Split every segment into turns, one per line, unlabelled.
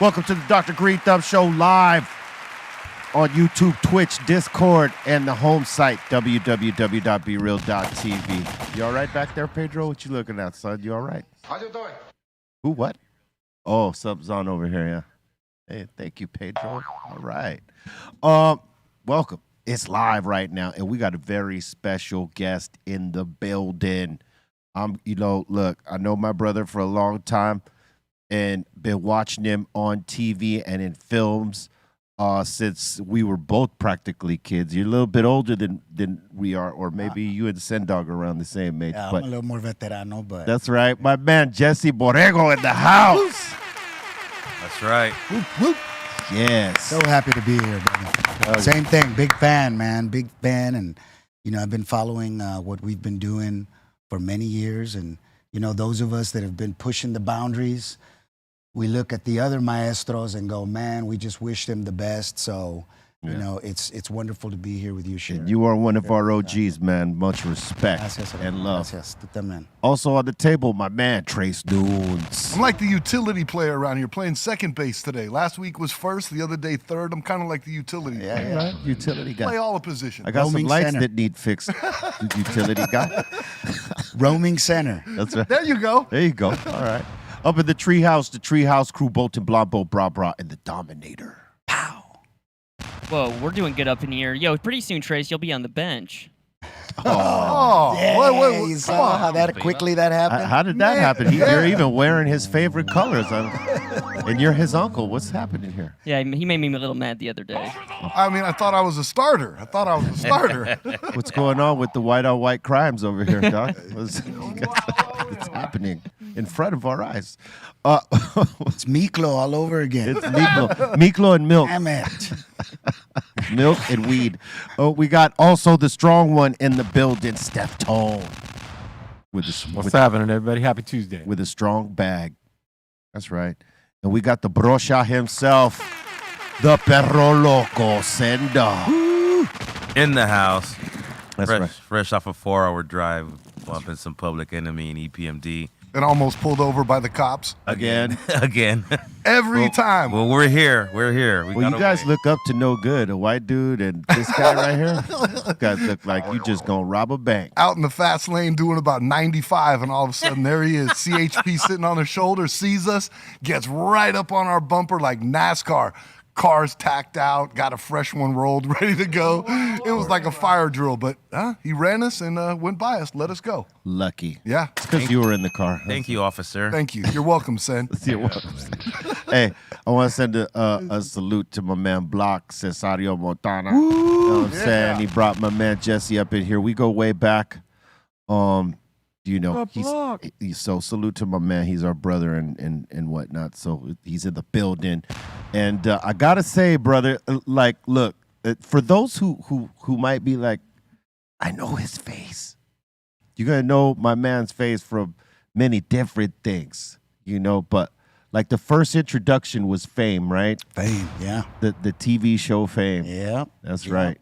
Welcome to the Dr. Greenthumb Show live on YouTube, Twitch, Discord, and the home site, www.brealtv. You all right back there, Pedro? What you looking at, son? You all right?
How you doing?
Who, what? Oh, something's on over here, yeah. Hey, thank you, Pedro. All right. Welcome. It's live right now, and we got a very special guest in the building. Look, I know my brother for a long time and been watching him on TV and in films since we were both practically kids. You're a little bit older than we are, or maybe you and Sendog are around the same age.
Yeah, I'm a little more veterano, but...
That's right. My man, Jesse Borrego in the house.
That's right.
Whoop, whoop.
Yes.
So happy to be here, brother. Same thing. Big fan, man. Big fan. And, I've been following what we've been doing for many years. And, those of us that have been pushing the boundaries, we look at the other maestros and go, man, we just wish them the best. So, it's wonderful to be here with you, Sharon.
You are one of our OGs, man. Much respect and love.
Gracias. Tú también.
Also on the table, my man, Trace Dunes.
I'm like the utility player around here, playing second base today. Last week was first, the other day third. I'm kind of like the utility player.
Right? Utility guy.
Play all the positions.
I got
Roaming
some lights
center.
that need fixed. Utility guy.
Roaming center.
That's right.
There you go.
There you go. All right. Up in the treehouse crew, Bolton, Blanco, Bra, and the Dominator. Pow.
Whoa, we're doing good up in here. Yo, pretty soon, Trace, you'll be on the bench.
Oh,
Yeah,
wait,
you
come
saw
on.
how that quickly that happened?
How did that happen? You're even wearing his favorite colors. And you're his uncle. What's happening here?
Yeah, he made me a little mad the other day.
I mean, I thought I was a starter.
What's going on with the white-on-white crimes over here, Doc? What's happening in front of our eyes?
It's Miklo all over again.
It's Miklo and milk.
Damn it.
Milk and weed. Oh, we got also the strong one in the building, Steph Tone.
What's happening, everybody? Happy Tuesday.
With a strong bag. That's right. And we got the brocha himself, the Perro Loco Senda.
In the house.
That's right.
Fresh off a 4-hour drive, bumping some Public Enemy and EPMD.
And almost pulled over by the cops.
Again.
Again.
Every time.
Well, we're here. We're here.
Well, you guys look up to no good. A white dude and this guy right here. You guys look like you just gonna rob a bank.
Out in the fast lane doing about 95, and all of a sudden there he is. CHP sitting on his shoulder, sees us, gets right up on our bumper like NASCAR. Cars tacked out, got a fresh one rolled, ready to go. It was like a fire drill, but he ran us and went by us, let us go.
Lucky.
Yeah.
It's because you were in the car.
Thank you, officer.
Thank you. You're welcome, Sen.
You're welcome. Hey, I want to send a salute to my man Block Cesario Montana. You know what I'm saying? He brought my man Jesse up in here. We go way back. So salute to my man. He's our brother and whatnot. So he's in the building. And I got to say, brother, look, for those who might be like, I know his face. You're going to know my man's face from many different things, but like the first introduction was Fame, right?
Fame, yeah.
The TV show Fame.
Yeah.
That's right.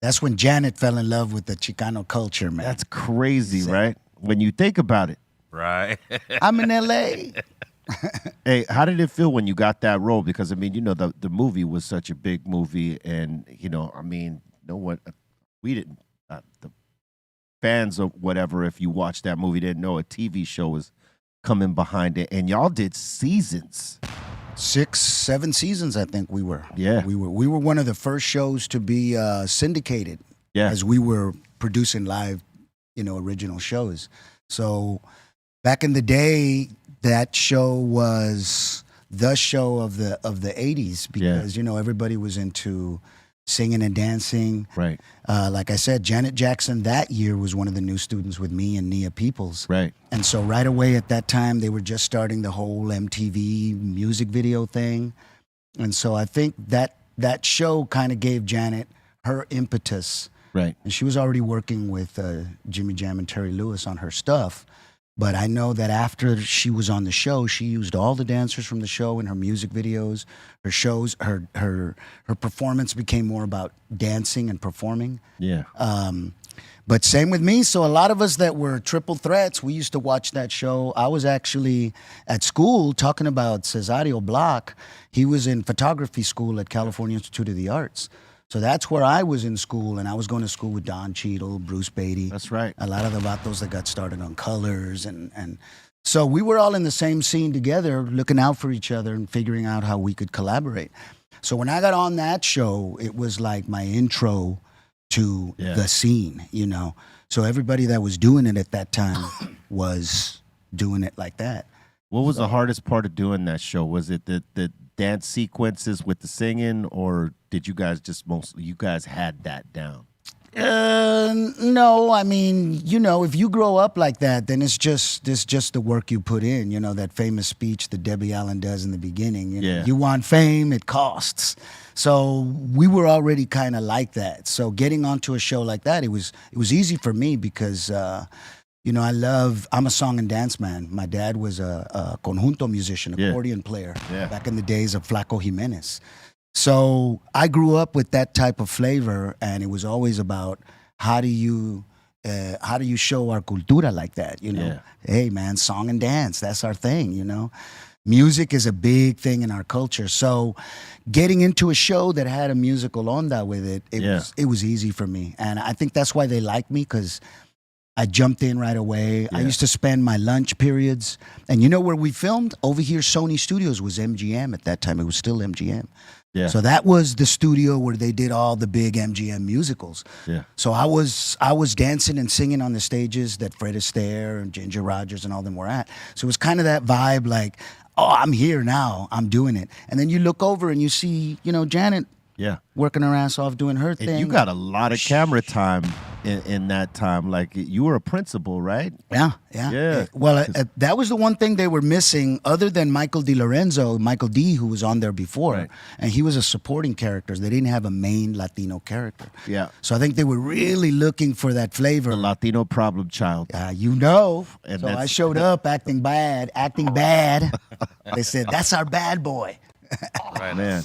That's when Janet fell in love with the Chicano culture, man.
That's crazy, right? When you think about it.
Right.
I'm in L.A.
Hey, how did it feel when you got that role? Because, I mean, the movie was such a big movie. And, we didn't, the fans or whatever, if you watched that movie, didn't know a TV show was coming behind it. And y'all did seasons.
6, 7 seasons, I think we were.
Yeah.
We were one of the first shows to be syndicated.
Yeah.
As we were producing live, original shows. So back in the day, that show was the show of the 80s because, everybody was into singing and dancing.
Right.
Like I said, Janet Jackson that year was one of the new students with me and Nia Peoples.
Right.
And so right away at that time, they were just starting the whole MTV music video thing. And so I think that show kind of gave Janet her impetus.
Right.
And she was already working with Jimmy Jam and Terry Lewis on her stuff. But I know that after she was on the show, she used all the dancers from the show in her music videos, her shows. Her performance became more about dancing and performing.
Yeah.
But same with me. So a lot of us that were triple threats, we used to watch that show. I was actually at school talking about Cesario Block. He was in photography school at California Institute of the Arts. So that's where I was in school, and I was going to school with Don Cheadle, Bruce Beatty.
That's right.
A lot of the vatos that got started on Colors. And so we were all in the same scene together, looking out for each other and figuring out how we could collaborate. So when I got on that show, it was like my intro to the scene, you know. So everybody that was doing it at that time was doing it like that.
What was the hardest part of doing that show? Was it the dance sequences with the singing, or did you guys you guys had that down?
No, I mean, you know, if you grow up like that, then it's just the work you put in. You know, that famous speech that Debbie Allen does in the beginning. You know, you want fame, it costs. So we were already kind of like that. So getting onto a show like that, it was easy for me because, you know, I'm a song and dance man. My dad was a conjunto musician, accordion player back in the days of Flaco Jimenez. So I grew up with that type of flavor, and it was always about how do you show our cultura like that, you know? Hey, man, song and dance, that's our thing, you know? Music is a big thing in our culture. So getting into a show that had a musical onda with it, it was easy for me. And I think that's why they like me, because I jumped in right away. I used to spend my lunch periods. And you know where we filmed? Over here, Sony Studios was MGM at that time. It was still MGM. Yeah. So that was the studio where they did all the big MGM musicals. Yeah. So I was dancing and singing on the stages that Fred Astaire and Ginger Rogers and all them were at. So it was kind of that vibe like, oh, I'm here now. I'm doing it. And then you look over and you see, you know, Janet working her ass off doing her thing.
And you got a lot of camera time in that time. Like, you were a principal, right?
Yeah. Well, that was the one thing they were missing, other than Michael D, who was on there before. Right. And he was a supporting character. They didn't have a main Latino character. Yeah. So I think they were really looking for that flavor.
The Latino problem child.
You know. And so I showed up acting bad. They said, that's our bad boy.
Right, man.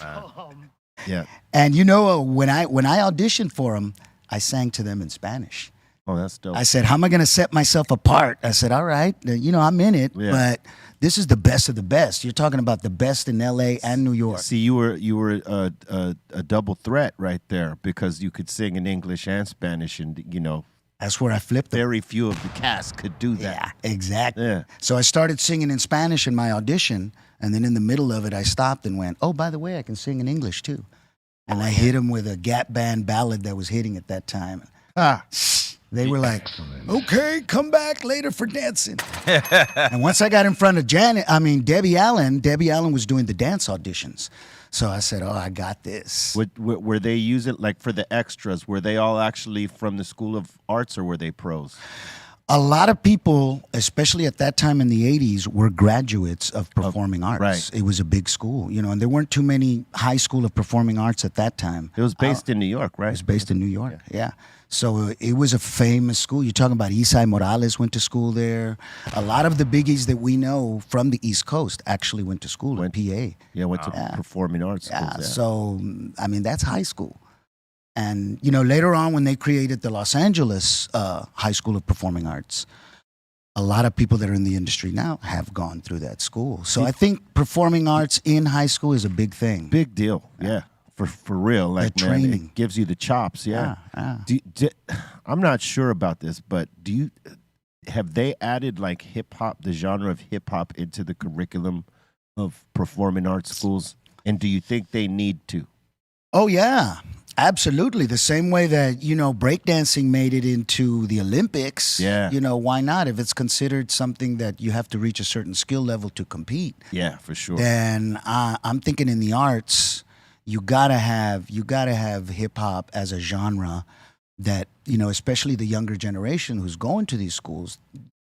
Yeah.
And you know, when I auditioned for them, I sang to them in Spanish.
Oh, that's dope.
I said, how am I going to set myself apart? I said, all right, you know, I'm in it, but this is the best of the best. You're talking about the best in L.A. and New York.
See, you were a double threat right there, because you could sing in English and Spanish, and, you know.
That's where I flipped it.
Very few of the cast could do that.
Yeah, exactly. Yeah. So I started singing in Spanish in my audition, and then in the middle of it, I stopped and went, oh, by the way, I can sing in English too. And I hit him with a Gap Band ballad that was hitting at that time. They were like, okay, come back later for dancing. And once I got in front of Debbie Allen was doing the dance auditions. So I said, oh, I got this.
Were they using, like, for the extras, were they all actually from the School of Arts, or were they pros?
A lot of people, especially at that time in the 80s, were graduates of performing arts. Right. It was a big school, you know, and there weren't too many high school of performing arts at that time.
It was based in New York, right?
It was based in New York, yeah. So it was a famous school. You're talking about Isai Morales went to school there. A lot of the biggies that we know from the East Coast actually went to school in PA.
Yeah, went to performing arts schools.
Yeah, so, I mean, that's high school. And, you know, later on when they created the Los Angeles High School of Performing Arts, a lot of people that are in the industry now have gone through that school. So I think performing arts in high school is a big thing.
Big deal, yeah. For real. Like,
the
man,
training.
it gives you the chops, I'm not sure about this, but have they added, like, hip-hop, the genre of hip-hop, into the curriculum of performing arts schools? And do you think they need to?
Oh, yeah. Absolutely. The same way that, you know, breakdancing made it into the Olympics. Yeah. You know, why not? If it's considered something that you have to reach a certain skill level to compete.
Yeah, for sure.
Then I'm thinking in the arts, you gotta have hip hop as a genre that, you know, especially the younger generation who's going to these schools,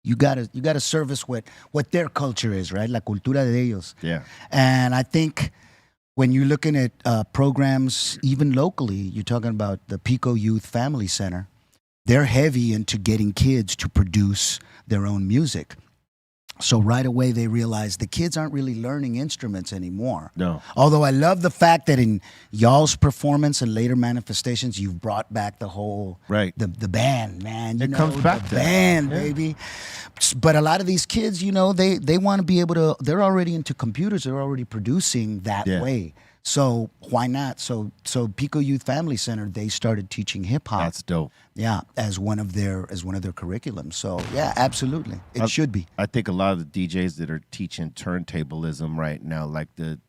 you gotta service what their culture is, right? La cultura de ellos.
Yeah.
And I think when you're looking at programs, even locally, you're talking about the Pico Youth Family Center. They're heavy into getting kids to produce their own music. So right away they realized the kids aren't really learning instruments anymore.
No.
Although I love the fact that in y'all's performance and later manifestations, you've brought back the whole
Right.
the band, man. You
It
know,
comes back
the
to that.
band,
Yeah.
baby. But a lot of these kids, you know, they want to be able to. They're already into computers. They're already producing that
Yeah.
way. So why not? So Pico Youth Family Center, they started teaching hip hop.
That's dope.
Yeah, as one of their curriculums. So yeah, absolutely, it should be.
I think a lot of the DJs that are teaching turntablism right now, like the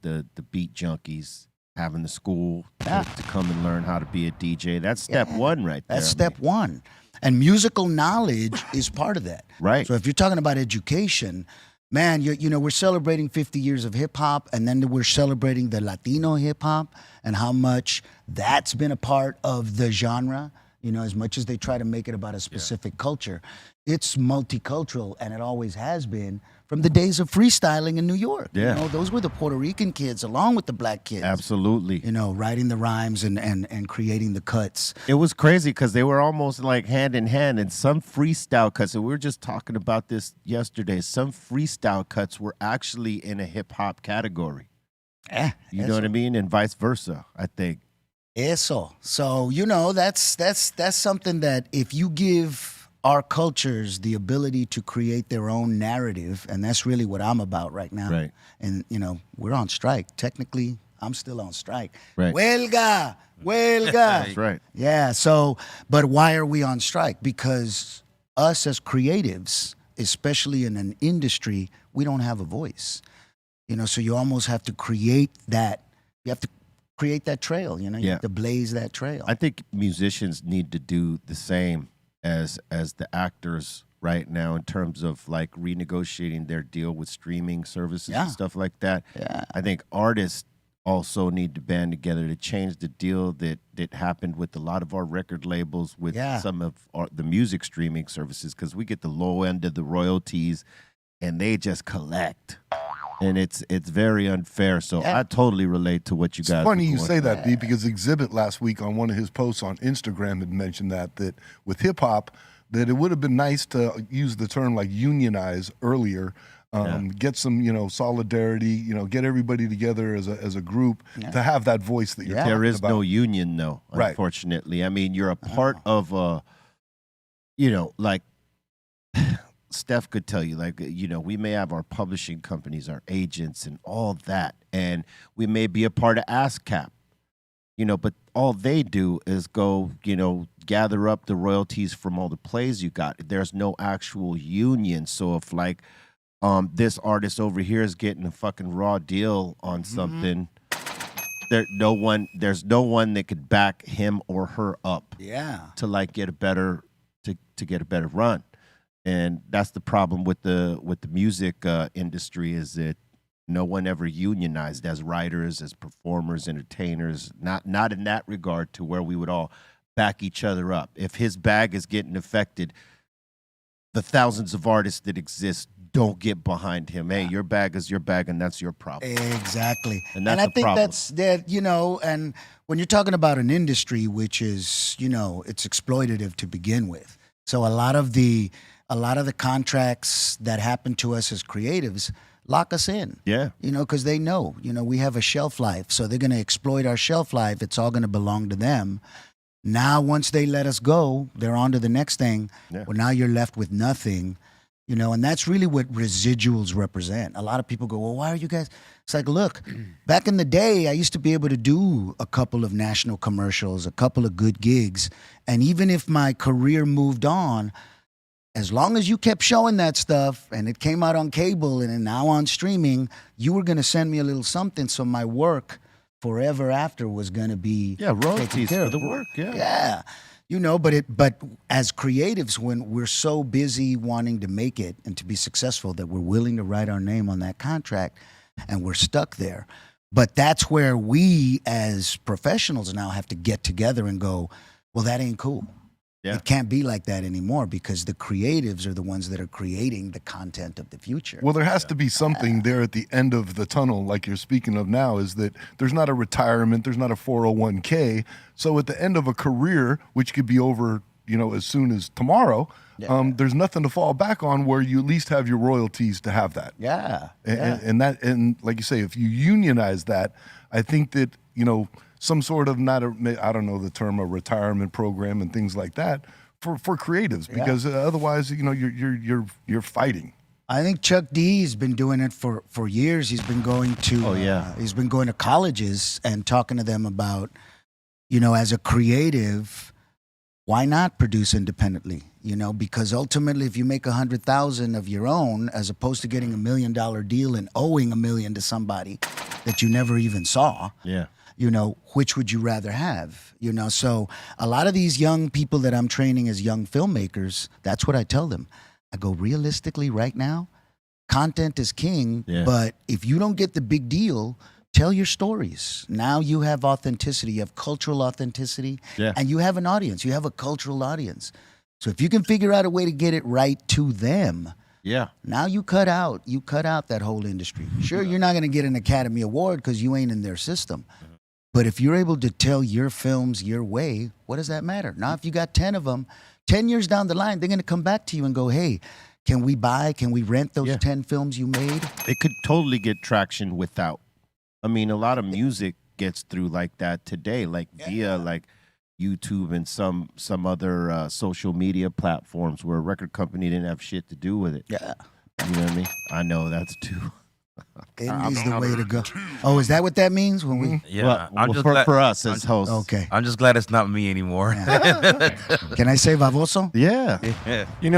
beat junkies, having the school to come and learn how to be a DJ. That's step one right there.
That's
I
step
mean.
one. And musical knowledge is part of that.
Right.
So if you're talking about education, man, you know, we're celebrating 50 years of hip hop, and then we're celebrating the Latino hip hop and how much that's been a part of the genre. You know, as much as they try to make it about a specific culture, it's multicultural, and it always has been from the days of freestyling in New York.
Yeah.
You know, those were the Puerto Rican kids along with the black kids.
Absolutely.
You know, writing the rhymes and creating the cuts.
It was crazy because they were almost like hand in hand, and some freestyle cuts, and we were just talking about this yesterday, some freestyle cuts were actually in a hip-hop category. You know what I mean? And vice versa, I think.
Eso. So, you know, that's something that if you give our cultures the ability to create their own narrative, and that's really what I'm about right now.
Right.
And, you know, we're on strike. Technically, I'm still on strike.
Right.
Huelga! Huelga!
That's right.
Yeah, so, but why are we on strike? Because us as creatives, especially in an industry, we don't have a voice. You know, so you almost have to create that. You have to create that trail, you know, you have to blaze that trail.
I think musicians need to do the same as the actors right now in terms of like renegotiating their deal with streaming services and stuff like that.
Yeah.
I think artists also need to band together to change the deal that happened with a lot of our record labels with some of the music streaming services, because we get the low end of the royalties and they just collect. And it's very unfair. So I totally relate to what you guys.
It's funny
are
you
going
say
through.
that, B, because Exhibit last week on one of his posts on Instagram had mentioned that with hip hop, that it would have been nice to use the term like unionize earlier, get some, you know, solidarity, you know, get everybody together as a group to have that voice that you're talking about.
There is no union, though, unfortunately. I mean, you're a part of you know, like Steph could tell you, like, you know, we may have our publishing companies, our agents, and all that, and we may be a part of ASCAP, you know, but all they do is go, you know, gather up the royalties from all the plays you got. There's no actual union. So if like this artist over here is getting a fucking raw deal on something, there's no one that could back him or her up to like get a better to get a better run. And that's the problem with the music industry, is that no one ever unionized as writers, as performers, entertainers, not in that regard to where we would all back each other up. If his bag is getting affected, the thousands of artists that exist don't get behind him. Hey, your bag is your bag, and that's your problem.
Exactly.
And that's
I
the
think
problem.
that's that, you know, and when you're talking about an industry which is, you know, it's exploitative to begin with. So a lot of the contracts that happen to us as creatives lock us in.
Yeah.
You know, because they know, you know, we have a shelf life. So they're going to exploit our shelf life. It's all going to belong to them. Now, once they let us go, they're on to the next thing.
Yeah.
Well, now you're left with nothing, you know, and that's really what residuals represent. A lot of people go, well, why are you guys? It's like, look, back in the day, I used to be able to do a couple of national commercials, a couple of good gigs. And even if my career moved on, as long as you kept showing that stuff and it came out on cable and now on streaming, you were going to send me a little something. So my work forever after was going to be
royalties
taken care
for
of.
the work.
Yeah. You know, but as creatives, when we're so busy wanting to make it and to be successful that we're willing to write our name on that contract and we're stuck there. But that's where we as professionals now have to get together and go, well, that ain't cool.
Yeah.
It can't be like that anymore because the creatives are the ones that are creating the content of the future.
Well, there has to be something there at the end of the tunnel, like you're speaking of now, is that there's not a retirement, there's not a 401k. So at the end of a career, which could be over as soon as tomorrow, there's nothing to fall back on where you at least have your royalties to have that.
Yeah.
And like you say, if you unionize that, I think that, some sort of I don't know the term, a retirement program and things like that for creatives, because otherwise, you're fighting.
I think Chuck D's been doing it for years. He's been going to he's been going to colleges and talking to them about, as a creative, why not produce independently? Because ultimately, if you make $100,000 of your own, as opposed to getting $1 million deal and owing $1 million to somebody that you never even saw, which would you rather have? So a lot of these young people that I'm training as young filmmakers, that's what I tell them. I go, realistically, right now, content is king, but if you don't get the big deal, tell your stories. Now you have authenticity, you have cultural authenticity, and you have an audience. You have a cultural audience. So if you can figure out a way to get it right to them, now you cut out that whole industry. Sure, you're not going to get an Academy Award because you ain't in their system. But if you're able to tell your films your way, what does that matter? Now, if you got 10 of them, 10 years down the line, they're going to come back to you and go, hey, can we rent those 10 films you made?
It could totally get traction without. I mean, a lot of music gets through like that today, like via like YouTube and some other social media platforms where a record company didn't have shit to do with it.
Yeah.
You know what I mean? I know that's too.
Indie's the way to go. Oh, is that what that means when we?
Yeah,
Well, for us as hosts.
Okay.
I'm just glad it's not me anymore.
Can I say Vavoso?
Yeah.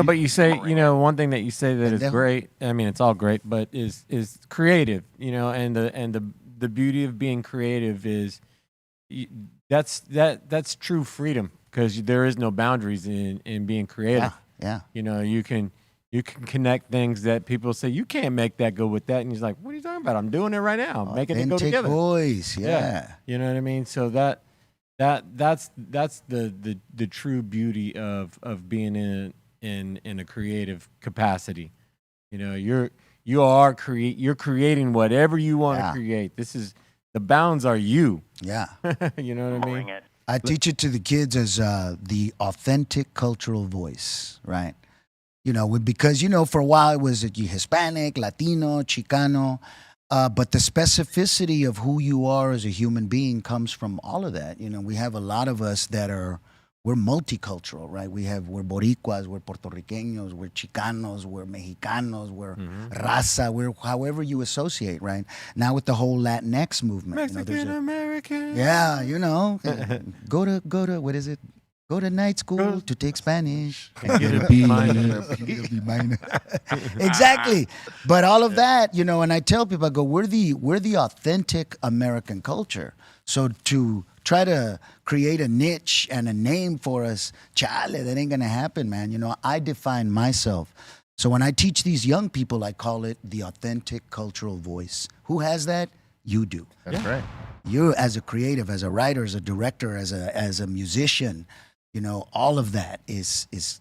But you say, one thing that you say that is great. I mean, it's all great, but is creative. And the beauty of being creative is that's true freedom, because there is no boundaries in being creative.
Yeah.
You can connect things that people say you can't make that go with that, and he's like, "What are you talking about? I'm doing it right now. I'm making it go together."
Voice, yeah.
You know what I mean? So that's the true beauty of being in a creative capacity. You're creating whatever you want to create. The bounds are you.
Yeah.
You know what I mean?
I teach it to the kids as the authentic cultural voice, right? Because, for a while it was Hispanic, Latino, Chicano, but the specificity of who you are as a human being comes from all of that. We have a lot of us that we're multicultural, right? We're Boricuas, we're Puerto Ricanos, we're Chicanos, we're Mexicanos, we're raza, we're however you associate, right? Now with the whole Latinx movement.
Mexican American.
Yeah, go to, what is it? Go to night school to take Spanish. And get a B minor. Exactly. But all of that, and I tell people, I go, we're the authentic American culture. So to try to create a niche and a name for us, chale, that ain't gonna happen, man. I define myself. So when I teach these young people, I call it the authentic cultural voice. Who has that? You do.
That's right.
You, as a creative, as a writer, as a director, as a musician, all of that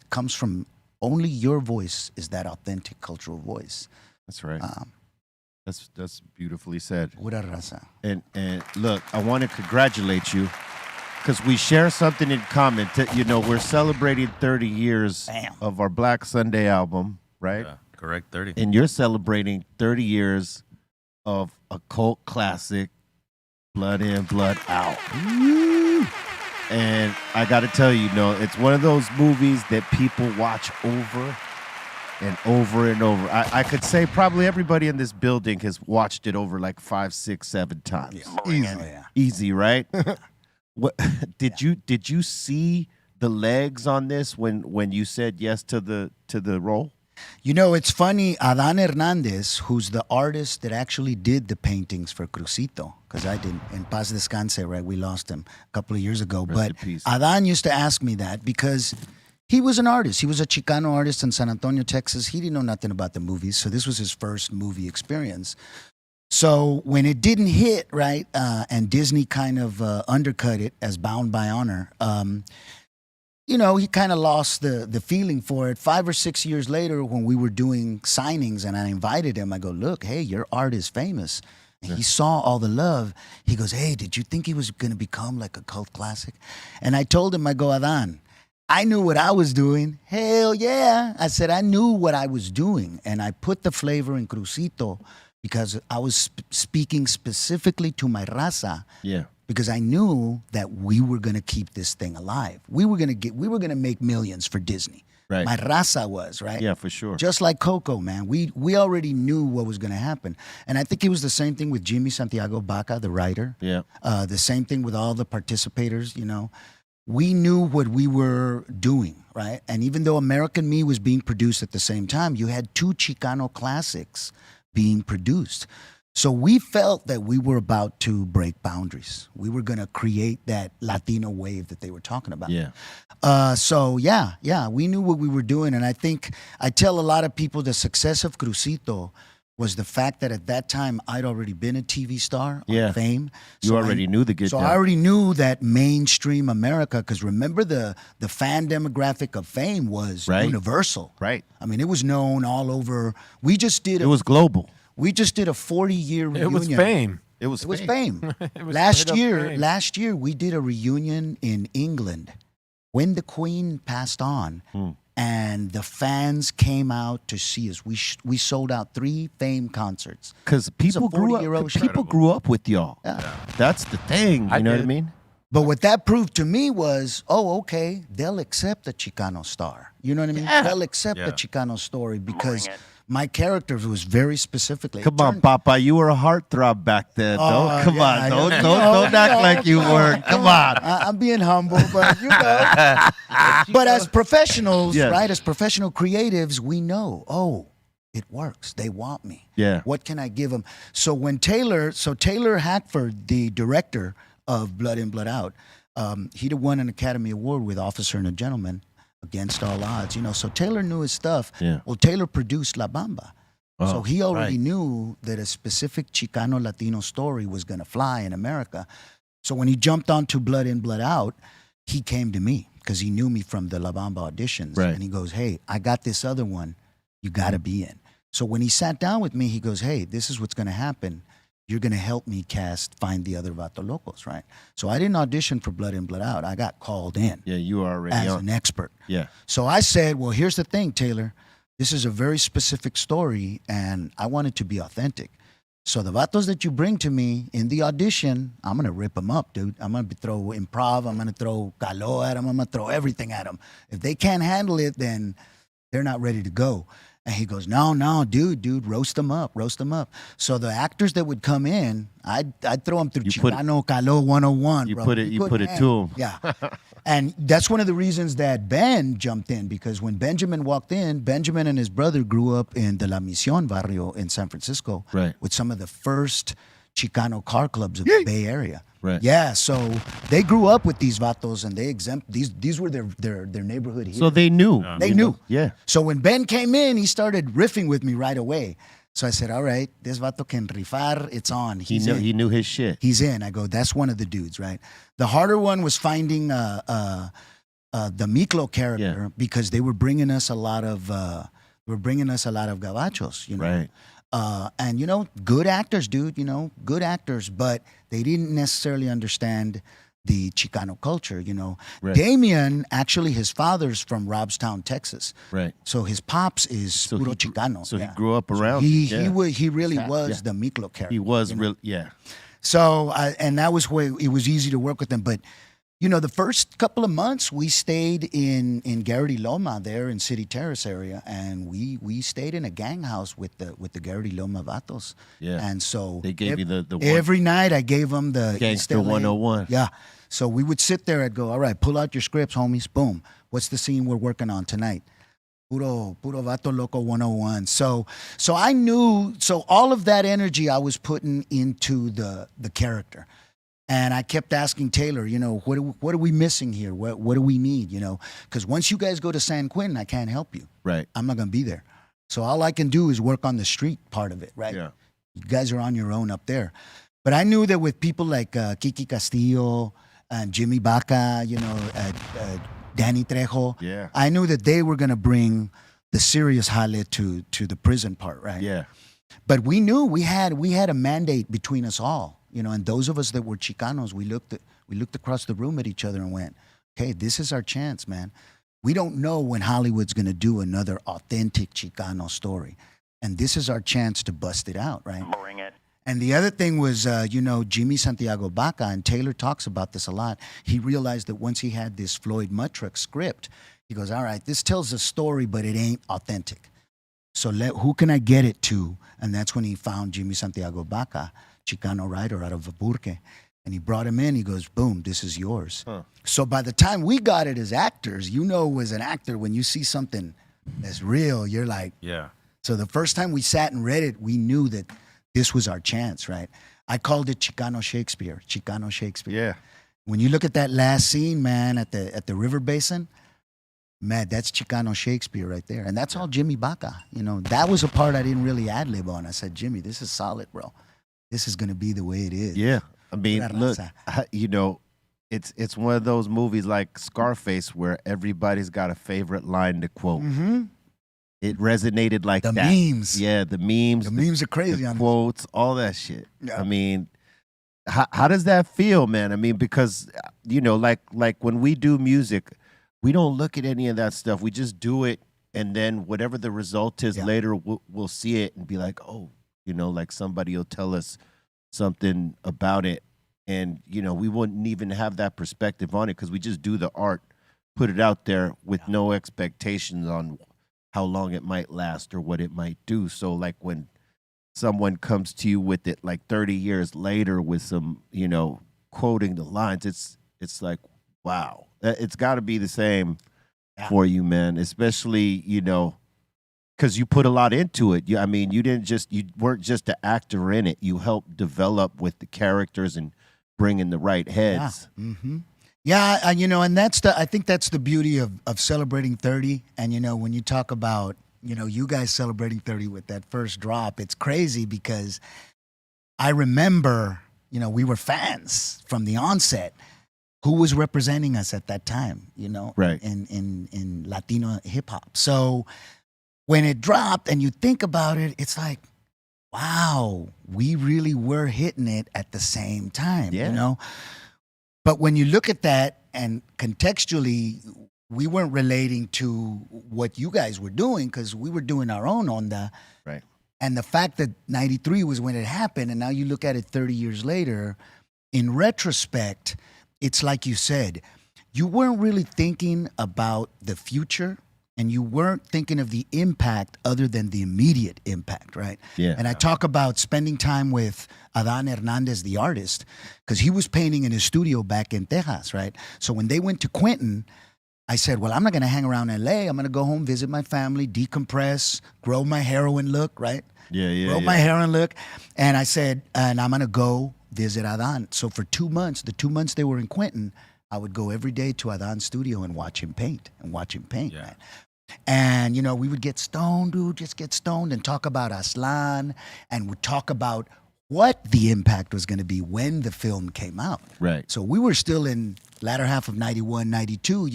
comes from only your voice is that authentic cultural voice.
That's right. That's beautifully said.
Pura raza.
And look, I want to congratulate you because we share something in common. We're celebrating 30 years of our Black Sunday album, right?
Yeah, correct, 30.
And you're celebrating 30 years of a cult classic, Blood In, Blood Out. Woo! And I got to tell you, it's one of those movies that people watch over and over and over. I could say probably everybody in this building has watched it over like 5, 6, 7 times.
Yeah.
Easy, right? What did you see the legs on this when you said yes to the role?
It's funny, Adan Hernandez, who's the artist that actually did the paintings for Crucito, because I didn't, in Paz Descanse, right? We lost him a couple of years ago.
Rest in
But
peace.
Adan used to ask me that because he was an artist. He was a Chicano artist in San Antonio, Texas. He didn't know nothing about the movies, so this was his first movie experience. So when it didn't hit, right, and Disney kind of undercut it as Bound by Honor, he kind of lost the feeling for it. 5 or 6 years later, when we were doing signings and I invited him, I go, look, hey, your art is famous. And he saw all the love. He goes, hey, did you think he was going to become like a cult classic? And I told him, I go, Adan, I knew what I was doing. Hell yeah. I said I knew what I was doing. And I put the flavor in Crucito because I was speaking specifically to my raza.
Yeah.
Because I knew that we were going to keep this thing alive. We were going to make millions for Disney.
Right.
My raza was, right?
Yeah, for sure.
Just like Coco, man. We already knew what was going to happen. And I think it was the same thing with Jimmy Santiago Baca, the writer.
Yeah.
The same thing with all the participators, We knew what we were doing, right? And even though American Me was being produced at the same time, you had two Chicano classics being produced. So we felt that we were about to break boundaries. We were going to create that Latino wave that they were talking about.
Yeah.
So we knew what we were doing. And I think I tell a lot of people the success of Crucito was the fact that at that time I'd already been a TV star on Fame.
You already knew the get
So
down.
I already knew that mainstream America, because remember the fan demographic of Fame was universal.
Right.
I mean, it was known all over. We just did
It was global.
we just did a 40-year reunion.
It was fame.
It was
It was
fame.
fame.
It was
last
straight up
year,
fame.
last year we did a reunion in England when the Queen passed on, and the fans came out to see us. We sold out 3 Fame concerts.
Because people grew
40-year-old
up.
show.
People grew up with y'all.
Yeah.
That's the thing. You know what I
did.
mean?
But what that proved to me was, okay, they'll accept the Chicano star. You know what I mean? They'll accept the Chicano story because my character was very specifically.
Come on, Papa. You were a heartthrob back then. Come
yeah,
on. Don't
yeah.
act like you weren't. Come on.
I'm being humble, but but as professionals,
Yes.
right? As professional creatives, we know, it works. They want me.
Yeah.
What can I give them? So when Taylor Hackford, the director of Blood In, Blood Out, he'd have won an Academy Award with Officer and a Gentleman, Against All Odds. So Taylor knew his stuff.
Yeah.
Well, Taylor produced La Bamba. So
Oh,
he already
right.
knew that a specific Chicano Latino story was going to fly in America. So when he jumped onto Blood In, Blood Out, he came to me because he knew me from the La Bamba auditions.
Right.
And he goes, hey, I got this other one you got to be in. So when he sat down with me, he goes, hey, this is what's going to happen. You're going to help me find the other Vato Locos, right? So I didn't audition for Blood In, Blood Out. I got called in
Yeah, you were already
as
on.
an expert.
Yeah.
So I said, well, here's the thing, Taylor. This is a very specific story, and I want it to be authentic. So the vatos that you bring to me in the audition, I'm going to rip them up, dude. I'm going to throw improv. I'm going to throw calo at them. I'm going to throw everything at them. If they can't handle it, then they're not ready to go. And he goes, no, dude, roast them up. So the actors that would come in, I'd throw them through Chicano Calo 101.
You
bro.
put it to him.
Yeah. And that's one of the reasons that Ben jumped in, because when Benjamin walked in, Benjamin and his brother grew up in the La Misión barrio in San Francisco,
Right.
with some of the first Chicano car clubs of the Bay Area.
Right.
Yeah, so they grew up with these vatos, and they exempt these were their neighborhood heroes.
So they knew.
They knew.
Yeah.
So when Ben came in, he started riffing with me right away. So I said, all right, this vato can rifar, it's on.
He
He's
knew.
in.
He knew his shit.
He's in. I go, that's one of the dudes, right? The harder one was finding the Miklo character, because they were bringing us a lot of gabachos,
Right.
And good actors, dude, good actors, but they didn't necessarily understand the Chicano culture,
Right.
Damien, actually, his father's from Robstown, Texas.
Right.
So his pops is puro Chicano.
So
yeah.
he grew up around.
He really was the Miklo character.
He was
you know?
real. Yeah.
So, and that was where it was easy to work with them. But, the first couple of months we stayed in Garrity Loma there in City Terrace area, and we stayed in a gang house with the Garrity Loma vatos.
Yeah.
And so
They gave you the one.
every night I gave them the
Gangster
East LA.
101.
Yeah. So we would sit there. I'd go, all right, pull out your scripts, homies. Boom. What's the scene we're working on tonight? Puro Vato Loco 101. So I knew, so all of that energy I was putting into the character. And I kept asking Taylor, what are we missing here? What do we need? Because once you guys go to San Quentin, I can't help you.
Right.
I'm not going to be there. So all I can do is work on the street part of it, right?
Yeah.
You guys are on your own up there. But I knew that with people like Kiki Castillo and Jimmy Baca, Danny Trejo,
Yeah.
I knew that they were going to bring the serious jale to the prison part, right?
Yeah.
But we knew we had a mandate between us all, and those of us that were Chicanos, we looked across the room at each other and went, okay, this is our chance, man. We don't know when Hollywood's going to do another authentic Chicano story. And this is our chance to bust it out, right?
Bring it.
And the other thing was, Jimmy Santiago Baca, and Taylor talks about this a lot. He realized that once he had this Floyd Muttrick script, he goes, all right, this tells a story, but it ain't authentic. So who can I get it to? And that's when he found Jimmy Santiago Baca, Chicano writer out of Aburque. And he brought him in. He goes, boom, this is yours. Huh. So by the time we got it as actors, as an actor, when you see something that's real, you're like,
Yeah.
So the first time we sat and read it, we knew that this was our chance, right? I called it Chicano Shakespeare.
Yeah.
When you look at that last scene, man, at the river basin, man, that's Chicano Shakespeare right there. And that's all Jimmy Baca. That was a part I didn't really ad-lib on. I said, Jimmy, this is solid, bro. This is going to be the way it is.
Yeah. I mean, look, it's one of those movies like Scarface where everybody's got a favorite line to quote.
Mm-hmm.
It resonated like
the
that.
memes.
Yeah, the memes.
The memes are crazy
the
on
quotes, all that shit.
Yeah.
I mean, how does that feel, man? I mean, because, like when we do music, we don't look at any of that stuff. We just do it, and then whatever the result is later, we'll see it and be like, oh, like somebody will tell us something about it. And, we wouldn't even have that perspective on it because we just do the art, put it out there with no expectations on how long it might last or what it might do. So like when someone comes to you with it like 30 years later with some, quoting the lines, it's like, wow, it's got to be the same for you, man, especially, because you put a lot into it. You weren't just an actor in it. You helped develop with the characters and bring in the right heads.
Yeah. Mm-hmm. Yeah, and I think that's the beauty of celebrating 30. And, when you talk about, you guys celebrating 30 with that first drop, it's crazy because I remember, we were fans from the onset. Who was representing us at that time,
right.
in Latino hip hop. So when it dropped and you think about it, it's like, wow, we really were hitting it at the same time, But when you look at that and contextually, we weren't relating to what you guys were doing because we were doing our own onda.
Right.
And the fact that 93 was when it happened, and now you look at it 30 years later, in retrospect, it's like you said, you weren't really thinking about the future and you weren't thinking of the impact other than the immediate impact, right?
Yeah.
And I talk about spending time with Adan Hernandez, the artist, because he was painting in his studio back in Texas, right? So when they went to Quentin, I said, well, I'm not going to hang around LA. I'm going to go home, visit my family, decompress, grow my heroin look, right? Grow my heroin look. And I said, and I'm going to go visit Adan. So for 2 months, the 2 months they were in Quentin, I would go every day to Adan's studio and watch him paint, man. And, we would get stoned, dude, just get stoned and talk about Aslan and would talk about what the impact was going to be when the film came out.
Right.
So we were still in latter half of 91, 92,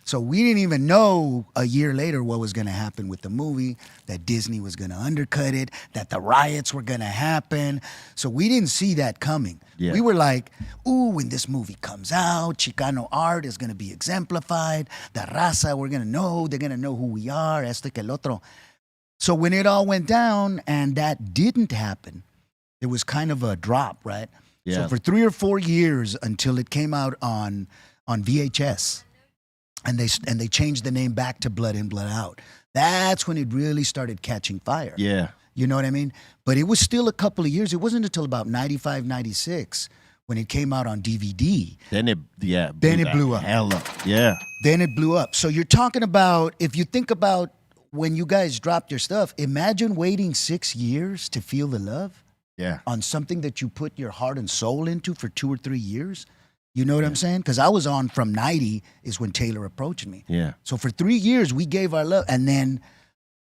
So we didn't even know a year later what was going to happen with the movie, that Disney was going to undercut it, that the riots were going to happen. So we didn't see that coming.
Yeah.
We were like, ooh, when this movie comes out, Chicano art is going to be exemplified. The raza, we're going to know, they're going to know who we are, esto que el otro. So when it all went down and that didn't happen, it was kind of a drop, right?
Yeah.
So for 3 or 4 years until it came out on VHS, and they changed the name back to Blood In, Blood Out. That's when it really started catching fire.
Yeah.
You know what I mean? But it was still a couple of years. It wasn't until about 95, 96 when it came out on DVD.
Then it
blew up.
Hell up. Yeah.
Then it blew up. So you're talking about, if you think about when you guys dropped your stuff, imagine waiting 6 years to feel the love.
Yeah.
On something that you put your heart and soul into for 2 or 3 years. You know what I'm saying? Because I was on from 90 is when Taylor approached me.
Yeah.
So for 3 years, we gave our love. And then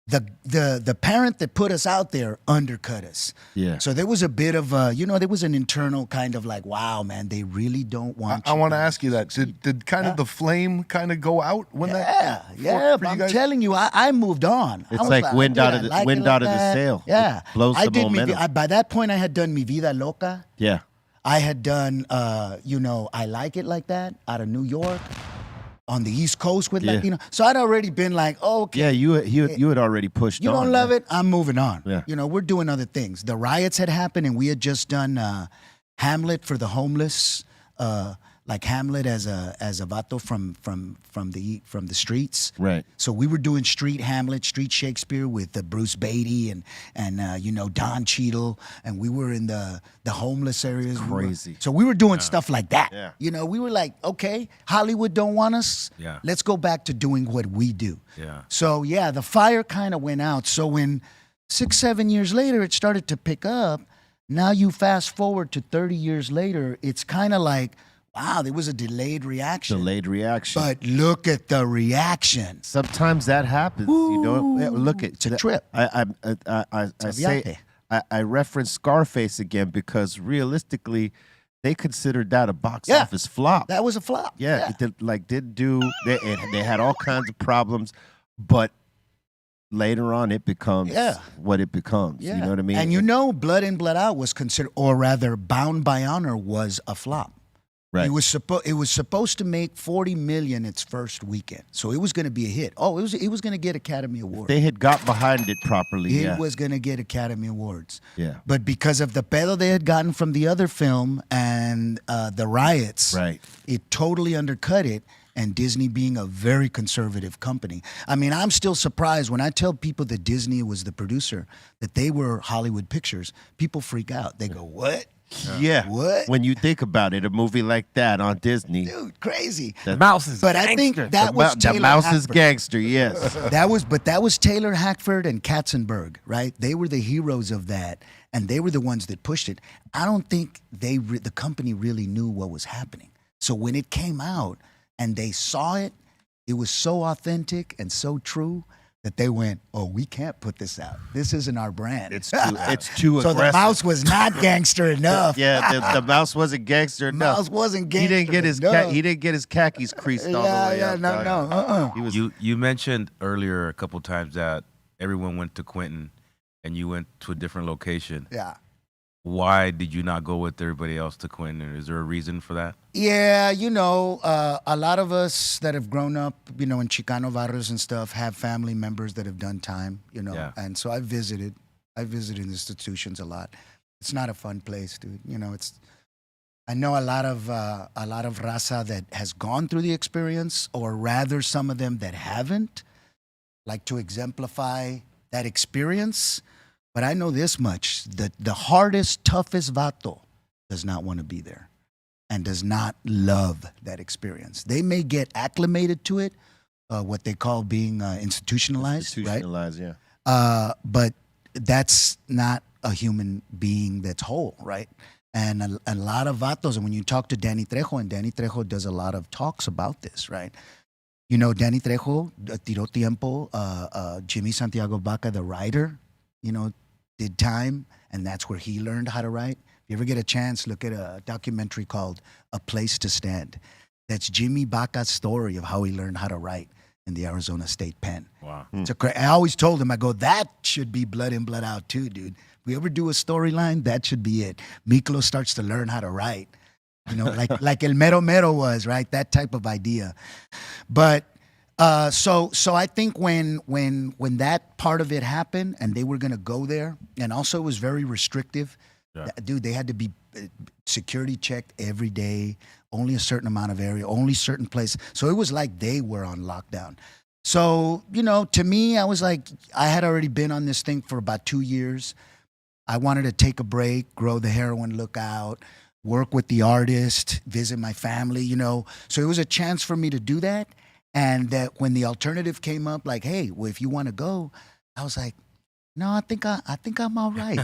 the parent that put us out there undercut us.
Yeah.
So there was a bit of a, there was an internal kind of like, wow, man, they really don't want
I want to ask you that. Did kind of the flame kind of go out when
that?
For
But
you
I'm
guys?
telling you, I moved on.
It's like wind out of the sail.
Yeah.
It blows
I
the
did
momentum.
by that point, I had done Mi Vida Loca.
Yeah.
I had done, I Like It Like That out of New York. on the East Coast with
Yeah.
Latino. So I'd already been like, oh, okay.
Yeah, you had already pushed
You
on.
don't love
man.
it? I'm moving on.
Yeah.
You know, we're doing other things. The riots had happened, and we had just done Hamlet for the homeless, like Hamlet as a vato from the streets.
Right.
So we were doing street Hamlet, street Shakespeare with Bruce Beatty and Don Cheadle, and we were in the homeless areas.
Crazy.
So we were doing stuff like that.
Yeah.
You know, we were like, okay, Hollywood don't want us.
Yeah.
Let's go back to doing what we do.
Yeah.
So yeah, the fire kind of went out. So when 6-7 years later it started to pick up, now you fast forward to 30 years later, it's kind of like, wow, there was a delayed reaction.
Delayed reaction.
But look at the reaction.
Sometimes that happens. You know, Yeah, look at
It's a trip.
I
a
say
viaje.
I reference Scarface again because realistically, they considered that a box
Yeah.
office flop.
That was a flop.
Yeah, it didn't do. They had all kinds of problems, but later on it becomes what it becomes.
Yeah.
You know what I mean?
And you know, Blood In, Blood Out was considered, or rather, Bound by Honor was a flop.
right.
It was supposed to make $40 million its first weekend, so it was going to be a hit. Oh, it was going to get Academy Awards.
They had got behind it properly.
It
Yeah,
was going to get Academy Awards.
yeah.
But because of the pedo they had gotten from the other film and the riots,
Right.
it totally undercut it. And Disney being a very conservative company. I mean, I'm still surprised when I tell people that Disney was the producer, that they were Hollywood Pictures. People freak out. They go, what?
Yeah.
What?
When you think about it, a movie like that on Disney,
Dude, crazy.
The mouse is
But I think
gangster.
that was
the
Taylor
mouse is
Hackford.
gangster. Yes.
That was Taylor Hackford and Katzenberg, right? They were the heroes of that, and they were the ones that pushed it. I don't think the company really knew what was happening. So when it came out and they saw it, it was so authentic and so true that they went, "Oh, we can't put this out. This isn't our brand."
It's too
so
aggressive.
the mouse was not gangster enough.
Yeah, the mouse wasn't gangster enough.
Mouse wasn't
He
gangster
didn't get his
enough.
he didn't get his khakis creased all the way up.
no.
dog. He was
You mentioned earlier a couple times that everyone went to Quentin and you went to a different location.
Yeah.
Why did you not go with everybody else to Quentin? Is there a reason for that?
Yeah, a lot of us that have grown up, in Chicano barrios and stuff, have family members that have done time,
Yeah.
and so I visited institutions a lot. It's not a fun place, dude. I know a lot of raza that has gone through the experience, or rather, some of them that haven't, like to exemplify that experience. But I know this much: the hardest, toughest vato does not want to be there and does not love that experience. They may get acclimated to it, what they call being institutionalized, right?
institutionalized. Yeah.
But that's not a human being that's whole, right? And a lot of vatos, and when you talk to Danny Trejo, and Danny Trejo does a lot of talks about this, right? Danny Trejo, Tiro Tiempo, Jimmy Santiago Baca, the writer, did time, and that's where he learned how to write. If you ever get a chance, look at a documentary called A Place to Stand. That's Jimmy Baca's story of how he learned how to write in the Arizona State Pen.
Wow.
I always told him, I go, that should be Blood In, Blood Out too, dude. If we ever do a storyline, that should be it. Miklo starts to learn how to write, like El Mero Mero was, right? That type of idea. But so I think when that part of it happened and they were going to go there, and also it was very restrictive.
Yeah.
Dude, they had to be security checked every day, only a certain amount of area, only certain place. So it was like they were on lockdown. So, to me, I was like, I had already been on this thing for about 2 years. I wanted to take a break, grow the heroin lookout, work with the artist, visit my family, So it was a chance for me to do that. And that when the alternative came up, like, hey, well, if you want to go, I was like, no, I think I'm all right.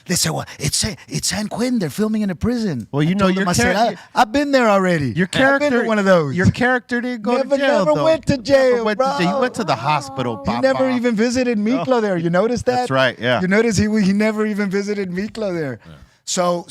They said, well, it's San Quentin. They're filming in a prison.
Well,
I told them, I said, I've been there already.
Your
I've been
character,
to one of those.
Your character didn't go
Never-
to jail.
never
though.
went to jail,
Never went to
bro.
jail. He went to the hospital.
He never even visited Miklo there. You notice that?
That's right. Yeah.
You notice he never even visited Miklo there. Yeah. So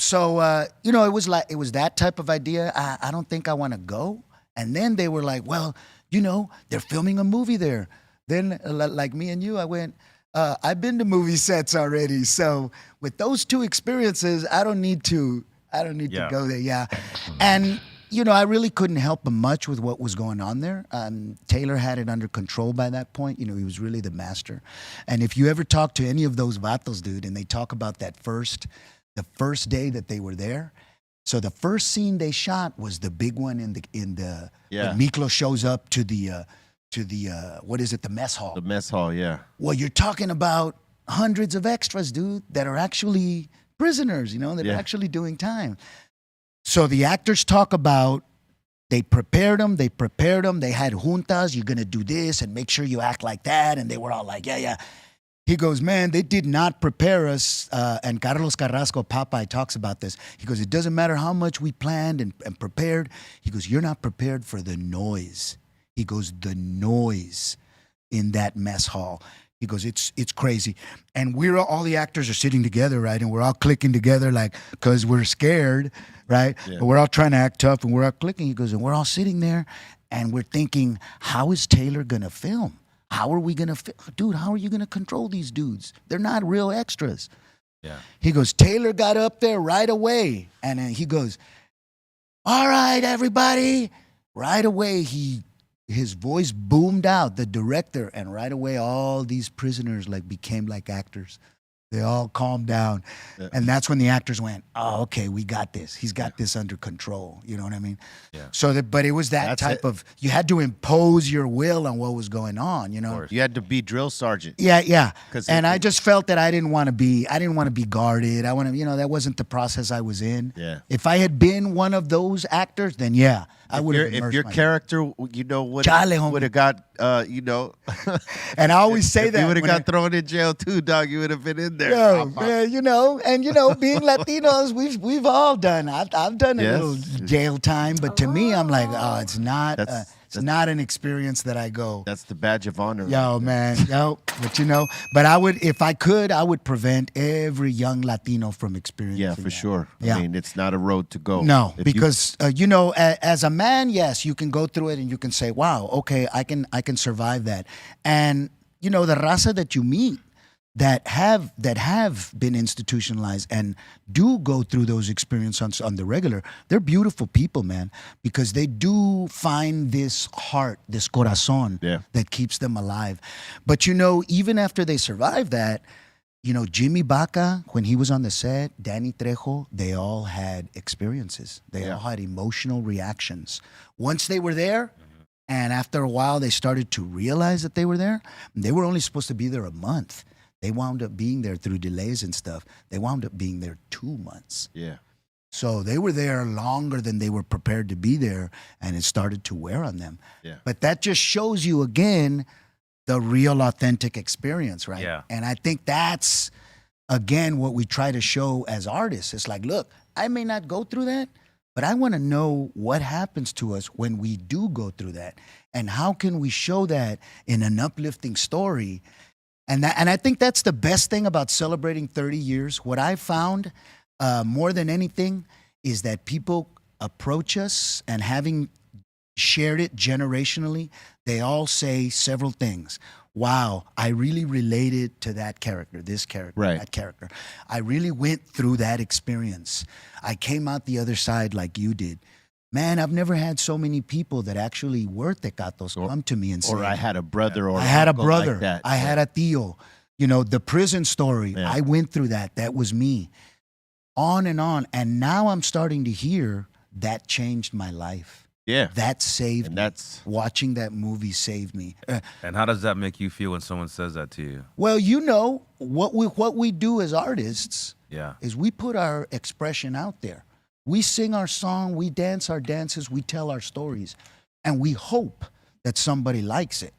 it was that type of idea. I don't think I want to go. And then they were like, well, they're filming a movie there. Then like me and you, I went, I've been to movie sets already. So with those two experiences, I don't need to go there. Yeah. And I really couldn't help him much with what was going on there. Taylor had it under control by that point. He was really the master. And if you ever talk to any of those vatos, dude, and they talk about the first day that they were there. So the first scene they shot was the big one in the when Miklo shows up to the what is it, the mess hall.
The mess hall, yeah.
Well, you're talking about hundreds of extras, dude, that are actually prisoners, that are actually doing time. So the actors talk about they prepared them. They had juntas. You're going to do this and make sure you act like that. And they were all like, yeah, yeah. He goes, man, they did not prepare us. And Carlos Carrasco, Popeye, talks about this. He goes, it doesn't matter how much we planned and prepared. He goes, you're not prepared for the noise. He goes, the noise in that mess hall. He goes, it's crazy. And all the actors are sitting together, right? And we're all clicking together because we're scared, right?
Yeah.
But we're all trying to act tough and we're all clicking. He goes, and we're all sitting there and we're thinking, how is Taylor going to film? How are we going to dude, how are you going to control these dudes? They're not real extras.
Yeah.
He goes, Taylor got up there right away. And then he goes, all right, everybody. Right away, his voice boomed out, the director, and right away all these prisoners became like actors. They all calmed down.
Yeah.
And that's when the actors went, oh, okay, we got this. He's got this under control. You know what I mean?
Yeah.
So but it was that
That's
type of, you had to impose your will on what was going on,
You had to be drill sergeant.
Yeah.
'Cause
And I just felt that I didn't want to be guarded. I want to, that wasn't the process I was in.
Yeah.
If I had been one of those actors, then yeah, I would have.
If your character, would
Chale, homie.
have got,
And I always say
if
that
you would have
when
got thrown in jail too, dog, you would have been in there.
Yo, man, being Latinos, we've all done. I've done a
Yes.
little jail time, but to me, I'm like, oh, it's not. It's not an experience that I go.
That's the badge of honor.
Yo, man, but I would, if I could, I would prevent every young Latino from experiencing.
Yeah, for
that.
sure.
Yeah.
I mean, it's not a road to go.
No,
If you-
because as a man, yes, you can go through it and you can say, "Wow, okay, I can survive that." And the raza that you meet that have been institutionalized and do go through those experiences on the regular, they're beautiful people, man, because they do find this heart, this corazón that keeps them alive. But even after they survive that, Jimmy Baca, when he was on the set, Danny Trejo, they all had experiences. They all had emotional reactions. Once they were there, and after a while they started to realize that they were there, they were only supposed to be there a month. They wound up being there through delays and stuff. They wound up being there 2 months.
Yeah.
So they were there longer than they were prepared to be there, and it started to wear on them.
Yeah.
But that just shows you, again, the real authentic experience, right?
Yeah.
And I think that's, again, what we try to show as artists. It's like, look, I may not go through that, but I want to know what happens to us when we do go through that. And how can we show that in an uplifting story? And I think that's the best thing about celebrating 30 years. What I found more than anything is that people approach us, and having shared it generationally, they all say several things. Wow, I really related to that character, this character, that character. I really went through that experience. I came out the other side like you did. Man, I've never had so many people that actually were tecatos come to me and say,
Or I had a brother or
I had a
uncle
brother.
like that.
I had a tío. The prison story.
Yeah.
I went through that. That was me. On and on. And now I'm starting to hear that changed my life.
Yeah.
That saved
And
me.
that's
Watching that movie saved me.
And how does that make you feel when someone says that to you?
Well, what we do as artists
Yeah.
is we put our expression out there. We sing our song, we dance our dances, we tell our stories, and we hope that somebody likes it.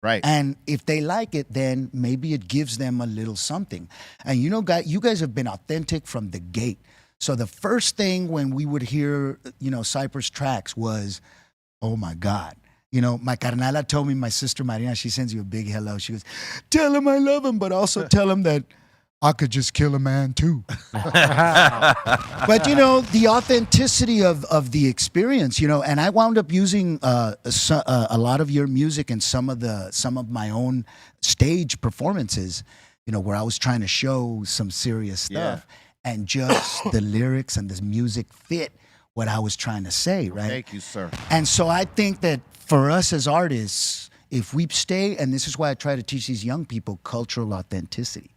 right.
And if they like it, then maybe it gives them a little something. And you guys have been authentic from the gate. So the first thing when we would hear, Cypress tracks was, oh my God. My carnala told me, my sister Marina, she sends you a big hello. She goes, tell him I love him, but also tell him that I could just kill a man too. But the authenticity of the experience, and I wound up using a lot of your music and some of my own stage performances, where I was trying to show some serious stuff, and just the lyrics and the music fit what I was trying to say, right?
Thank you, sir.
And so I think that for us as artists, if we stay, and this is why I try to teach these young people cultural authenticity,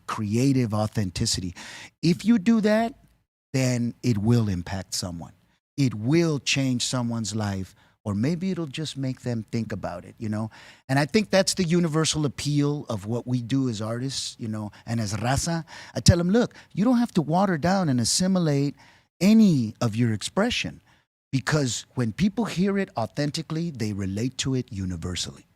creative authenticity. If you do that, then it will impact someone. It will change someone's life, or maybe it'll just make them think about it, And I think that's the universal appeal of what we do as artists, and as raza. I tell them, look, you don't have to water down and assimilate any of your expression, because when people hear it authentically, they relate to it universally.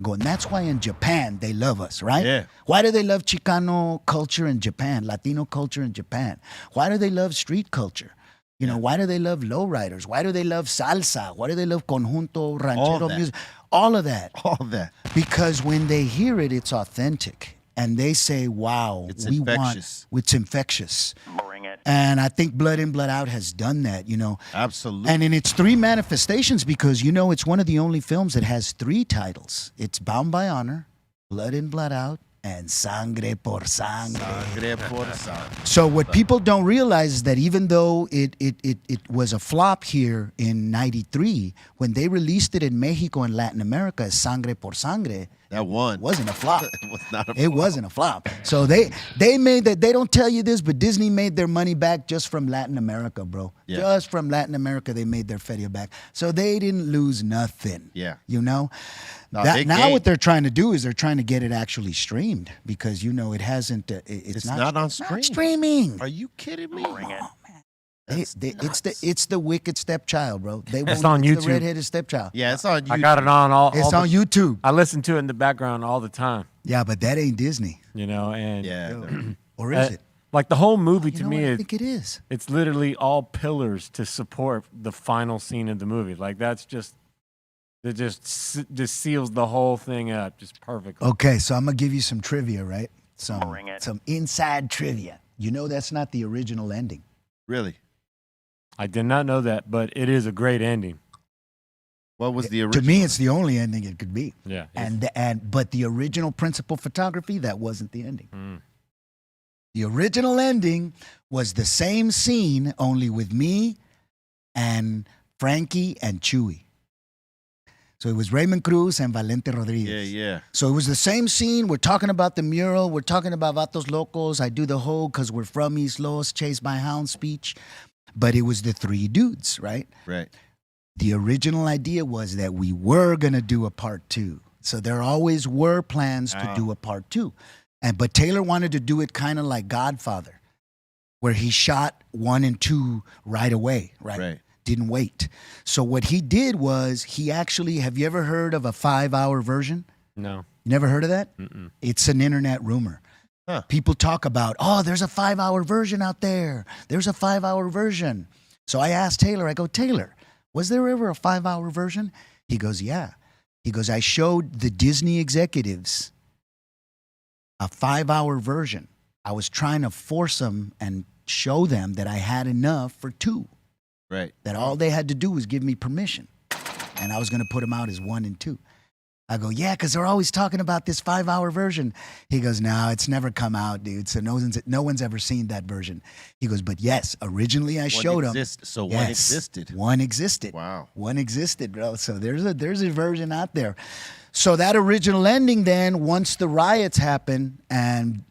And that's why in Japan, they love us, right?
Yeah.
Why do they love Chicano culture in Japan, Latino culture in Japan? Why do they love street culture? Why do they love lowriders? Why do they love salsa? Why do they love conjunto, ranchero music? All of that.
All of that.
Because when they hear it, it's authentic. And they say, wow,
It's
we
infectious.
want, it's infectious.
Bring it.
And I think Blood In, Blood Out has done that,
Absolutely.
And in its 3 manifestations, because, it's one of the only films that has 3 titles. It's Bound by Honor, Blood In, Blood Out, and Sangre por Sangre.
Sangre por sangre.
So what people don't realize is that even though it was a flop here in '93, when they released it in Mexico and Latin America as Sangre por Sangre,
That one.
it wasn't a flop.
It was not a
It wasn't a flop. So they made that. They don't tell you this, but Disney made their money back just from Latin America, bro.
Yeah.
Just from Latin America, they made their feria back. So they didn't lose nothing.
Yeah. No,
That,
they
now
gained.
what they're trying to do is they're trying to get it actually streamed, because it hasn't. It's
not on
not
stream.
streaming.
Are you kidding me?
Bring it.
It's the wicked stepchild, bro.
It's on
The
YouTube.
redheaded stepchild.
Yeah, it's on YouTube.
I got it on all.
It's
all
on
the-
YouTube.
I listen to it in the background all the time.
Yeah, but that ain't Disney,
And
Yeah.
or is it?
like the whole movie
You
to
know
me,
what? I think it is.
it's literally all pillars to support the final scene of the movie. Like that's just seals the whole thing up just perfectly.
Okay, so I'm gonna give you some trivia, right?
Bring it.
Some inside trivia. That's not the original ending.
Really?
I did not know that, but it is a great ending.
What was the
To
original?
me, it's the only ending it could be.
Yeah.
But the original principal photography, that wasn't the ending.
Mm.
The original ending was the same scene, only with me and Frankie and Chewy. So it was Raymond Cruz and Valente Rodriguez.
Yeah.
So it was the same scene. We're talking about the mural. We're talking about Vatos Locos. I do the whole "cause we're from East Los, chased by hound" speech. But it was the 3 dudes, right?
Right.
The original idea was that we were going to do a part 2. So there always were plans to do a part 2. But Taylor wanted to do it kind of like Godfather, where he shot 1 and 2 right away, right?
Right.
Didn't wait. So what he did was he actually, have you ever heard of a 5-hour version?
No.
You never heard of that?
Mm-mm.
It's an internet rumor.
Huh.
People talk about, there's a 5-hour version out there. There's a 5-hour version. So I asked Taylor, I go, Taylor, was there ever a 5-hour version? He goes, yeah. He goes, I showed the Disney executives a 5-hour version. I was trying to force them and show them that I had enough for 2.
Right.
That all they had to do was give me permission. And I was going to put them out as 1 and 2. I go, yeah, because they're always talking about this 5-hour version. He goes, no, it's never come out, dude. So no one's ever seen that version. He goes, but yes, originally I showed them.
So one
Yes,
existed.
One existed.
Wow.
One existed, bro. So there's a version out there. So that original ending then, once the riots happened and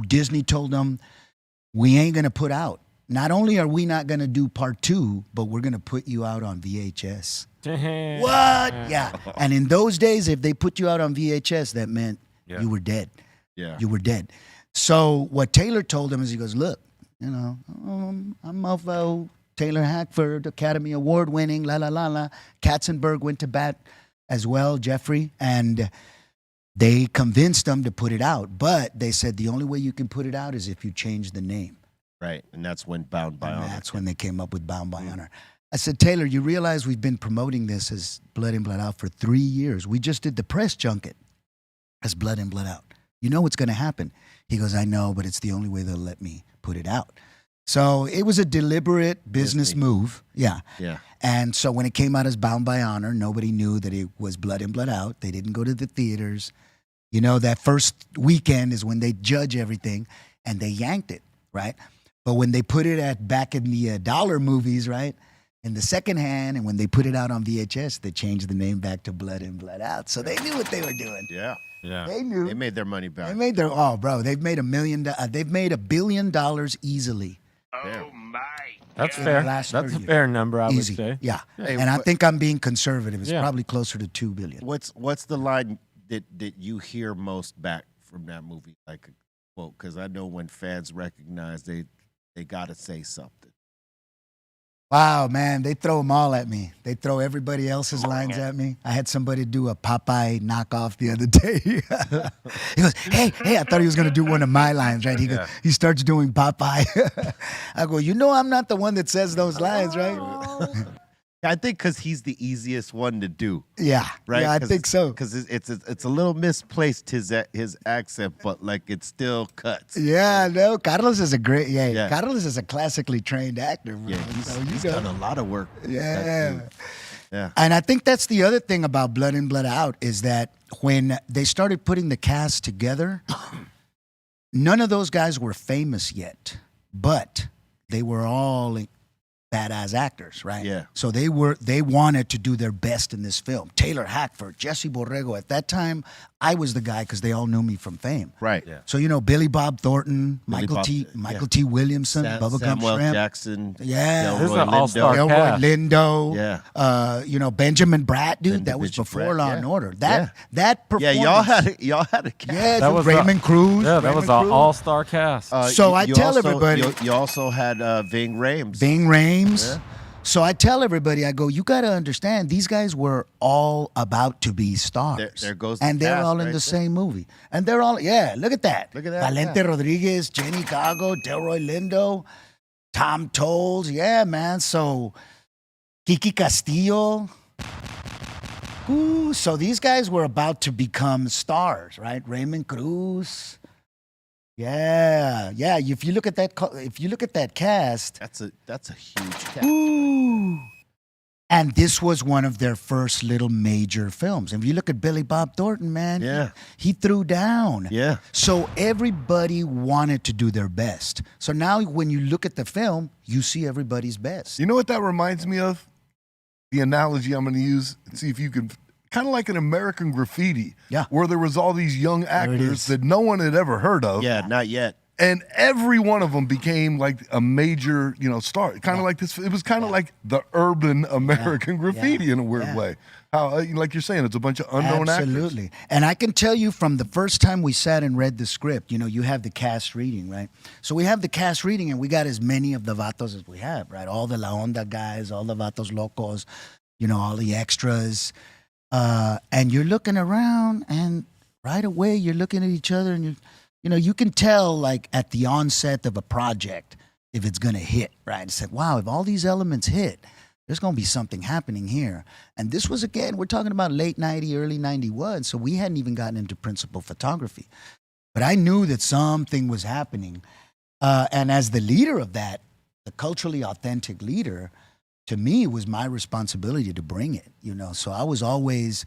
Disney told them, we ain't going to put out. Not only are we not going to do part 2, but we're going to put you out on VHS. What? Yeah. And in those days, if they put you out on VHS, that meant you were dead.
Yeah.
You were dead. So what Taylor told him is he goes, look, I'm of Taylor Hackford, Academy Award winning, la, la, la, la. Katzenberg went to bat as well, Jeffrey. And they convinced them to put it out. But they said the only way you can put it out is if you change the name.
Right. And that's when Bound by
And
Honor.
that's when they came up with Bound by Honor. I said, Taylor, you realize we've been promoting this as Blood In, Blood Out for 3 years. We just did the press junket as Blood In, Blood Out. You know what's going to happen. He goes, I know, but it's the only way they'll let me put it out. So it was a deliberate business
Disney.
move. Yeah.
Yeah.
And so when it came out as Bound by Honor, nobody knew that it was Blood In, Blood Out. They didn't go to the theaters. That first weekend is when they judge everything, and they yanked it, right? But when they put it back in the dollar movies, right? In the second hand, and when they put it out on VHS, they changed the name back to Blood In, Blood Out. So they knew what they were doing.
Yeah.
Yeah.
They knew.
They made their money back.
They made their bro. They've made $1 billion easily.
That's
In
fair.
the last
That's a
30
fair number, I
Easy.
would say.
Yeah.
Hey,
And I
but-
think I'm being conservative. It's
Yeah.
probably closer to $2 billion.
What's the line that you hear most back from that movie? Like a quote, because I know when fans recognize they got to say something.
Wow, man, they throw them all at me. They throw everybody else's lines at me. I had somebody do a Popeye knockoff the other day. He goes, hey, I thought he was going to do one of my lines, right? He starts doing Popeye. I go, I'm not the one that says those lines, right?
I think because he's the easiest one to do,
Yeah,
right?
yeah, I think so.
Because it's a little misplaced his accent, but like it still cuts.
Yeah, no, Carlos is a great,
Yeah.
Carlos is a classically trained actor. Bro.
Yeah,
So
he's done a lot of work.
Yeah.
That dude. Yeah.
And I think that's the other thing about Blood In, Blood Out is that when they started putting the cast together, none of those guys were famous yet, but they were all badass actors, right?
Yeah.
So they wanted to do their best in this film. Taylor Hackford, Jesse Borrego. At that time, I was the guy because they all knew me from Fame.
Right.
Yeah.
So Billy Bob Thornton, Michael T. Williamson, Bubblegum
Samuel
Shrimp.
Jackson.
Yeah.
This is
Delroy
an all-star
Lindo.
Elroy
cast.
Lindo,
Yeah.
Benjamin Bratt, dude. That was
Benjamin
before
Bratt,
Law
yeah.
and Order.
Yeah.
That
Yeah,
performance.
y'all had a cast.
Yeah,
That
dude,
was
Raymond Cruz.
Yeah, that
Raymond
was an
Cruz.
all-star cast.
So I tell
also,
everybody-
You also had Ving Rhames.
Bing Rames.
Yeah.
So I tell everybody, I go, you got to understand, these guys were all about to be stars.
There goes the
and they're
cast
all in
right
the
there.
same movie. And they're all, look at that.
Look at that,
Valente
yeah.
Rodriguez, Jenny Cago, Delroy Lindo, Tom Tolles. Yeah, man. So Kiki Castillo. Ooh, so these guys were about to become stars, right? Raymond Cruz. Yeah. If you look at that cast,
That's a huge cast.
ooh. And this was one of their first little major films. And if you look at Billy Bob Thornton, man,
Yeah.
he threw down.
Yeah.
So everybody wanted to do their best. So now when you look at the film, you see everybody's best.
You know what that reminds me of? The analogy I'm going to use, see if you can, kind of like an American Graffiti,
Yeah.
where there was all these young
it
actors
is.
that no one had ever heard of.
Yeah, not yet.
And every one of them became like a major, star. Kind of like this. It was kind of like the urban American Graffiti in a weird
Yeah.
way. How, like you're saying, it's a bunch of unknown actors.
Absolutely. And I can tell you from the first time we sat and read the script, you have the cast reading, right? So we have the cast reading and we got as many of the vatos as we have, right? All the La Onda guys, all the vatos locos, all the extras. And you're looking around and right away you're looking at each other and you can tell like at the onset of a project if it's going to hit, right? It's like, wow, if all these elements hit, there's going to be something happening here. And this was, again, we're talking about late 90, early 91, so we hadn't even gotten into principal photography. But I knew that something was happening. And as the leader of that, the culturally authentic leader, to me, it was my responsibility to bring it, So I was always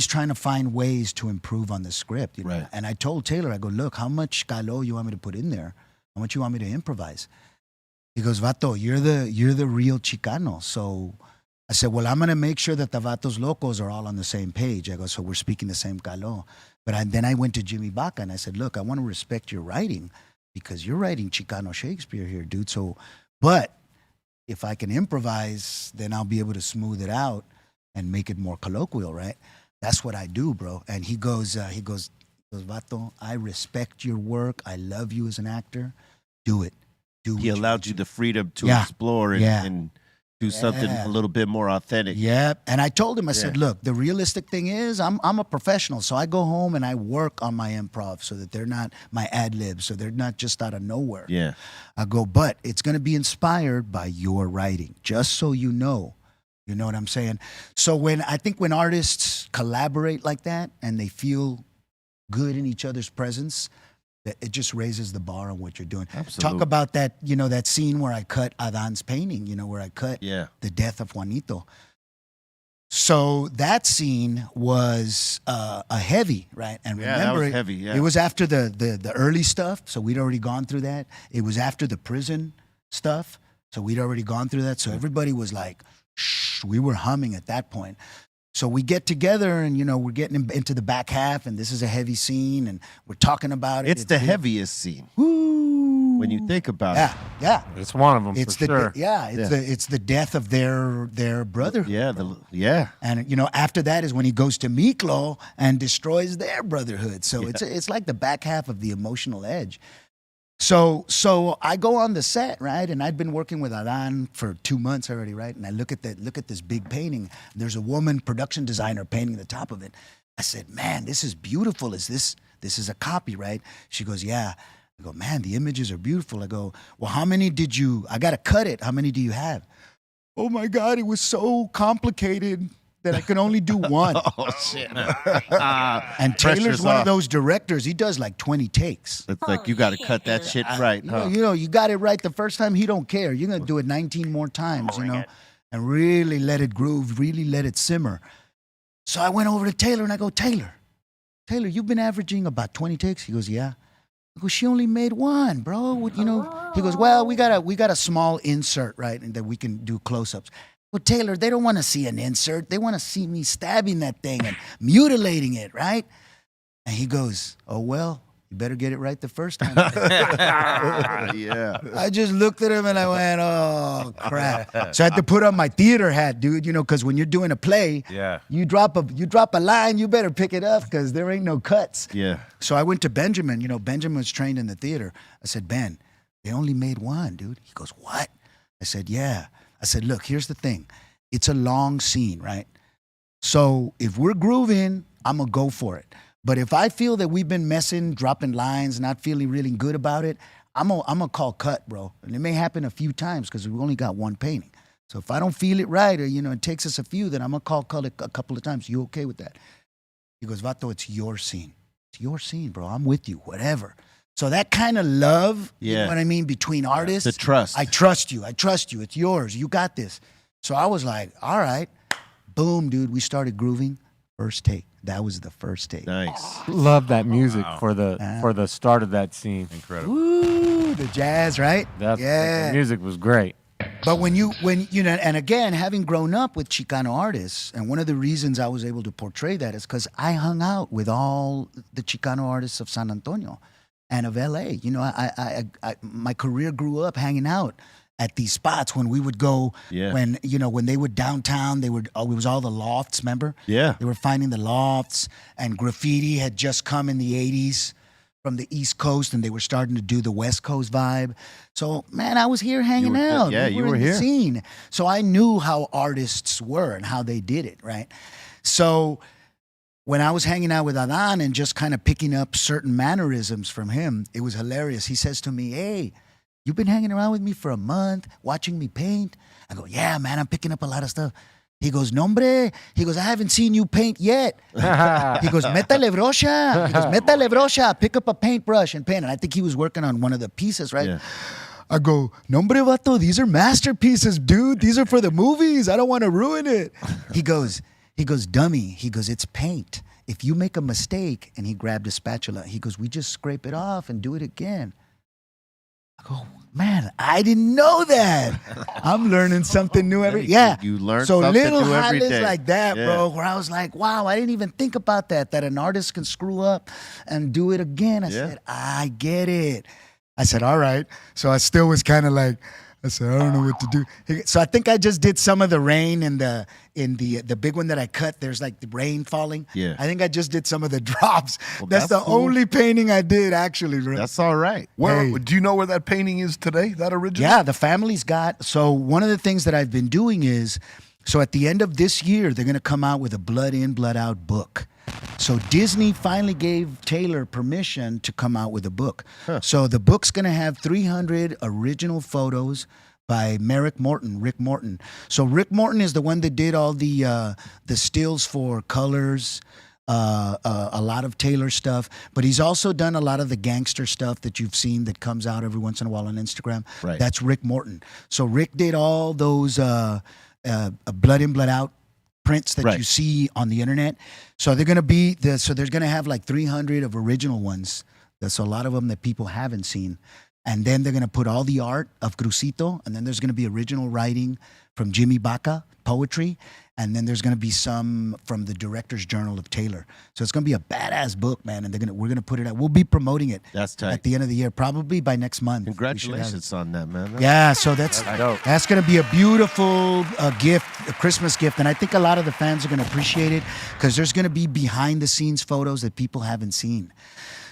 trying to find ways to improve on the script,
Right.
And I told Taylor, I go, look, how much calor you want me to put in there? How much you want me to improvise? He goes, Vato, you're the real Chicano. So I said, well, I'm going to make sure that the Vatos Locos are all on the same page. I go, so we're speaking the same calor. But then I went to Jimmy Baca and I said, look, I want to respect your writing because you're writing Chicano Shakespeare here, dude. So, but if I can improvise, then I'll be able to smooth it out and make it more colloquial, right? That's what I do, bro. And he goes, Vato, I respect your work. I love you as an actor. Do it. Do
He
what you
allowed you the freedom to
Yeah.
explore
Yeah.
and do something
Yeah.
a little bit more authentic.
Yep. And I told him, I said,
Yeah.
look, the realistic thing is I'm a professional. So I go home and I work on my improv so that they're not my ad libs, so they're not just out of nowhere.
Yeah.
I go, but it's going to be inspired by your writing, just so you know. You know what I'm saying? So when artists collaborate like that and they feel good in each other's presence, it just raises the bar on what you're doing.
Absolutely.
Talk about that, that scene where I cut Adan's painting, where I cut
Yeah.
the death of Juanito. So that scene was a heavy, right? And
Yeah, that
remember,
was heavy, yeah.
it was after the early stuff, so we'd already gone through that. It was after the prison stuff, so we'd already gone through that. So everybody was like, shh, we were humming at that point. So we get together and, we're getting into the back half, and this is a heavy scene, and we're talking about it.
It's the heaviest scene
Woo.
when you think about
Yeah, yeah.
It's one of them
It's
for sure.
it's the death of their brother.
it. Yeah.
And after that is when he goes to Miklo and destroys their brotherhood. So it's like the back half of the emotional edge. So I go on the set, right? And I'd been working with Adan for 2 months already, right? And I look at this big painting. There's a woman production designer painting the top of it. I said, man, this is beautiful. This is a copy, right? She goes, yeah. I go, man, the images are beautiful. I go, well, how many I got to cut it. How many do you have? Oh my God, it was so complicated that I could only do one.
Oh shit.
And Taylor's
Pressure's
one
off.
of those directors. He does like 20 takes.
It's like you got to cut that shit right, huh?
You got it right the first time. He don't care. You're gonna do it 19 more times, and really let it groove, really let it simmer. So I went over to Taylor and I go, Taylor, you've been averaging about 20 takes. He goes, yeah. I go, she only made one, bro. He goes, well, we got a small insert, right, and that we can do close-ups. Well, Taylor, they don't want to see an insert. They want to see me stabbing that thing and mutilating it, right? And he goes, oh, well, you better get it right the first time.
Yeah.
I just looked at him and I went, oh, crap. So I had to put on my theater hat, dude, because when you're doing a play, you drop a line, you better pick it up because there ain't no cuts.
Yeah.
So I went to Benjamin. Benjamin was trained in the theater. I said, Ben, they only made one, dude. He goes, what? I said, yeah. I said, look, here's the thing. It's a long scene, right? So if we're grooving, I'm going to go for it. But if I feel that we've been messing, dropping lines, not feeling really good about it, I'm gonna call cut, bro. And it may happen a few times because we only got one painting. So if I don't feel it right or, it takes us a few, then I'm going to call cut a couple of times. You okay with that? He goes, Vato, it's your scene. It's your scene, bro. I'm with you, whatever. So that kind of love, you know what I mean, between artists.
The trust.
I trust you. It's yours. You got this. So I was like, all right. Boom, dude. We started grooving. First take. That was the first take.
Nice.
Love that music for the start of that scene.
Incredible.
Ooh, the jazz, right?
The music was great.
But when and again, having grown up with Chicano artists, and one of the reasons I was able to portray that is because I hung out with all the Chicano artists of San Antonio and of LA. My career grew up hanging out at these spots when we would go, when they would downtown, it was all the lofts, remember?
Yeah.
They were finding the lofts, and graffiti had just come in the 80s from the East Coast, and they were starting to do the West Coast vibe. So, man, I was here hanging out.
Yeah, you were
in
here.
The scene. So I knew how artists were and how they did it, right? So when I was hanging out with Adan and just kind of picking up certain mannerisms from him, it was hilarious. He says to me, hey, you've been hanging around with me for a month, watching me paint? I go, yeah, man, I'm picking up a lot of stuff. He goes, no, hombre. He goes, I haven't seen you paint yet. He goes, métale brocha. He goes, métale brocha. Pick up a paintbrush and paint. And I think he was working on one of the pieces, right?
Yeah.
I go, no, hombre, vato, these are masterpieces, dude. These are for the movies. I don't want to ruin it. He goes, dummy. He goes, it's paint. If you make a mistake, and he grabbed a spatula, he goes, we just scrape it off and do it again. I go, man, I didn't know that. I'm learning something new every
You learn
so
something
little
new every
highlights
day.
like that,
Yeah.
bro, where I was like, wow, I didn't even think about that an artist can screw up and do it again. I said, I get it. I said, all right. So I still was kind of like, I said, I don't know what to do. So I think I just did some of the rain in the big one that I cut. There's like the rain falling.
Yeah.
I think I just did some of the drops.
Well,
that's the
that's cool.
only painting I did, actually. Bro.
That's all right.
Do you know where that painting is today? That original?
Yeah, the family's got. So one of the things that I've been doing is, so at the end of this year, they're going to come out with a Blood In, Blood Out book. So Disney finally gave Taylor permission to come out with a book. So the book's going to have 300 original photos by Rick Morton. So Rick Morton is the one that did all the stills for Colors, a lot of Taylor stuff, but he's also done a lot of the gangster stuff that you've seen that comes out every once in a while on Instagram.
Right.
That's Rick Morton. So Rick did all those Blood In, Blood Out prints that
Right.
you see on the internet. So they're gonna be so there's gonna have like 300 of original ones. That's a lot of them that people haven't seen. And then they're gonna put all the art of Crucito, and then there's gonna be original writing from Jimmy Baca, poetry, and then there's gonna be some from the Director's Journal of Taylor. So it's gonna be a badass book, man. And we're gonna put it out. We'll be promoting it
That's tight.
at the end of the year, probably by next month. We should have it.
Congratulations on that, man.
Yeah, so that's
dope.
going to be a beautiful gift, a Christmas gift, and I think a lot of the fans are going to appreciate it because there's going to be behind the scenes photos that people haven't seen.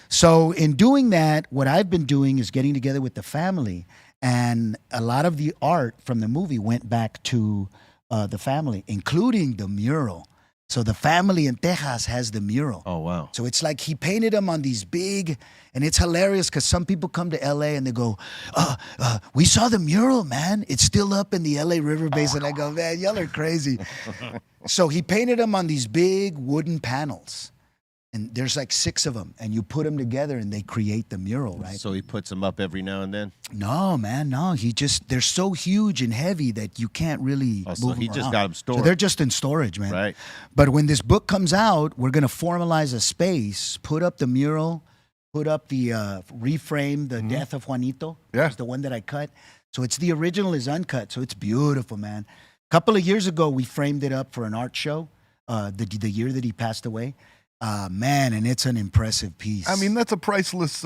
So in doing that, what I've been doing is getting together with the family, and a lot of the art from the movie went back to the family, including the mural. So the family in Texas has the mural.
Oh, wow.
So it's like he painted them on these big, and it's hilarious because some people come to LA and they go, we saw the mural, man. It's still up in the LA River Basin. I go, man, y'all are crazy. So he painted them on these big wooden panels. And there's like 6 of them, and you put them together and they create the mural, right?
So he puts them up every now and then?
No, man, no. They're so huge and heavy that you can't really
Oh, so
move
he
them
just
around.
got 'em stored.
So they're just in storage, man.
Right.
But when this book comes out, we're going to formalize a space, put up the mural, put up the reframe, the death of Juanito.
Yeah.
It's the one that I cut. So it's the original is uncut. So it's beautiful, man. A couple of years ago, we framed it up for an art show, the year that he passed away. Man, and it's an impressive piece.
I mean, that's a priceless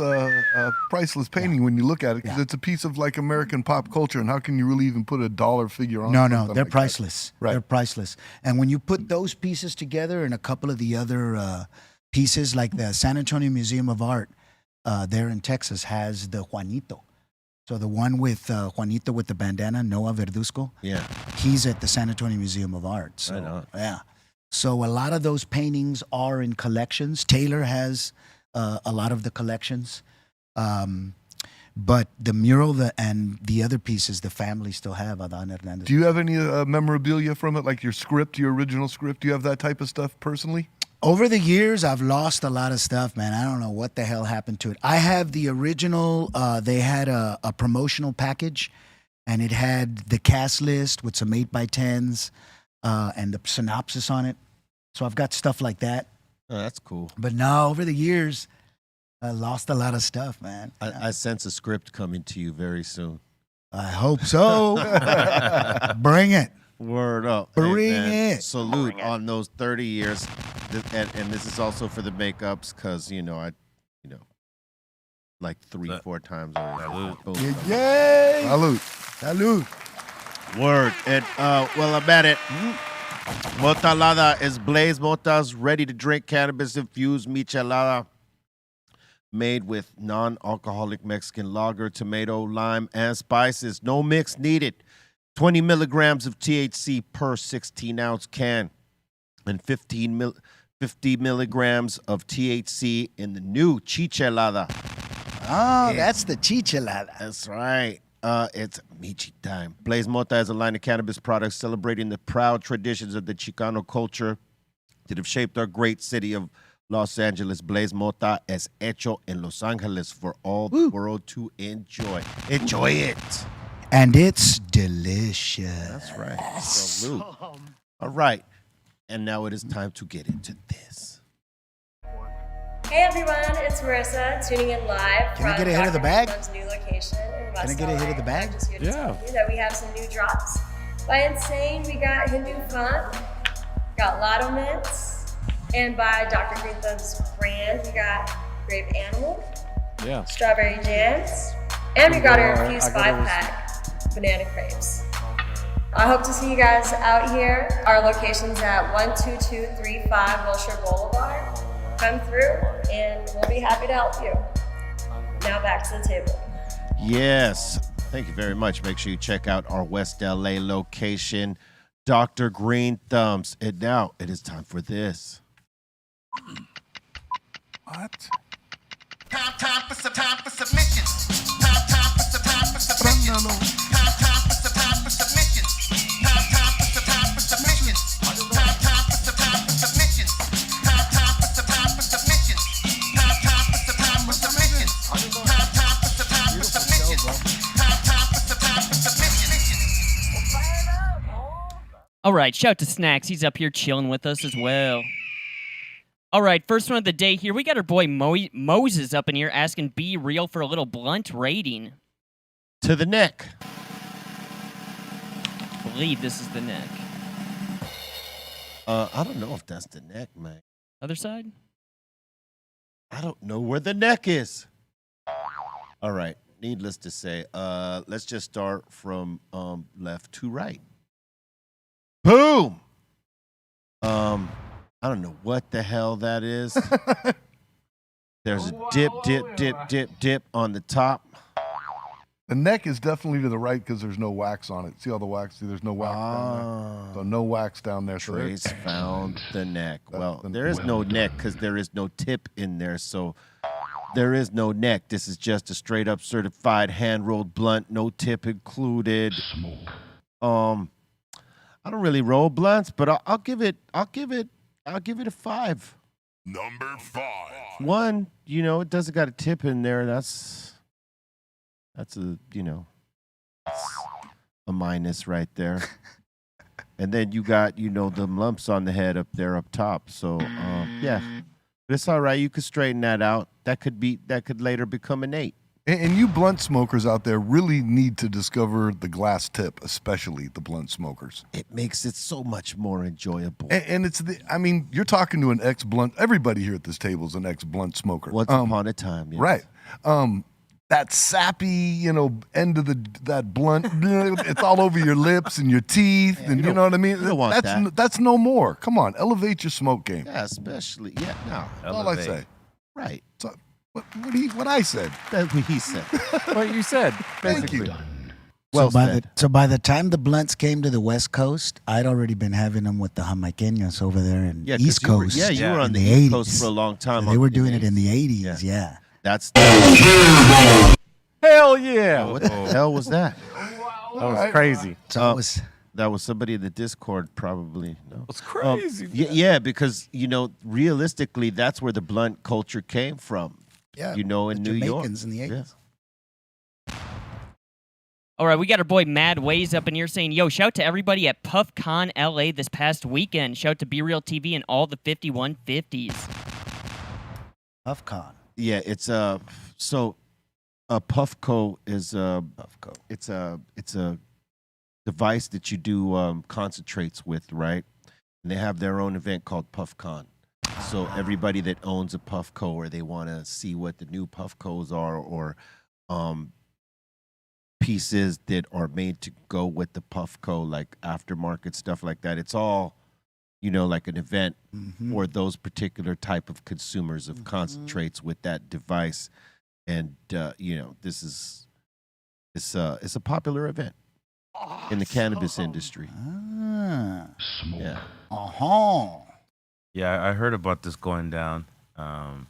painting when you look at it, because
Yeah.
it's a piece of like American pop culture. And how can you really even put a dollar figure on?
No,
something
they're
like that?
priceless.
Right.
They're priceless. And when you put those pieces together and a couple of the other pieces, like the San Antonio Museum of Art there in Texas has the Juanito. So the one with Juanito with the bandana, Noah Verduzco,
Yeah.
he's at the San Antonio Museum of Art. So,
Right on.
yeah. So a lot of those paintings are in collections. Taylor has a lot of the collections. But the mural and the other pieces, the family still have Adan Hernandez.
Do you have any memorabilia from it, like your script, your original script? Do you have that type of stuff personally?
Over the years, I've lost a lot of stuff, man. I don't know what the hell happened to it. I have the original. They had a promotional package, and it had the cast list with some 8x10s and the synopsis on it. So I've got stuff like that.
Oh, that's cool.
But no, over the years, I lost a lot of stuff, man.
I sense a script coming to you very soon.
I hope so. Bring it.
Word up.
Bring
man,
it.
Salute on those 30 years. And this is also for the makeups because, like 3-4 times already. Boom.
Yay!
Salute.
Salute.
Word. And, well, I'm at it. Motalada is Blaze Mota's ready-to-drink cannabis-infused michelada made with non-alcoholic Mexican lager, tomato, lime, and spices. No mix needed. 20 milligrams of THC per 16-ounce can and 50 milligrams of THC in the new Chichelada.
Oh, that's the chichelada.
That's right. It's Michi time. Blaze Mota is a line of cannabis products celebrating the proud traditions of the Chicano culture that have shaped our great city of Los Angeles. Blaze Mota es hecho en Los Angeles for all the world to enjoy. Enjoy it.
And it's delicious.
That's right. Salute. All right. And now it is time to get into this.
Hey everyone, it's Marissa tuning in live
Can I
from
get a hit of the
Dr.
bag?
Greenthumb's new location in West
I get a hit
LA.
of the bag?
I'm just here to
Yeah.
tell you that we have some new drops. By Insane, we got Hindu Fun, got Lotto Mints, and by Dr. Greenthumb's brand, we got Grape Animal,
Yeah.
Strawberry Jams, and we got our
Boy,
Infused
I gotta
5-pack, Banana Crepes. I hope to see you guys out here. Our location's at 12235 Wilshire Boulevard. Come through and we'll be happy to help you. Now back to the table.
Yes. Thank you very much. Make sure you check out our West LA location, Dr. Greenthumbs. And now it is time for this.
What?
Time for submissions. Time for submissions.
All right, shout to Snacks. He's up here chilling with us as well. All right, first one of the day here. We got our boy Moses up in here asking Be Real for a little blunt rating.
To the neck.
I believe this is the neck.
I don't know if that's the neck, man.
Other side?
I don't know where the neck is. All right, needless to say, let's just start from left to right. Boom. I don't know what the hell that is. There's a dip on the top.
The neck is definitely to the right because there's no wax on it. See all the wax? See, there's no wax down there. So no wax down there. So
Trace found the neck. Well,
the
there is no neck because there is no tip in there. So there is no neck. This is just a straight up certified hand rolled blunt, no tip included. I don't really roll blunts, but I'll give it a 5.
Number 5.
One, it doesn't got a tip in there. That's a, a minus right there. And then you got, them lumps on the head up there up top. So, yeah. But it's all right. You could straighten that out. That could later become an 8.
And you blunt smokers out there really need to discover the glass tip, especially the blunt smokers.
It makes it so much more enjoyable.
And it's you're talking to an ex-blunt. Everybody here at this table is an ex-blunt smoker.
Once upon a time, yes.
Right. That sappy, end of that blunt, it's all over your lips and your teeth, and you know what I mean?
You don't want that.
That's no more. Come on, elevate your smoke game.
Yeah, especially. Yeah, no.
That's all I say.
Right.
So, what I said.
That's what he said.
What you said,
Thank
basically.
you.
Well
So by the time the blunts came to the West Coast, I'd already been having them with the Jamaicanos over there in
Yeah, 'cause
East
you were-
Coast.
you were on
in
the East
80s.
Coast for a long time.
So they were doing it in the 80s, yeah.
That's
Hell yeah.
what the hell was that?
That was crazy.
So it was
That was somebody in the Discord, probably. No,
It's crazy.
yeah, because realistically, that's where the blunt culture came from.
yeah,
In
the
New York.
Jamaicans in the 80s.
All right, we got our boy Mad Ways up in here saying, yo, shout to everybody at PuffCon LA this past weekend. Shout to Be Real TV and all the 5150s.
PuffCon.
Yeah, it's so a Puffco is Puffco. It's a device that you do concentrates with, right? And they have their own event called PuffCon. So everybody that owns a Puffco or they want to see what the new Puffcos are or pieces that are made to go with the Puffco, like aftermarket stuff like that. It's all, like an event for those particular type of consumers of concentrates with that device. And, this is it's a popular event in the cannabis industry.
Ah.
Yeah.
Uh-huh.
Yeah, I heard about this going down.
The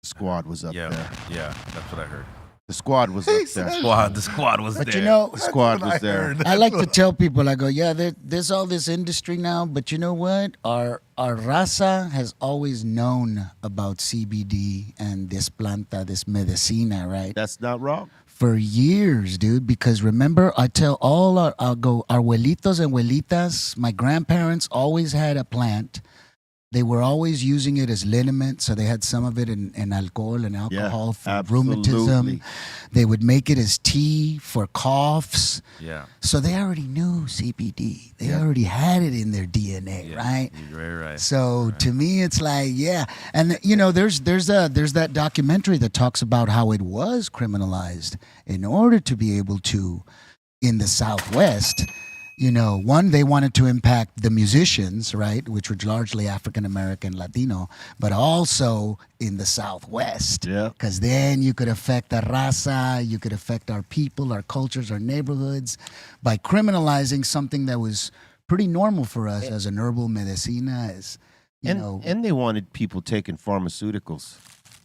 squad was up there.
Yeah, that's what I heard.
The squad was up there.
The squad was
But
there.
The squad was there.
heard.
I like to tell people, I go, yeah, there's all this industry now, but you know what? Our raza has always known about CBD and this planta, this medicina, right?
That's not wrong.
For years, dude, because remember, I tell all our abuelitos and abuelitas, my grandparents always had a plant. They were always using it as liniment, so they had some of it in alcohol and alcohol for
absolutely.
rheumatism. They would make it as tea for coughs.
Yeah.
So they already knew CBD. They already had it in their DNA, right?
You're very right.
So to me, it's like, yeah, and there's that documentary that talks about how it was criminalized in order to be able to, in the Southwest. One, they wanted to impact the musicians, right, which were largely African American, Latino, but also in the Southwest.
Yeah.
Because then you could affect the raza, you could affect our people, our cultures, our neighborhoods by criminalizing something that was pretty normal for us as an herbal medicina.
And they wanted people taking pharmaceuticals.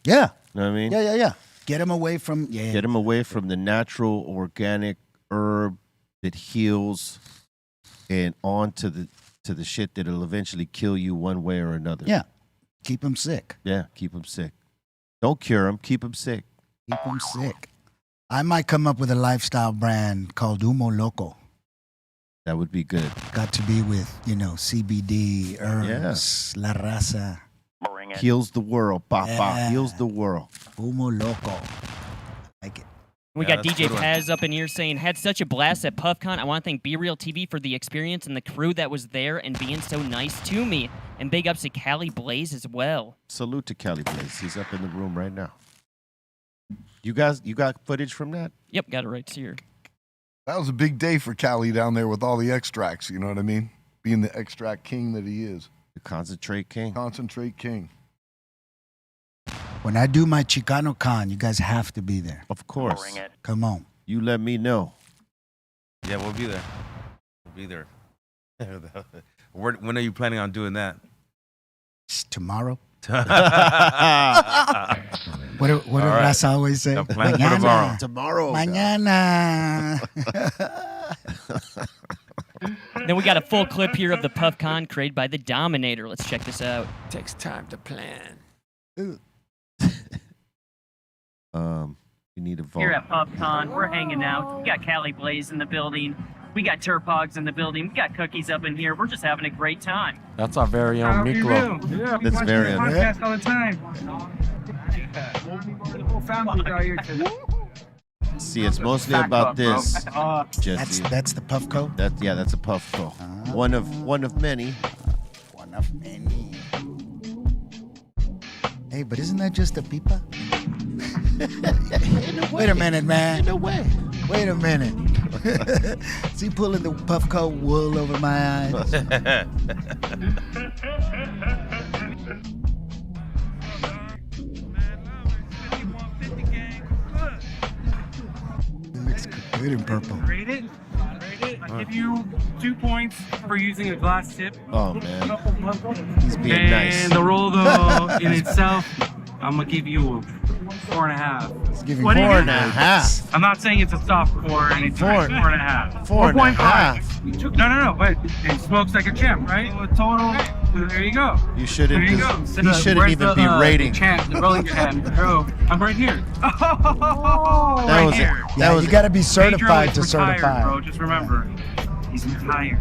Yeah.
You know what I mean?
Yeah. Get them away from,
Get them away from the natural, organic herb that heals and on to the shit that'll eventually kill you one way or another.
Yeah. Keep them sick.
Yeah, keep them sick. Don't cure them, keep them sick.
Keep them sick. I might come up with a lifestyle brand called Humo Loco.
That would be good.
Got to be with, CBD, herbs, La Raza,
Heals the world. Papa
Yeah.
heals the world.
Humo Loco. Like it.
We
Yeah,
got
that's a
DJ
good one.
Paz up in here saying, had such a blast at PuffCon. I want to thank Be Real TV for the experience and the crew that was there and being so nice to me. And big ups to Cali Blaze as well.
Salute to Cali Blaze. He's up in the room right now. You got footage from that?
Yep, got it right here.
That was a big day for Cali down there with all the extracts. You know what I mean? Being the extract king that he is.
The Concentrate King.
Concentrate king.
When I do my Chicano Con, you guys have to be there.
Of course.
Come on.
You let me know.
Yeah, we'll be there. We'll be there. When are you planning on doing that?
Tomorrow.
All
What do
right.
Raza always say?
Now plan for tomorrow.
Tomorrow.
Mañana.
Then we got a full clip here of the PuffCon created by the Dominator. Let's check this out.
Takes time to plan.
You need a vote.
Here at PuffCon, we're hanging out. We got Cali Blaze in the building. We got Turpogs in the building. We got Cookies up in here. We're just having a great time.
That's our very own Miklo.
Yeah, we
That's
watch
very
your
un-
podcast all the time. The whole family's out here today.
See, it's mostly about this. Jesse.
That's the Puffco.
That's a Puffco. One of many.
One of many. Hey, but isn't that just a pipa? Wait a minute, man.
No way.
Wait a minute. Is he pulling the Puffco wool over my eyes? It looks good in purple.
Rate it. I give you 2 points for using a glass tip.
Oh man, he's being nice.
And the roll though in itself, I'm gonna give you a 4.5.
Let's give him
What do you
4.5.
I'm not saying it's a soft 4 or anything.
Four.
4.5.
4.5.
No. But it smokes like a champ, right? Total. There you go.
You shouldn't.
There you go.
He shouldn't even be rating.
The rolling chant. Oh, I'm right here.
That
right
was
here.
it.
Yeah,
That was
you
it.
got to be certified
Pedro
to
is retired,
certify.
bro. Just remember, he's retired.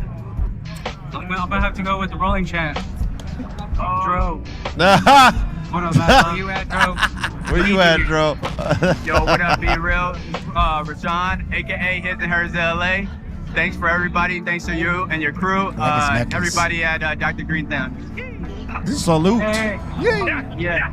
I'm gonna have to go with the rolling chant. Dro. What up, man? Where you at, Dro?
Where you at, Dro?
Yo, what up, Be Real? Rashawn, aka His and Hers LA. Thanks for everybody. Thanks to you and your crew.
Like his necklace.
Everybody at Dr. Greenthumb.
Salute.
Hey.
Yeah.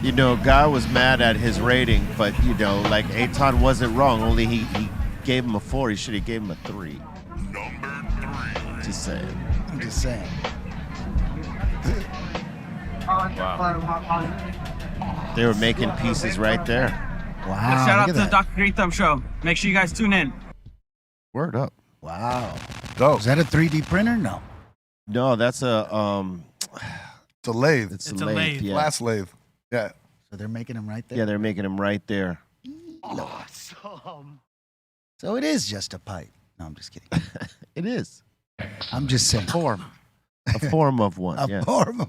You know, Guy was mad at his rating, but like Aton wasn't wrong. Only he gave him a 4. He should have gave him a 3.
Number 3.
Just saying.
I'm just saying.
They were making pieces right there.
Wow.
Shout out
look
to
at
the
that.
Dr. Greenthumb show. Make sure you guys tune in.
Word up.
Wow.
Dope.
Is that a 3D printer? No.
No, that's a
It's a lathe.
it's
It's
a
a
lathe.
lathe.
Yeah.
Glass lathe. Yeah.
So they're making them right there.
Yeah, they're making them right there.
So it is just a pipe. No, I'm just kidding.
It is
I'm just saying.
a form of one.
A
Yeah.
form of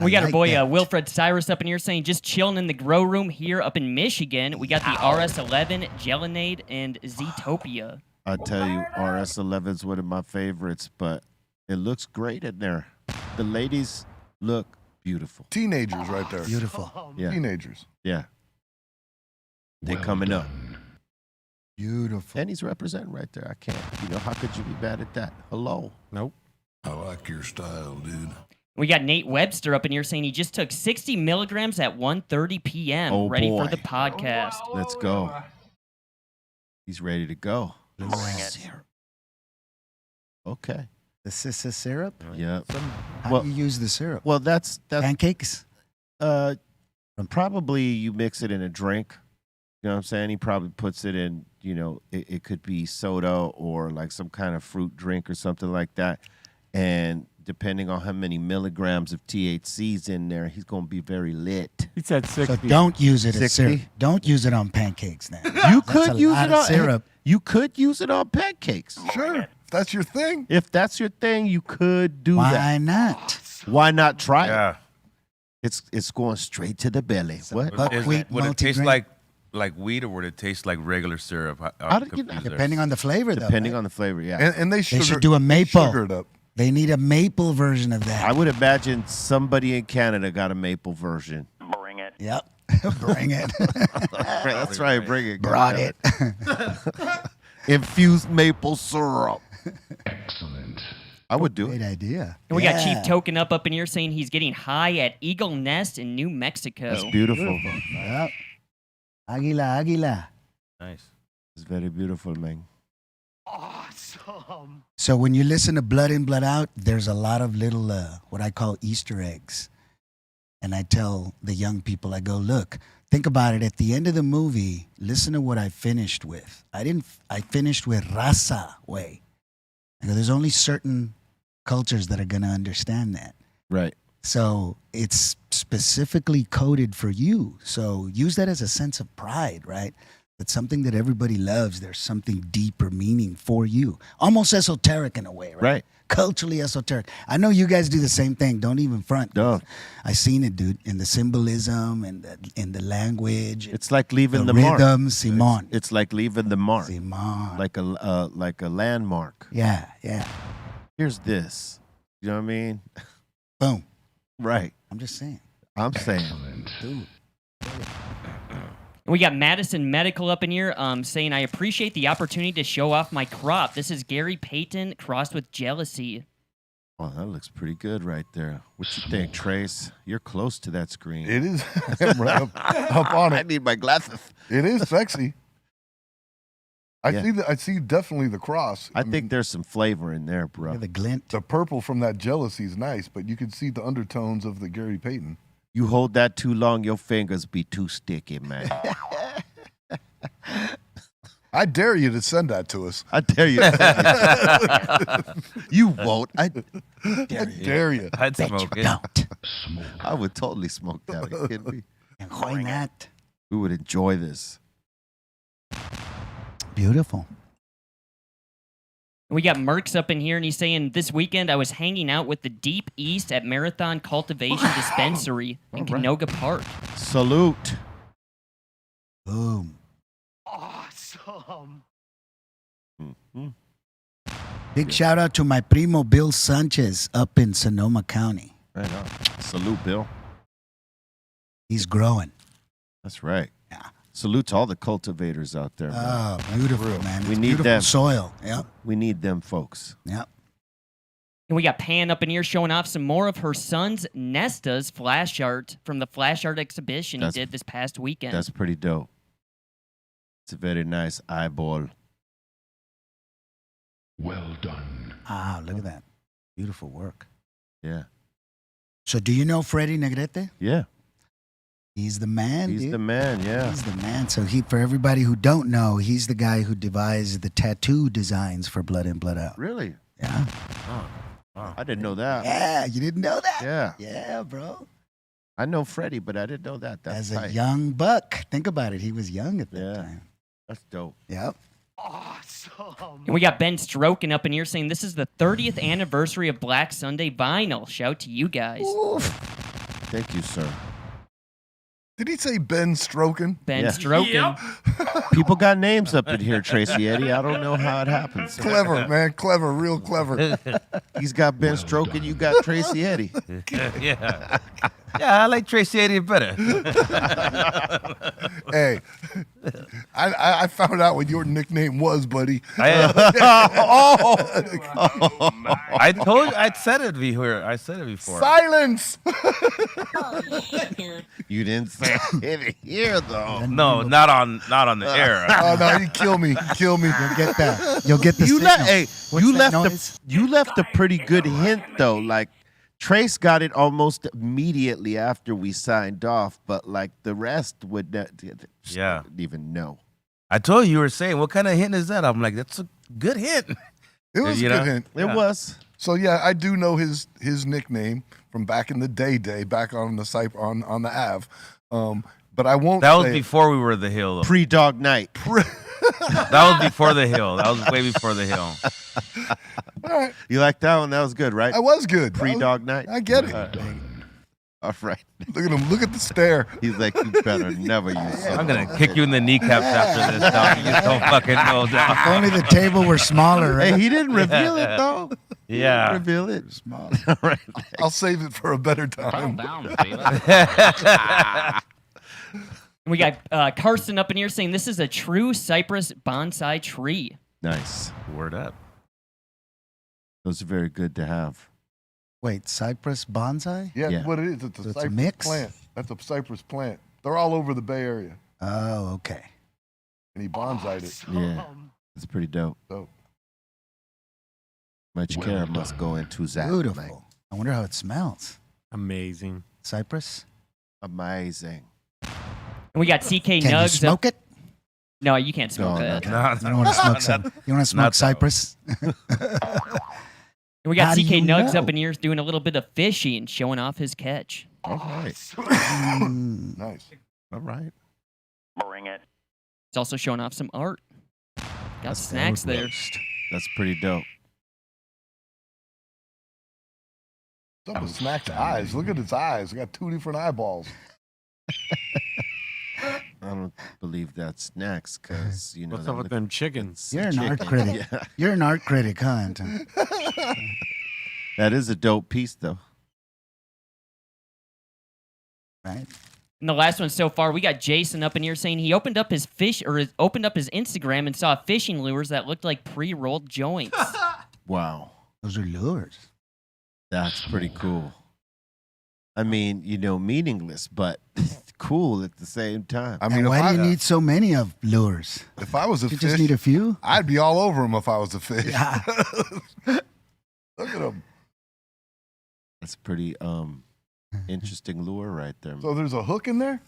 We got our
like
boy
that.
Wilfred Cyrus up in here saying, just chilling in the grow room here up in Michigan. We got the RS11, Gelinade, and Zetopia.
I tell you, RS11's one of my favorites, but it looks great in there. The ladies look beautiful.
Teenagers right there.
Beautiful.
Yeah,
Teenagers.
yeah. They coming up.
Beautiful.
And he's representing right there. I can't. How could you be bad at that? Hello.
Nope.
I like your style, dude.
We got Nate Webster up in here saying he just took 60 milligrams at 1:30 p.m.
Oh,
ready
boy.
for the podcast.
Let's go. He's ready to go.
Syrup.
Okay.
The sissa syrup?
Yeah.
How
Well-
do you use the syrup?
Well, that's
Pancakes?
probably you mix it in a drink. You know what I'm saying? He probably puts it in, it could be soda or like some kind of fruit drink or something like that. And depending on how many milligrams of THC's in there, he's going to be very lit.
He said
So
60.
don't use it
60?
as syrup. Don't use it on pancakes then.
You
That's
could
a
use
lot
it
of
on
syrup.
You could use it on pancakes.
Sure. If that's your thing.
If that's your thing, you could do
Why
that.
not?
Why not try it?
Yeah.
It's going straight to the belly. What?
Buckwheat
Would it taste
multigrain.
like wheat, or would it taste like regular syrup?
How did you know?
Depending on the flavor, though.
Depending
right?
on the flavor, yeah.
And they
They should do a maple.
Sugar it up.
They need a maple version of that.
I would imagine somebody in Canada got a maple version.
Bring it.
Yep. Bring it.
That's right. Bring it.
Brought it.
Infused maple syrup.
Excellent.
I would do
Great
it.
idea.
And we got
Yeah.
Chief Token up in here saying he's getting high at Eagle Nest in New Mexico.
That's beautiful.
Yep. Águila, águila.
Nice.
It's very beautiful, man.
So when you listen to Blood In, Blood Out, there's a lot of little, what I call Easter eggs. And I tell the young people, I go, look, think about it. At the end of the movie, listen to what I finished with. I finished with Raza way. I go, there's only certain cultures that are going to understand that.
Right.
So it's specifically coded for you. So use that as a sense of pride, right? It's something that everybody loves. There's something deeper meaning for you. Almost esoteric in a way, right?
Right.
Culturally esoteric. I know you guys do the same thing. Don't even front.
No.
I seen it, dude, in the symbolism and in the language.
It's like leaving the
rhythm,
mark.
Simon.
It's like leaving the mark.
Simon.
Like a landmark.
Yeah, yeah.
Here's this. You know what I mean?
Boom.
Right.
I'm just saying.
I'm saying.
Dude.
And we got Madison Medical up in here saying, I appreciate the opportunity to show off my crop. This is Gary Payton crossed with jealousy.
Oh, that looks pretty good right there. What you think, Trace? You're close to that screen.
It is. I'm right up on
I
it.
need my glasses.
It is sexy. I see definitely the cross.
I think there's some flavor in there, bro.
Yeah, the glint.
The purple from that jealousy is nice, but you can see the undertones of the Gary Payton.
You hold that too long, your fingers be too sticky, man.
I dare you to send that to us.
I dare you. You won't. I
Dare you.
I'd
Bet
smoke
you
it.
don't.
I would totally smoke that. Are you kidding me?
And why not?
We would enjoy this.
Beautiful.
And we got Merck's up in here, and he's saying, this weekend I was hanging out with the Deep East at Marathon Cultivation Dispensary in Canoga Park.
Salute.
Boom.
Mhm.
Big shout out to my primo Bill Sanchez up in Sonoma County.
Right on. Salute, Bill.
He's growing.
That's right.
Yeah.
Salute to all the cultivators out there. Man.
Oh, beautiful, man.
We
It's
need
beautiful
them.
soil. Yep.
We need them folks.
Yep.
And we got Pan up in here showing off some more of her son's Nesta's flash art from the flash art exhibition
That's-
he did this past weekend.
That's pretty dope. It's a very nice eyeball.
Well done.
Ah, look at that. Beautiful work.
Yeah.
So do you know Freddie Negrete?
Yeah.
He's the man,
He's
dude.
the man, yeah.
He's the man. So for everybody who don't know, he's the guy who devised the tattoo designs for Blood In, Blood Out.
Really?
Yeah.
I didn't know that.
Yeah, you didn't know that?
Yeah.
Yeah, bro.
I know Freddie, but I didn't know that. That's
As a
tight.
young buck. Think about it. He was young at that
Yeah.
time.
That's dope.
Yep.
And we got Ben Stroken up in here saying this is the 30th anniversary of Black Sunday vinyl. Shout to you guys.
Thank you, sir.
Did he say Ben Stroken?
Ben
Yeah.
Stroken.
People got names up in here, Tracy Eddie. I don't know how it happens.
Clever, man. Clever. Real clever.
He's got Ben Stroken, you got Tracy Eddie.
Yeah. Yeah, I like Tracy Eddie better.
Hey, I found out what your nickname was, buddy.
I said it before. I said it before.
Silence.
You didn't say it here, though.
No, not on the air.
Oh no, you kill me. Kill me.
You'll get that. You'll get the
You
signal.
you left a pretty good hint though. Like Trace got it almost immediately after we signed off, but like the rest would not
Yeah.
even know.
I told you were saying, what kind of hint is that? I'm like, that's a good hint.
It was a
You
good
know?
hint.
It
Yeah.
was.
So yeah, I do know his nickname from back in the day, back on the site on the Ave. But I won't.
That was
say
before we were the Hill, though.
Pre-Dog Night.
That was before the Hill. That was way before the Hill.
All right,
You like that one? That was good, right?
I was good.
Pre-Dog Night.
I get it.
All right.
Look at him. Look at the stare.
He's like, you better never use something.
I'm gonna kick you in the kneecaps after this, dog. You just don't fucking know, dog.
If only the table were smaller, right?
Hey, he didn't reveal it though.
Yeah.
Reveal it.
Smaller.
All right.
I'll save it for a better time.
We got Carson up in here saying this is a true cypress bonsai tree.
Nice.
Word up.
Those are very good to have.
Wait, cypress bonsai?
Yeah,
Yeah.
what it is. It's a
So it's a
cypress
mix?
plant. That's a cypress plant. They're all over the Bay Area.
Oh, okay.
And he bonsai'd it.
Yeah. It's pretty dope.
So
Much care must go into that.
Beautiful. I wonder how it smells.
Amazing.
Cypress?
Amazing.
And we got CK
Can
Nugs.
you smoke it?
No, you can't smoke
No,
that.
no.
You don't want to smoke some. You want to smoke
Not that
cypress?
And we got
How do
CK
you
Nugs
know?
up in here doing a little bit of fishing, showing off his catch.
All right.
Mm.
nice.
All right.
He's also showing off some art. Got
That's
snacks there.
That's pretty dope.
What's up with Snack's eyes? Look at his eyes. We got 2 different eyeballs.
I don't believe that's snacks because, you know.
What's
that
up with
look-
them chickens?
You're an art
chicken.
critic.
Yeah.
You're an art critic, huh, Anton?
That is a dope piece, though.
Right?
And the last one so far, we got Jason up in here saying he opened up his opened up his Instagram and saw fishing lures that looked like pre-rolled joints.
Wow.
Those are lures.
That's pretty cool. I mean, you know, meaningless, but cool at the same time.
I mean,
And
if
why
I,
do you need so many of lures?
if I was a
You
fish,
just need a few?
I'd be all over him if I was a fish.
Yeah.
Look at him.
That's pretty interesting lure right there.
So there's a hook in there?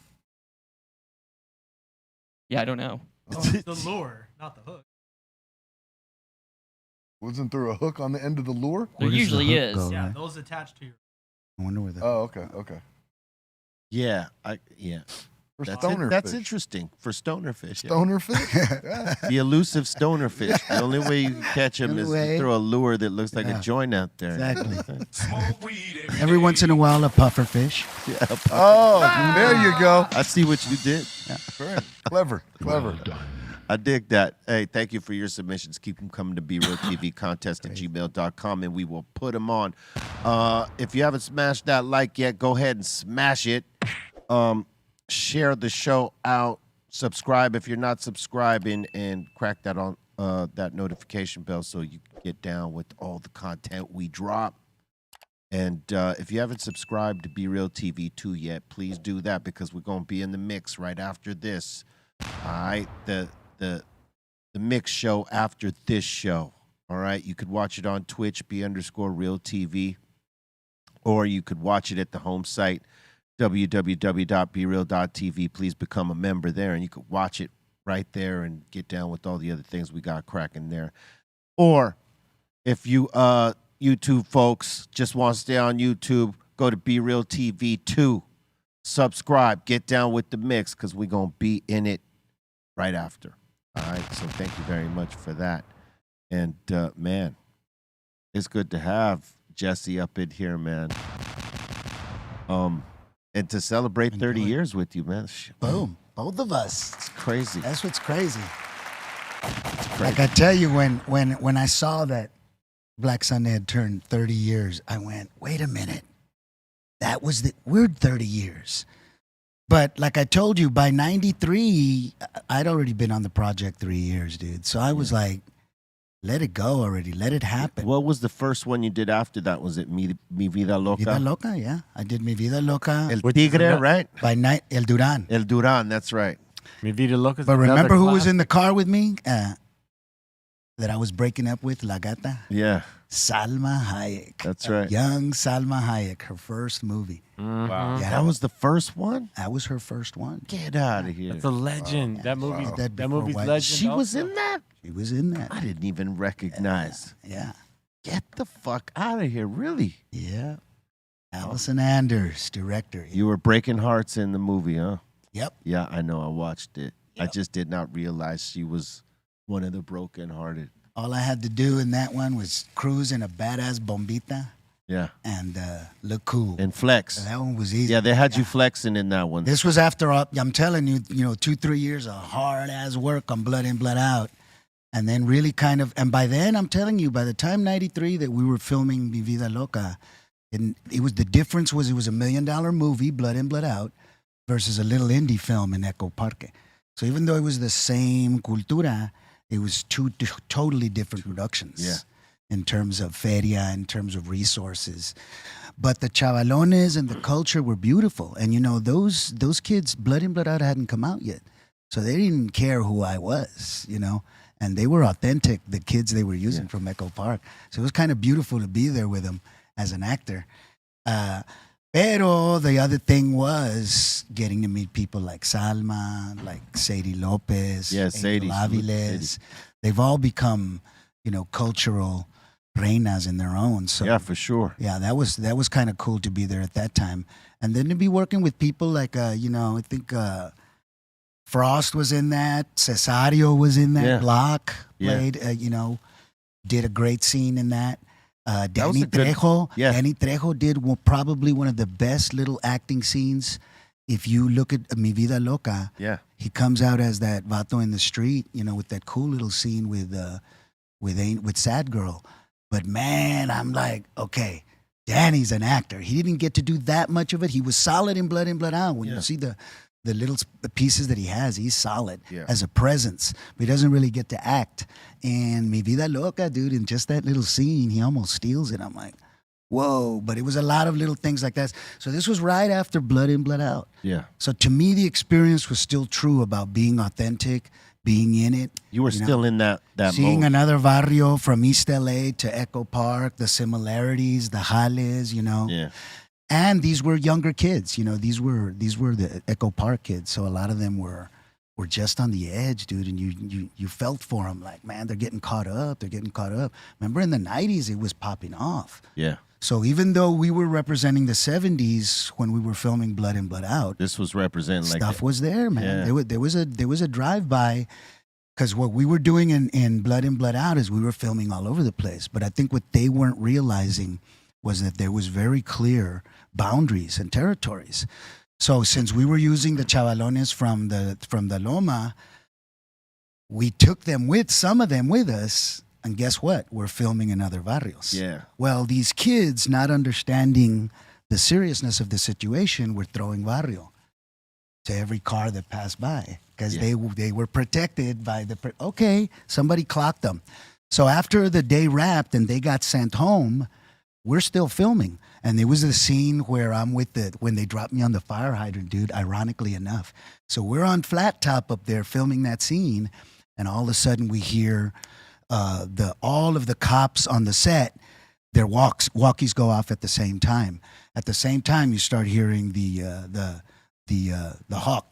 Yeah, I don't know.
The lure, not the hook.
Wasn't there a hook on the end of the lure?
There
Where does the
usually
hook
is.
go,
Yeah,
right?
those attached to your.
I wonder where the.
Oh, okay, okay.
Yeah,
For
That's
stoner
that's
fish.
interesting for stoner fish. yeah.
Stoner fish? Yeah.
The elusive stoner fish. The only way you can catch them
The
is
way.
you throw a lure that looks like
Yeah.
a joint out there.
Exactly. Every once in a while, a puffer fish.
Yeah,
Oh, there you go.
I see what you did.
Very clever, clever.
I dig that. Hey, thank you for your submissions. Keep them coming to BeRealTVContest@gmail.com, and we will put them on. If you haven't smashed that like yet, go ahead and smash it. Share the show out. Subscribe if you're not subscribing, and crack that on that notification bell so you can get down with all the content we drop. And if you haven't subscribed to Be Real TV 2 yet, please do that because we're going to be in the mix right after this. All right, the mix show after this show. All right, you could watch it on Twitch, B_Real TV, or you could watch it at the home site, www.bereal.tv. Please become a member there, and you could watch it right there and get down with all the other things we got cracking there. Or if you YouTube folks just want to stay on YouTube, go to Be Real TV 2. Subscribe, get down with the mix because we're going to be in it right after. All right, so thank you very much for that. And, man, it's good to have Jesse up in here, man. And to celebrate 30
Enjoy.
years with you, man.
Boom. Both of us.
It's crazy.
That's what's crazy.
It's crazy.
Like I tell you, when I saw that Black Sunday had turned 30 years, I went, wait a minute. We're 30 years. But like I told you, by 93, I'd already been on the project 3 years, dude. So I was like, let it go already. Let it happen.
What was the first one you did after that? Was it Mi Vida Loca?
Vida Loca, yeah. I did Mi Vida Loca.
El Tigre, right?
By night, El Duran.
El Duran, that's right.
Mi Vida Loca's
But remember
another
who was
class.
in the car with me that I was breaking up with, La Gata?
Yeah,
Salma Hayek.
that's right.
Young Salma Hayek, her first movie.
Wow.
Yeah,
That was the first one?
that was her first one.
Get out of here.
That's a legend. That movie's
She's dead
that
before
movie's
White.
legend.
She was
also.
in that?
She was in that.
I didn't even recognize.
Yeah.
Get the fuck out of here, really?
Yeah. Allison Anders, director.
You were breaking hearts in the movie, huh?
Yep.
Yeah, I know. I watched it. I
Yep.
just did not realize she was one of the broken-hearted.
All I had to do in that one was cruise in a badass bombita
Yeah.
and look cool.
And flex.
That one was easy.
Yeah, they had you flexing in that one.
This was after, I'm telling you, 2-3 years of hard ass work on Blood In, Blood Out. And then really kind of, and by then, I'm telling you, by the time 93 that we were filming Mi Vida Loca, and it was, the difference was it was $1 million movie, Blood In, Blood Out, versus a little indie film in Echo Parque. So even though it was the same cultura, it was two totally different productions.
Yeah.
In terms of feria, in terms of resources. But the chavalones and the culture were beautiful. And those kids, Blood In, Blood Out hadn't come out yet. So they didn't care who I was, and they were authentic, the kids they were using from Echo Park. So it was kind of beautiful to be there with them as an actor. Pero the other thing was getting to meet people like Salma, like Sadie Lopez,
Sadie
Aviles. They've all become, cultural reinas in their own. So
yeah, for sure.
Yeah, that was kind of cool to be there at that time. And then to be working with people like, I think Frost was in that, Cesario was in that, Block played, did a great scene in that. Danny Trejo. Danny Trejo did probably one of the best little acting scenes. If you look at Mi Vida Loca, he comes out as that vato in the street, with that cool little scene with Sad Girl. But man, I'm like, okay, Danny's an actor. He didn't get to do that much of it. He was solid in Blood In, Blood Out. When you see the little pieces that he has, he's solid as a presence. But he doesn't really get to act. And Mi Vida Loca, dude, in just that little scene, he almost steals it. I'm like, whoa. But it was a lot of little things like that. So this was right after Blood In, Blood Out.
Yeah.
So to me, the experience was still true about being authentic, being in it.
You were still in that
seeing
mode.
Another barrio from East LA to Echo Park, the similarities, the jales,
Yeah.
And these were younger kids, these were the Echo Park kids. So a lot of them were just on the edge, dude, and you felt for them, like, man, they're getting caught up. Remember in the 90s, it was popping off.
Yeah.
So even though we were representing the 70s when we were filming Blood In, Blood Out,
this was representing
stuff was there, man.
Yeah.
There was a drive-by, because what we were doing in Blood In, Blood Out is we were filming all over the place. But I think what they weren't realizing was that there was very clear boundaries and territories. So since we were using the chavalones from the Loma, we took some of them with us. And guess what? We're filming in other barrios.
Yeah.
Well, these kids, not understanding the seriousness of the situation, were throwing barrio to every car that passed by because they were protected by okay, somebody clocked them. So after the day wrapped and they got sent home, we're still filming. And there was a scene where I'm when they dropped me on the fire hydrant, dude, ironically enough. So we're on Flat Top up there filming that scene, and all of a sudden we hear all of the cops on the set, their walkies go off at the same time. At the same time, you start hearing the hawk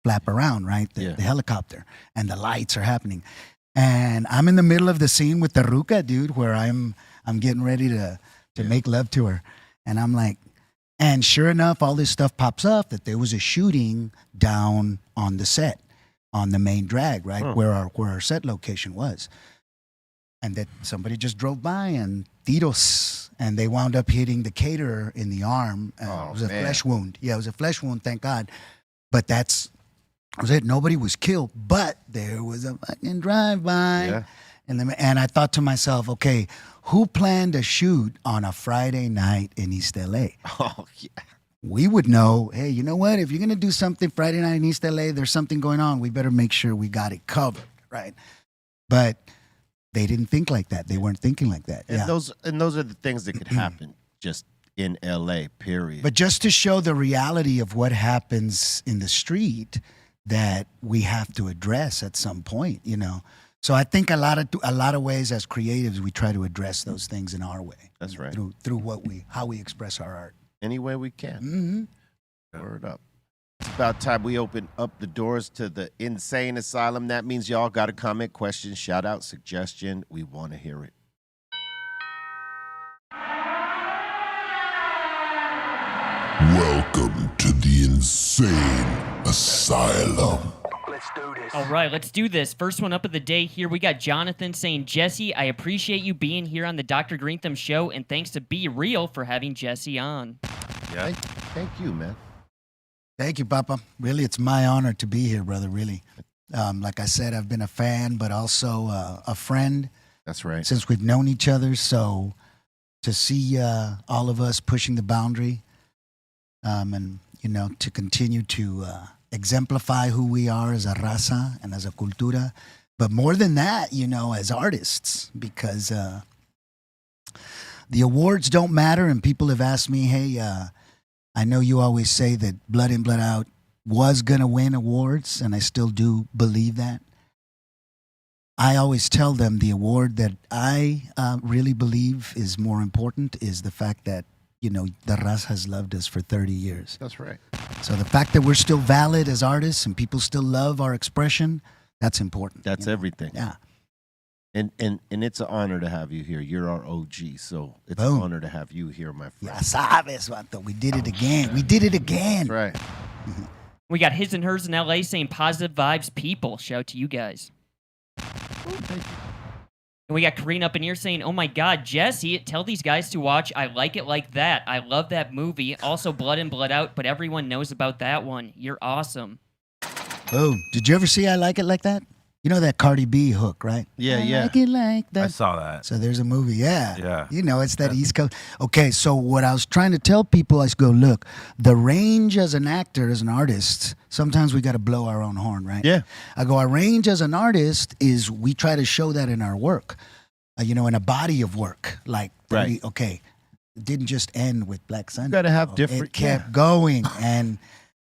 flap around, right? The helicopter, and the lights are happening. And I'm in the middle of the scene with the ruca, dude, where I'm getting ready to make love to her, and I'm like, and sure enough, all this stuff pops up that there was a shooting down on the set, on the main drag, right, where our set location was. And that somebody just drove by and tiros, and they wound up hitting the caterer in the arm. It was a flesh wound. Yeah, it was a flesh wound, thank God. But that was it. Nobody was killed, but there was a fucking drive-by.
Yeah.
And I thought to myself, okay, who planned a shoot on a Friday night in East LA?
Oh, yeah.
We would know, hey, you know what? If you're going to do something Friday night in East LA, there's something going on. We better make sure we got it covered, right? But they didn't think like that. They weren't thinking like that.
And those are the things that could happen just in LA, period.
But just to show the reality of what happens in the street that we have to address at some point, So I think a lot of ways as creatives we try to address those things in our way.
That's right.
Through how we express our art.
Any way we can. Mm-hmm. Word up. It's about time we open up the doors to the Insane Asylum. That means y'all got a comment, question, shout out, suggestion. We want to hear it.
Welcome to the Insane Asylum.
All right, let's do this. First one up of the day here. We got Jonathan saying, Jesse, I appreciate you being here on the Dr. Greenthumb show, and thanks to Be Real for having Jesse on.
Yeah.
Thank you, man.
Thank you, Papa. Really, it's my honor to be here, brother, really. Like I said, I've been a fan, but also a friend.
That's right.
Since we've known each other, so to see all of us pushing the boundary and, to continue to exemplify who we are as a raza and as a cultura, but more than that, as artists, because the awards don't matter, and people have asked me, hey, I know you always say that Blood In, Blood Out was going to win awards, and I still do believe that. I always tell them the award that I really believe is more important is the fact that, the raza has loved us for 30 years.
That's right.
So the fact that we're still valid as artists and people still love our expression, that's important.
That's everything.
Yeah.
And it's an honor to have you here. You're our OG, so it's
Boom.
an honor to have you here, my friend.
Ya sabes, vato. We did it again. We did it again.
That's right.
We got His and Hers in LA saying positive vibes, people. Shout out to you guys. And we got Kareen up in here saying, oh my God, Jesse, tell these guys to watch I Like It Like That. I love that movie. Also Blood In, Blood Out, but everyone knows about that one. You're awesome.
Oh, did you ever see I Like It Like That? You know that Cardi B hook, right?
Yeah,
I
yeah.
like it like that.
I saw that.
So there's a movie, yeah.
Yeah.
It's that East Coast. Okay, so what I was trying to tell people is go, look, the range as an actor, as an artist, sometimes we got to blow our own horn, right?
Yeah.
I go, our range as an artist is we try to show that in our work, in a body of work. Like,
Right.
Okay, it didn't just end with Black Sunday.
gotta have
It
different-
kept going, and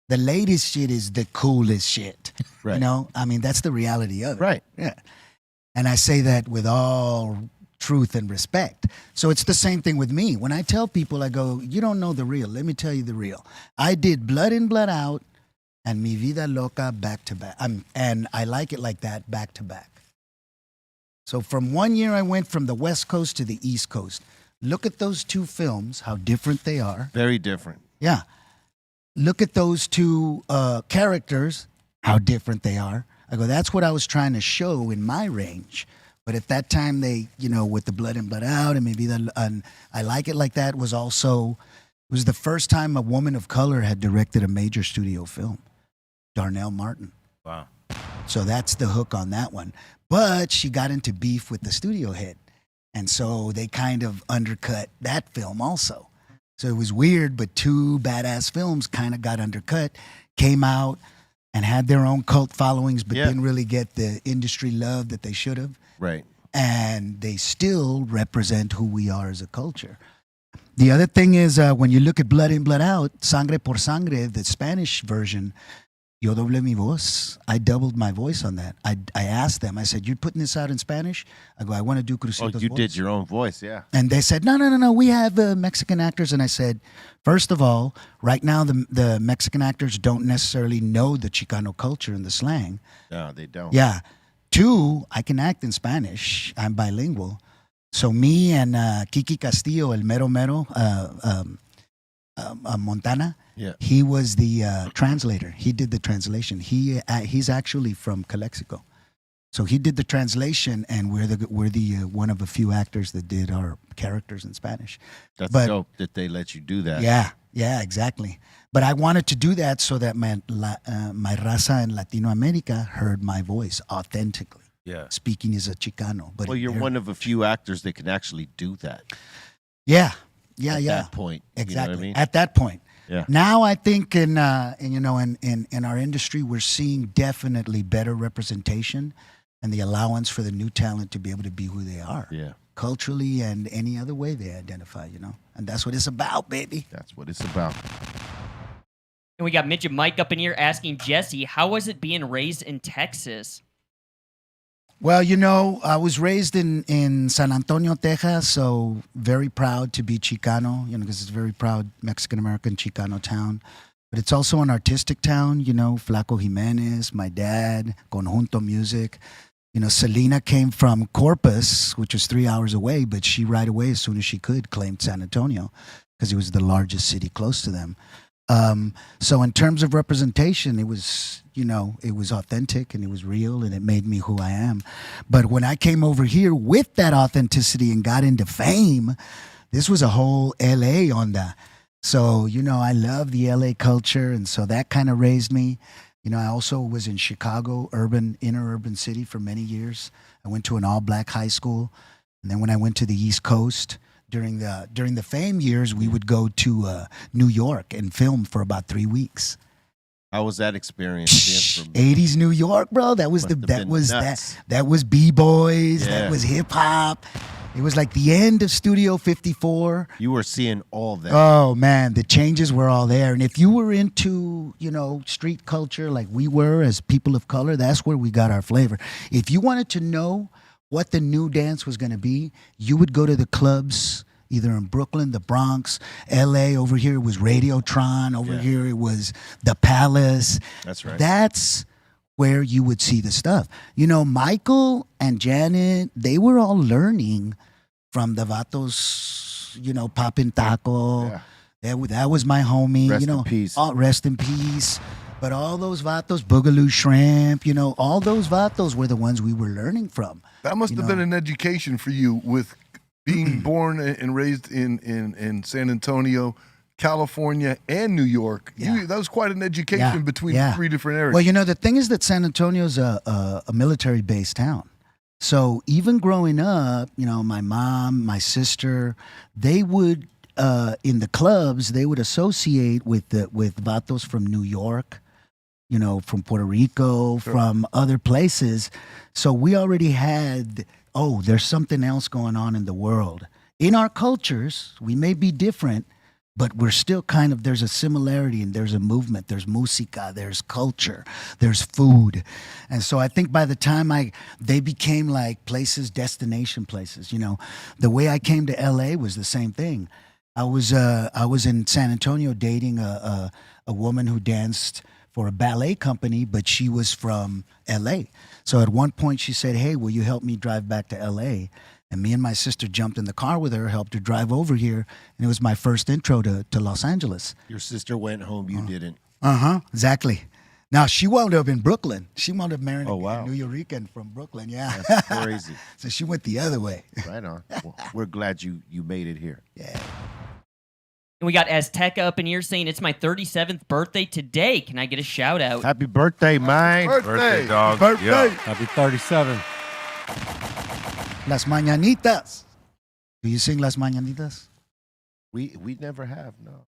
the latest shit is the coolest shit.
Right.
That's the reality of it.
Right.
Yeah. And I say that with all truth and respect. So it's the same thing with me. When I tell people, I go, you don't know the real. Let me tell you the real. I did Blood In, Blood Out and Mi Vida Loca back to back. And I Like It Like That back to back. So from one year, I went from the West Coast to the East Coast. Look at those two films, how different they are.
Very different.
Yeah. Look at those two characters, how different they are. I go, that's what I was trying to show in my range. But at that time, they, with the Blood In, Blood Out, and maybe I Like It Like That was also, it was the first time a woman of color had directed a major studio film, Darnell Martin.
Wow.
So that's the hook on that one. But she got into beef with the studio head. And so they kind of undercut that film also. So it was weird, but two badass films kind of got undercut, came out and had their own cult followings, but didn't really get the industry love that they should have.
Right.
And they still represent who we are as a culture. The other thing is when you look at Blood In, Blood Out, Sangre por Sangre, the Spanish version, Yo doblé mi voz. I doubled my voice on that. I asked them, I said, you putting this out in Spanish? I go, I want to do Crucito's voice.
You did your own voice, yeah.
And they said, no, we have Mexican actors. And I said, first of all, right now the Mexican actors don't necessarily know the Chicano culture and the slang.
No, they don't.
Yeah. Two, I can act in Spanish. I'm bilingual. So me and Kiki Castillo, el mero mero, Montana,
yeah.
He was the translator. He did the translation. He's actually from Calexico. So he did the translation, and we're the one of a few actors that did our characters in Spanish.
That's dope that they let you do that.
Yeah, exactly. But I wanted to do that so that my raza in Latino America heard my voice authentically.
Yeah.
Speaking as a Chicano. But
well, you're one of a few actors that can actually do that.
Yeah.
At that point.
Exactly.
You know what I mean?
At that point.
Yeah.
Now I think in our industry we're seeing definitely better representation and the allowance for the new talent to be able to be who they are.
Yeah.
Culturally and any other way they identify, And that's what it's about, baby.
That's what it's about.
And we got Midget Mike up in here asking Jesse, how was it being raised in Texas?
Well, I was raised in San Antonio, Texas, so very proud to be Chicano, because it's a very proud Mexican-American Chicano town. But it's also an artistic town, Flaco Jimenez, my dad, Conjunto Music. Selena came from Corpus, which was 3 hours away, but she right away, as soon as she could, claimed San Antonio because it was the largest city close to them. So in terms of representation, it was, it was authentic and it was real and it made me who I am. But when I came over here with that authenticity and got into fame, this was a whole LA onda. So, I love the LA culture. And so that kind of raised me. I also was in Chicago, inner urban city for many years. I went to an all black high school. And then when I went to the East Coast, during the fame years, we would go to New York and film for about 3 weeks.
How was that experience?
80s New York, bro. That was that was b-boys.
Yeah.
That was hip hop. It was like the end of Studio 54.
You were seeing all that.
Oh man, the changes were all there. And if you were into, street culture like we were as people of color, that's where we got our flavor. If you wanted to know what the new dance was going to be, you would go to the clubs, either in Brooklyn, the Bronx, LA. Over here it was Radiotron. Over here it was the Palace.
That's right.
That's where you would see the stuff. Michael and Janet, they were all learning from the Vatos, Papin Taco.
Yeah.
That was my homie.
Rest in peace.
Rest in peace. But all those Vatos, Boogaloo Shrimp, all those Vatos were the ones we were learning from.
That must have been an education for you with being born and raised in San Antonio, California, and New York.
Yeah.
That was quite an education between 3 different areas.
Well, the thing is that San Antonio's a military-based town. So even growing up, my mom, my sister, they would, in the clubs, they would associate with Vatos from New York, from Puerto Rico, from other places. So we already had, there's something else going on in the world. In our cultures, we may be different, but we're still there's a similarity and there's a movement. There's música, there's culture, there's food. And so I think by the time they became like destination places, the way I came to LA was the same thing. I was in San Antonio dating a woman who danced for a ballet company, but she was from LA. So at one point she said, "Hey, will you help me drive back to LA?" And me and my sister jumped in the car with her, helped her drive over here, and it was my first intro to Los Angeles.
Your sister went home, you didn't.
Exactly. Now she wound up in Brooklyn. She wound up marrying
wow.
a New Yorican from Brooklyn. Yeah,
That's crazy.
So she went the other way.
Right on. Well, we're glad you made it here.
Yeah.
And we got Azteca up in here saying, it's my 37th birthday today. Can I get a shout out?
Happy birthday, man.
Birthday, dog.
Birthday.
Yeah.
Happy 37.
Las Mañanitas. Do you sing Las Mañanitas?
We never have, no.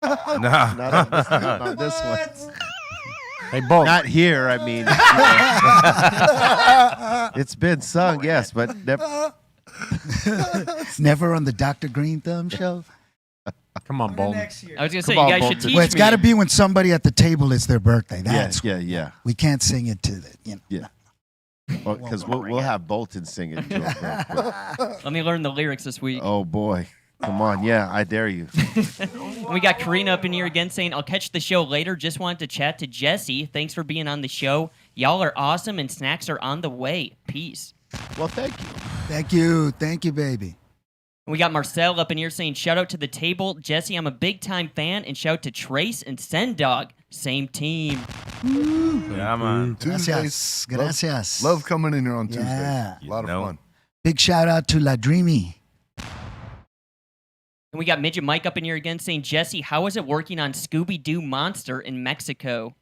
Nah.
Not this one.
They both.
Not here, I mean. It's been sung, yes, but never.
Never on the Dr. Greenthumb show?
Come on, Bolton.
I was going to
Come
say,
on,
you guys should
Bolton.
teach
Well, it's
me.
got to be when somebody at the table, it's their birthday. That's
Yeah.
We can't sing it to the,
Yeah. Because we'll have Bolton sing it to him real quick.
Let me learn the lyrics this week.
Oh, boy. Come on. Yeah, I dare you.
And we got Karina up in here again saying, I'll catch the show later. Just wanted to chat to Jesse. Thanks for being on the show. Y'all are awesome, and snacks are on the way. Peace.
Well, thank you.
Thank you. Thank you, baby.
And we got Marcel up in here saying, shout out to the table. Jesse, I'm a big-time fan, and shout to Trace and Sendog. Same team.
Yeah, man.
Tuesdays.
Gracias.
Love coming in here on Tuesday.
Yeah.
A lot of fun.
Big shout out to La Dreamy.
And we got Midget Mike up in here again saying, Jesse, how was it working on Scooby-Doo Monster in Mexico?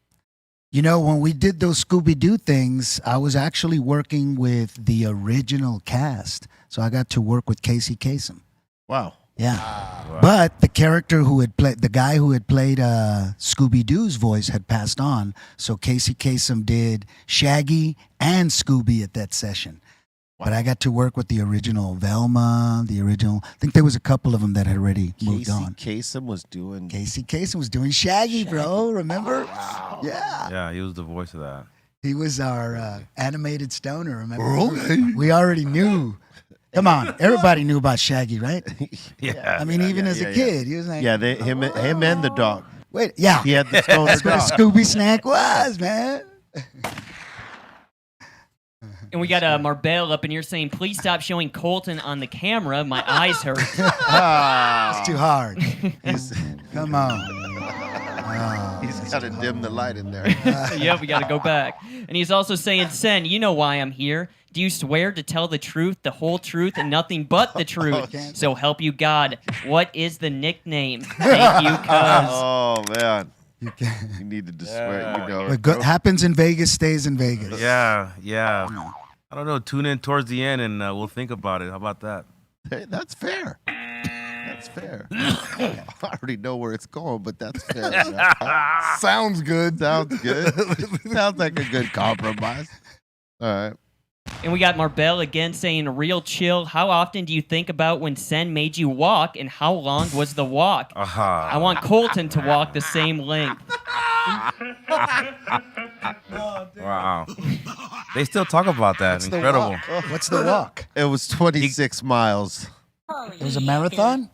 When we did those Scooby-Doo things, I was actually working with the original cast. So I got to work with Casey Kasem.
Wow.
Yeah.
Wow.
But the character the guy who had played Scooby-Doo's voice had passed on. So Casey Kasem did Shaggy and Scooby at that session. Wow. But I got to work with the original Velma, I think there was a couple of them that had already moved on.
Casey
Kasem was doing Shaggy, bro. Remember? Wow. Yeah.
Yeah, he was the voice of that.
He was our animated stoner, remember?
Okay.
We already knew. Come on, everybody knew about Shaggy, right?
Yeah.
I mean, even as a kid, he was like,
him and the dog.
Wait, yeah.
He had the stoner
That's what a
dog.
Scooby snack was, man.
And we got Marbell up in here saying, please stop showing Colton on the camera. My eyes hurt.
It's too hard. Come on.
He's got to dim the light in there.
Yep, we got to go back. And he's also saying, Sen, you know why I'm here. Do you swear to tell the truth, the whole truth, and nothing but the truth? So help you God. What is the nickname? Thank you, cuz.
Oh, man. You needed to swear. You know,
What happens in Vegas stays in Vegas.
Yeah. I don't know. Tune in towards the end and we'll think about it. How about that?
Hey, that's fair. That's fair. I already know where it's going, but that's fair.
Sounds good.
Sounds good. Sounds like a good compromise. All right.
And we got Marbell again saying, real chill. How often do you think about when Sen made you walk, and how long was the walk? I want Colton to walk the same length.
Wow. They still talk about that. Incredible.
What's the walk?
It was 26 miles.
It was a marathon?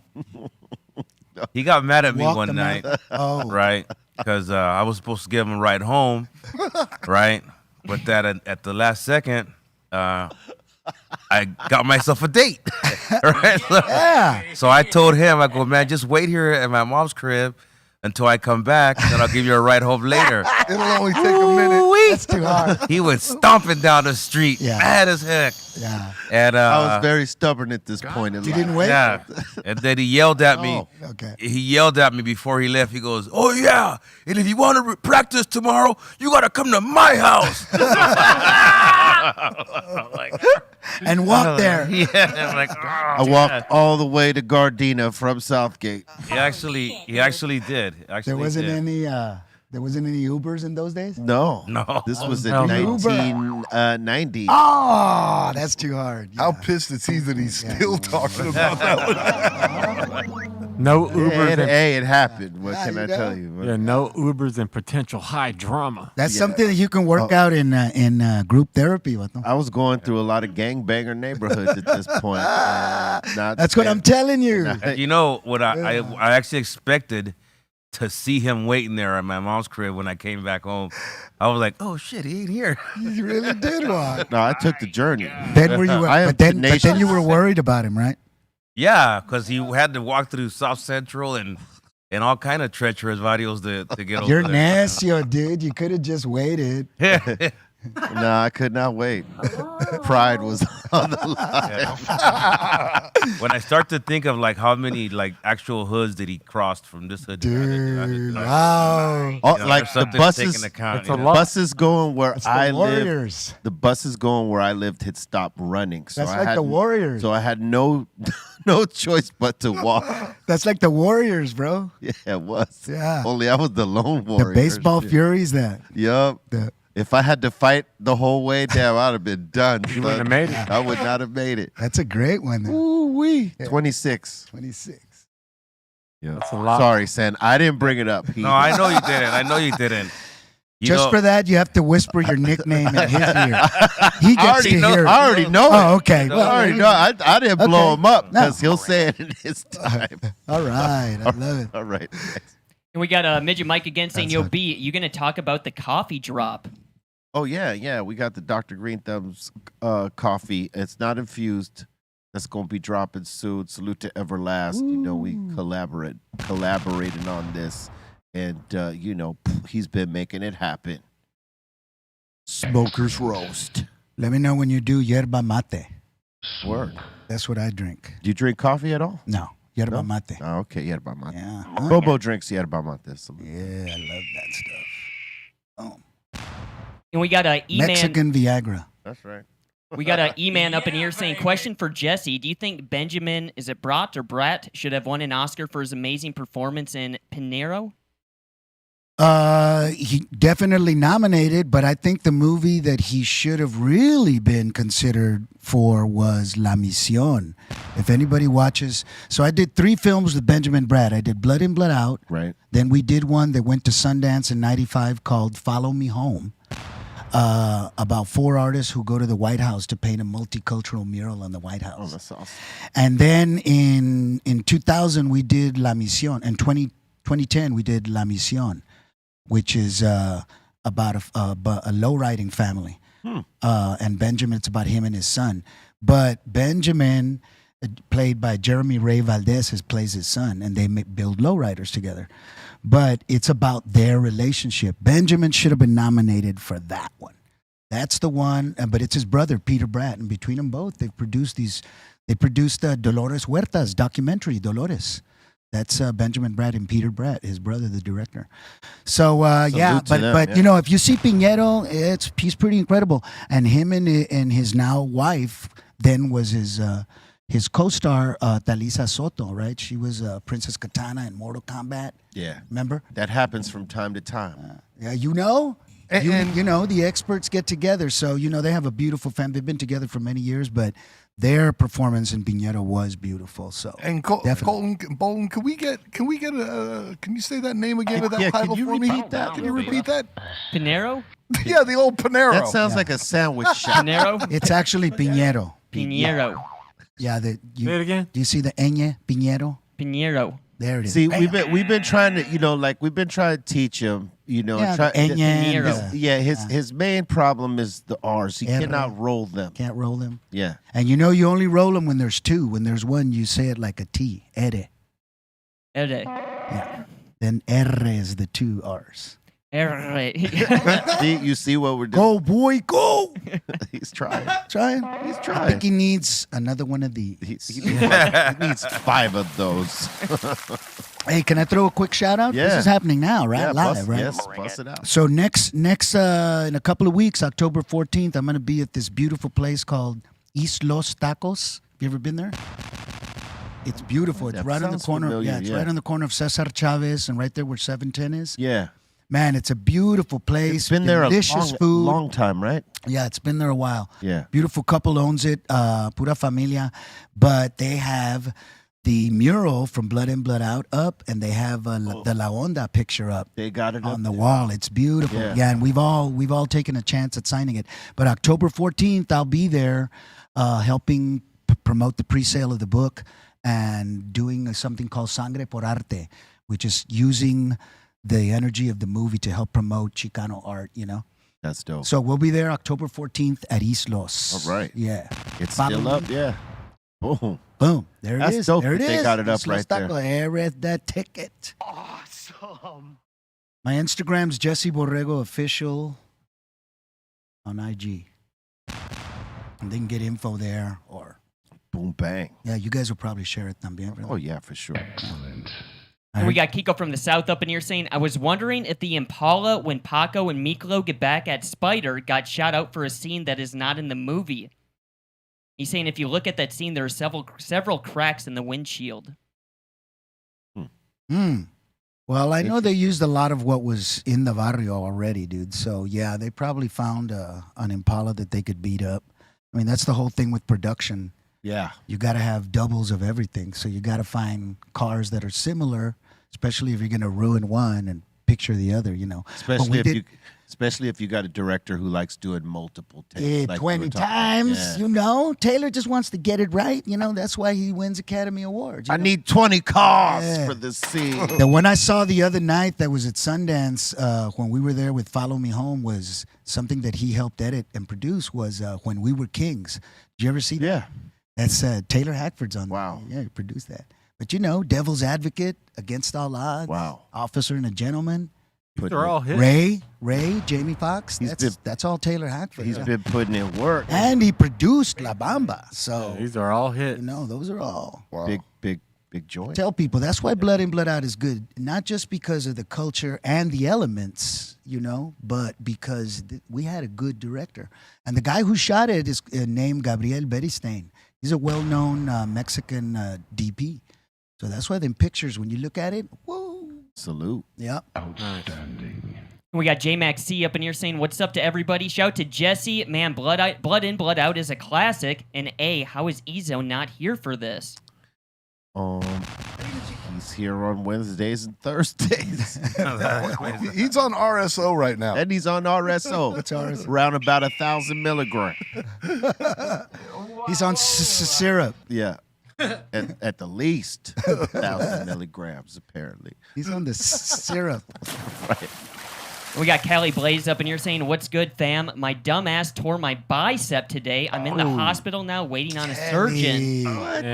He got mad at me
Walk
one
the
night,
marathon. Oh.
right? Because I was supposed to give him a ride home, right? But that at the last second, I got myself a date, right? So I told him, I go, man, just wait here at my mom's crib until I come back, and then I'll give you a ride home later.
It'll only take a minute.
That's too hard.
He was stomping down the street, mad as heck.
Yeah.
And
I was very stubborn at this point in life.
You didn't wait?
Yeah. And then he yelled at me.
Oh,
okay.
He yelled at me before he left. He goes, "Oh yeah, and if you want to practice tomorrow, you gotta come to my house."
And walk there.
Yeah, I'm like,
I walked all the way to Gardena from Southgate.
He actually did.
There wasn't any Ubers in those days?
No. This was in 1990.
Oh, that's too hard.
How pissed is he that he's still talking about that one?
No Ubers.
It happened. What can I tell you?
Yeah, no Ubers and potential high drama.
That's something that you can work out in group therapy.
I was going through a lot of gangbanger neighborhoods at this point.
That's what I'm telling you.
You know what? I actually expected to see him waiting there at my mom's crib when I came back home. I was like, oh shit, he ain't here.
You really did walk.
No, I took the journey.
Then were you? But then you were worried about him, right?
Yeah, because he had to walk through South Central and all kind of treacherous barrios to get over
You're
there.
nasty, dude. You could have just waited.
No, I could not wait. Pride was on the line.
When I start to think of like how many like actual hoods that he crossed from this hood to that hood,
Wow.
Like the buses, buses going where I
Warriors.
lived. The buses going where I lived had stopped running. So
That's
I
like
had,
the Warriors.
So I had no choice but to walk.
That's like the Warriors, bro.
Yeah, it was.
Yeah.
Only I was the lone warrior.
The baseball furies that.
Yup. If I had to fight the whole way, damn, I'd have been done.
You wouldn't have made it.
I would not have made it.
That's a great one.
Ooh wee.
Yeah.
26.
26.
Yeah.
That's a lot.
Sorry, Sen. I didn't bring it up.
No, I know you didn't.
Just for that, you have to whisper your nickname in his ear. He gets to hear it.
I already know it.
Oh, okay.
I already know. I didn't blow him up because he'll say it in his time.
All right. I love it.
All right.
And we got Midget Mike again saying,
That's
yo,
hot.
B, you going to talk about the coffee drop?
Oh, yeah. We got the Dr. Greenthumb's coffee. It's not infused. That's going to be dropping soon. Salute to Everlast. You know, we collaborated on this. And, he's been making it happen. Smoker's Roast.
Let me know when you do yerba mate.
Word.
That's what I drink.
Do you drink coffee at all?
No, yerba mate.
Oh, okay, yerba mate.
Yeah.
Bobo drinks yerba mate. So.
Yeah, I love that stuff. Oh.
And we got E-Man.
Mexican Viagra.
That's right.
We got E-Man up in here saying, question for Jesse. Do you think Benjamin, is it Brat or Brat, should have won an Oscar for his amazing performance in Pinero?
He definitely nominated, but I think the movie that he should have really been considered for was La Misión. If anybody watches, so I did 3 films with Benjamin Bratt. I did Blood In, Blood Out.
Right.
Then we did one that went to Sundance in '95 called Follow Me Home, about 4 artists who go to the White House to paint a multicultural mural on the White House.
Oh, that's awesome.
And then in 2000 we did La Misión. In 2010 we did La Misión, which is about a low-riding family. And Benjamin, it's about him and his son. But Benjamin, played by Jeremy Ray Valdez, plays his son, and they build lowriders together. But it's about their relationship. Benjamin should have been nominated for that one. That's the one, but it's his brother, Peter Bratt. And between them both, they've produced Dolores Huerta's documentary, Dolores. That's Benjamin Bratt and Peter Bratt, his brother, the director. So, but you know, if you see Piñero, he's pretty incredible. And him and his now wife then was his co-star, Talisa Soto, right? She was Princess Katana in Mortal Kombat.
Yeah.
Remember?
That happens from time to time.
Yeah, you know? You know, the experts get together. So, you know, they have a beautiful family. They've been together for many years, but their performance in Piñero was beautiful. So,
and Colton, can you say that name again of that title for me? Can you repeat that?
Pinero?
Yeah, the old Panero.
That sounds like a sandwich shop.
Pinero?
It's actually Piñero.
Pinero.
Yeah,
Say it again.
Do you see the ñ, Piñero?
Pinero.
There it is.
See, we've been trying to, you know, like we've been trying to teach him, you know, his main problem is the R's. He cannot roll them.
Can't roll them.
Yeah.
And you know, you only roll them when there's two. When there's one, you say it like a T. Ere. Yeah. Then R is the two R's.
You see what we're doing?
Go, boy, go.
He's trying.
He's trying. I think he needs another one of these.
He needs 5 of those.
Hey, can I throw a quick shout out?
Yeah.
This is happening now, right?
Yeah,
Live, right?
Yes, bust it out.
So next in a couple of weeks, October 14th, I'm going to be at this beautiful place called East Los Tacos. Have you ever been there? It's beautiful. It's right on the corner.
Familiar,
it's right on the corner of Cesar Chavez and right there where 710 is.
Yeah.
Man, it's a beautiful place.
It's been there
delicious
a
food.
long time, right?
Yeah, it's been there a while.
Yeah.
Beautiful couple owns it, pura familia. But they have the mural from Blood In, Blood Out up, and they have the La Onda picture up.
They got it
on
up
the
there.
wall. It's beautiful. Yeah, and we've all taken a chance at signing it. But October 14th, I'll be there helping promote the pre-sale of the book and doing something called Sangre por Arte, which is using the energy of the movie to help promote Chicano art, you know?
That's dope.
So we'll be there October 14th at East Los.
All right.
Yeah.
It's still up, yeah. Boom.
Boom. There
That's
it is.
dope
There it
that
is.
they got it up
East Los
right there.
Tacos. I read that ticket.
Awesome.
My Instagram's Jesse Borrego Official on IG. And they can get info there or...
Boom, bang.
Yeah, you guys will probably share it también.
Oh, yeah, for sure.
Excellent.
And we got Kiko from the South up in here saying, I was wondering if the Impala, when Paco and Miklo get back at Spider, got shot out for a scene that is not in the movie. He's saying if you look at that scene, there are several cracks in the windshield.
Well, I know they used a lot of what was in the barrio already, dude. So, yeah, they probably found an Impala that they could beat up. I mean, that's the whole thing with production.
Yeah.
You got to have doubles of everything. So you got to find cars that are similar, especially if you're going to ruin one and picture the other, you know.
Especially if you got a director who likes doing multiple takes. Like
20 times, you know. Taylor just wants to get it right. You know, that's why he wins Academy Awards.
I need 20 cars for this scene.
The one I saw the other night that was at Sundance when we were there with Follow Me Home was something that he helped edit and produce was When We Were Kings. Did you ever see that?
Yeah.
That's Taylor Hackford's on
Wow.
there. Yeah, he produced that. But you know, Devil's Advocate, Against All Odds,
Wow.
Officer and a Gentleman,
They're all hits.
Ray, Jamie Foxx. That's all Taylor Hackford.
He's been putting in work.
And he produced La Bamba. So
These are all hits.
you know, those are all.
Big joint.
Tell people that's why Blood In, Blood Out is good. Not just because of the culture and the elements, you know, but because we had a good director. And the guy who shot it is named Gabriel Beristain. He's a well-known Mexican DP. So that's why them pictures, when you look at it, whoa.
Salute.
Yep.
Outstanding.
We got J-Max C up in here saying, what's up to everybody? Shout to Jesse. Man, Blood In, Blood Out is a classic. And A, how is Ezo not here for this?
He's here on Wednesdays and Thursdays.
He's on RSO right now.
And he's on RSO.
What's RSO?
Around about 1,000 milligrams.
He's on syrup.
Yeah. At the least 1,000 milligrams, apparently.
He's on the syrup.
Right.
We got Callie Blaze up in here saying, "What's good, fam? My dumb ass tore my bicep today. I'm in the hospital now waiting on a surgeon.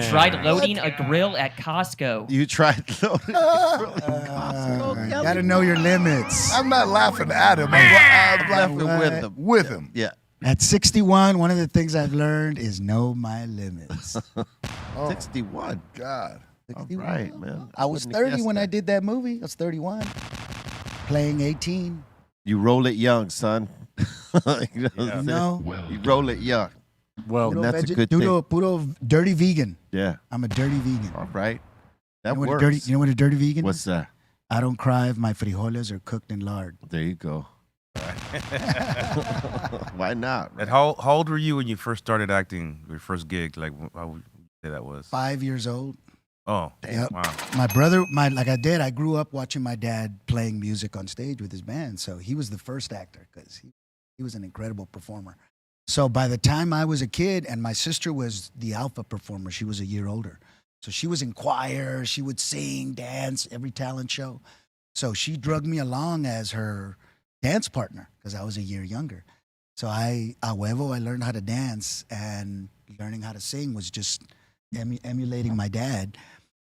Tried loading a grill at Costco.
You tried loading a grill at Costco?
Gotta know your limits.
I'm not laughing at him. I'm laughing
with him.
with him.
Yeah.
At 61, one of the things I've learned is know my limits.
61.
God.
All right, man.
I was
Wouldn't have
30
guessed
when I
that.
did that movie. I was 31. Playing 18.
You roll it young, son. You know what I'm saying?
No.
You roll it young.
Well,
And that's a good
puro,
thing.
puro dirty vegan.
Yeah.
I'm a dirty vegan.
All right. That
You know what a
works.
dirty, you know what a dirty vegan
What's
is?
that?
I don't cry if my frijoles are cooked in lard.
There you go. Why not?
And how old were you when you first started acting? Your first gig, like how would you say that was?
5 years old.
Oh,
Yep.
wow.
My brother, I grew up watching my dad playing music on stage with his band. So he was the first actor because he was an incredible performer. So by the time I was a kid, and my sister was the alpha performer, she was a year older. So she was in choir, she would sing, dance, every talent show. So she drugged me along as her dance partner because I was a year younger. So I learned how to dance, and learning how to sing was just emulating my dad.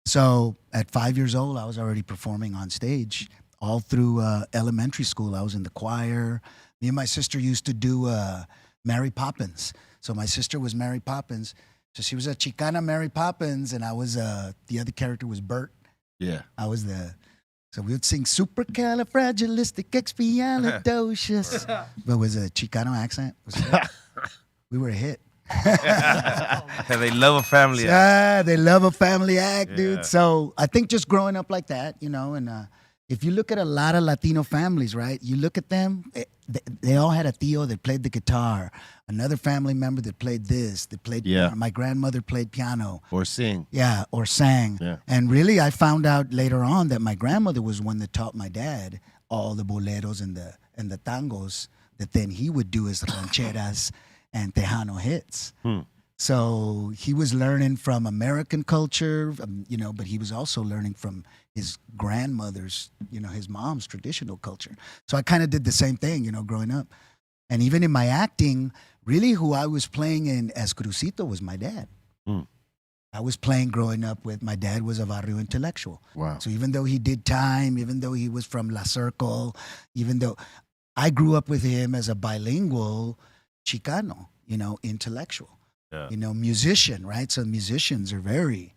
So at 5 years old, I was already performing on stage. All through elementary school, I was in the choir. Me and my sister used to do Mary Poppins. So my sister was Mary Poppins. So she was a Chicana Mary Poppins, and I was the other character was Bert.
Yeah.
I was so we would sing supercalifragilisticexpialidocious. But it was a Chicano accent. We were a hit.
They love a family.
Yeah, they love a family act,
Yeah.
dude. So I think just growing up like that, you know, and if you look at a lot of Latino families, right, you look at them, they all had a tío that played the guitar, another family member that played this, that played piano. My grandmother played piano.
Or sing.
Yeah, or sang.
Yeah.
And really, I found out later on that my grandmother was one that taught my dad all the boleros and the tangos that then he would do as rancheras and Tejano hits. So he was learning from American culture, you know, but he was also learning from his grandmother's, you know, his mom's traditional culture. So I kind of did the same thing, you know, growing up. And even in my acting, really who I was playing in as Crucito was my dad. I was playing growing up with, my dad was a barrio intellectual.
Wow.
So even though he did time, even though he was from La Circle, even though I grew up with him as a bilingual Chicano, you know, intellectual.
Yeah.
You know, musician, right? So musicians are very,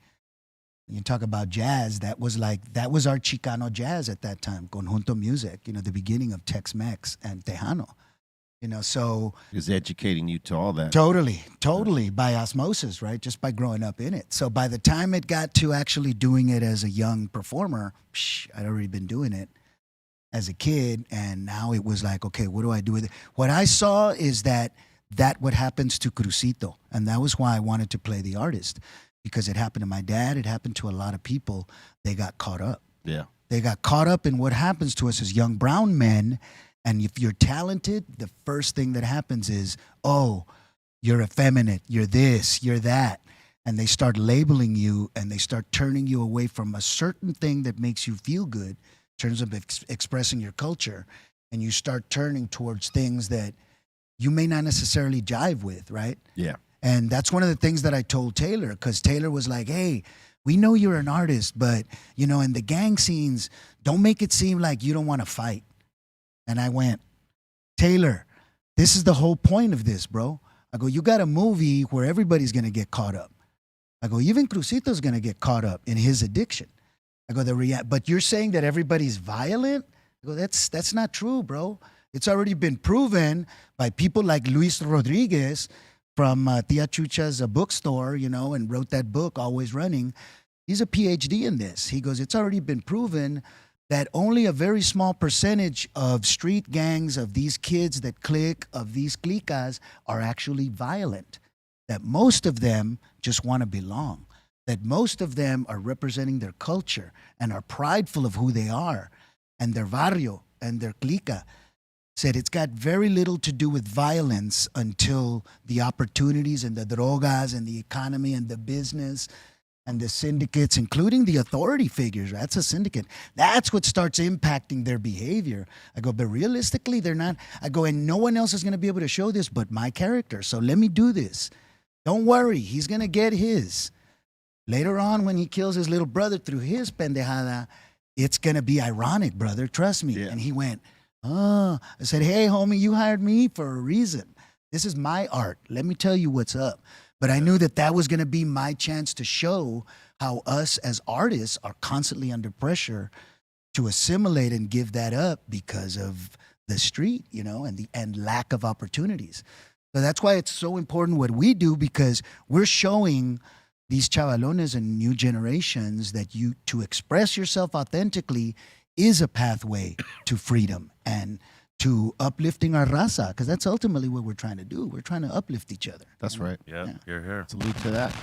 you talk about jazz, that was our Chicano jazz at that time, conjunto music, you know, the beginning of Tex-Mex and Tejano, you know, so.
Is educating you to all that.
Totally by osmosis, right? Just by growing up in it. So by the time it got to actually doing it as a young performer, I'd already been doing it as a kid. And now it was like, okay, what do I do with it? What I saw is that what happens to Crucito. And that was why I wanted to play the artist, because it happened to my dad. It happened to a lot of people. They got caught up.
Yeah.
They got caught up in what happens to us as young brown men. And if you're talented, the first thing that happens is, oh, you're effeminate, you're this, you're that. And they start labeling you, and they start turning you away from a certain thing that makes you feel good in terms of expressing your culture. And you start turning towards things that you may not necessarily jive with, right?
Yeah.
And that's one of the things that I told Taylor, because Taylor was like, hey, we know you're an artist, but, you know, in the gang scenes, don't make it seem like you don't want to fight. And I went, Taylor, this is the whole point of this, bro. I go, you got a movie where everybody's going to get caught up. I go, even Crucito's going to get caught up in his addiction. I go, but you're saying that everybody's violent? I go, that's not true, bro. It's already been proven by people like Luis Rodriguez from Tia Chucha's bookstore, you know, and wrote that book, Always Running. He's a PhD in this. He goes, it's already been proven that only a very small percentage of street gangs, of these kids that click, of these cliques, are actually violent. That most of them just want to belong. That most of them are representing their culture and are prideful of who they are and their barrio and their clica. Said it's got very little to do with violence until the opportunities and the drogas and the economy and the business and the syndicates, including the authority figures. That's a syndicate. That's what starts impacting their behavior. I go, but realistically, they're not. I go, and no one else is going to be able to show this but my character. So let me do this. Don't worry, he's going to get his. Later on, when he kills his little brother through his pendejada, it's going to be ironic, brother. Trust me.
Yeah.
And he went, oh. I said, hey, homie, you hired me for a reason. This is my art. Let me tell you what's up. But I knew that was going to be my chance to show how us as artists are constantly under pressure to assimilate and give that up because of the street, and lack of opportunities. So that's why it's so important what we do, because we're showing these chavalones and new generations that to express yourself authentically is a pathway to freedom and to uplifting our raza, because that's ultimately what we're trying to do. We're trying to uplift each other.
That's right.
Yeah, you're here.
Salute to that.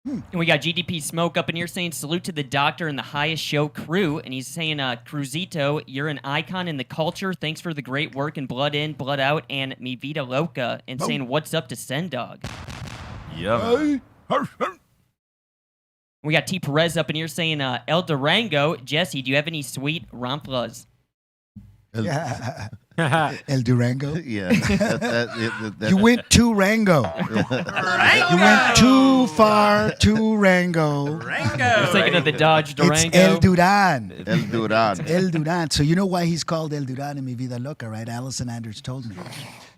And we got GDP Smoke up in here saying salute to the doctor and the highest show crew. And he's saying, Cruzito, you're an icon in the culture. Thanks for the great work in Blood In, Blood Out, and Mi Vida Loca. And saying, what's up to Sendog?
Yeah.
We got T. Perez up in here saying, El Durango. Jesse, do you have any sweet ramplas?
El Durango.
Yeah.
You went to Rango. You went too far to Rango.
I was thinking of the Dodge Durango.
It's El Duran.
El Duran.
El Duran. So you know why he's called El Duran in Mi Vida Loca, right? Allison Anders told me.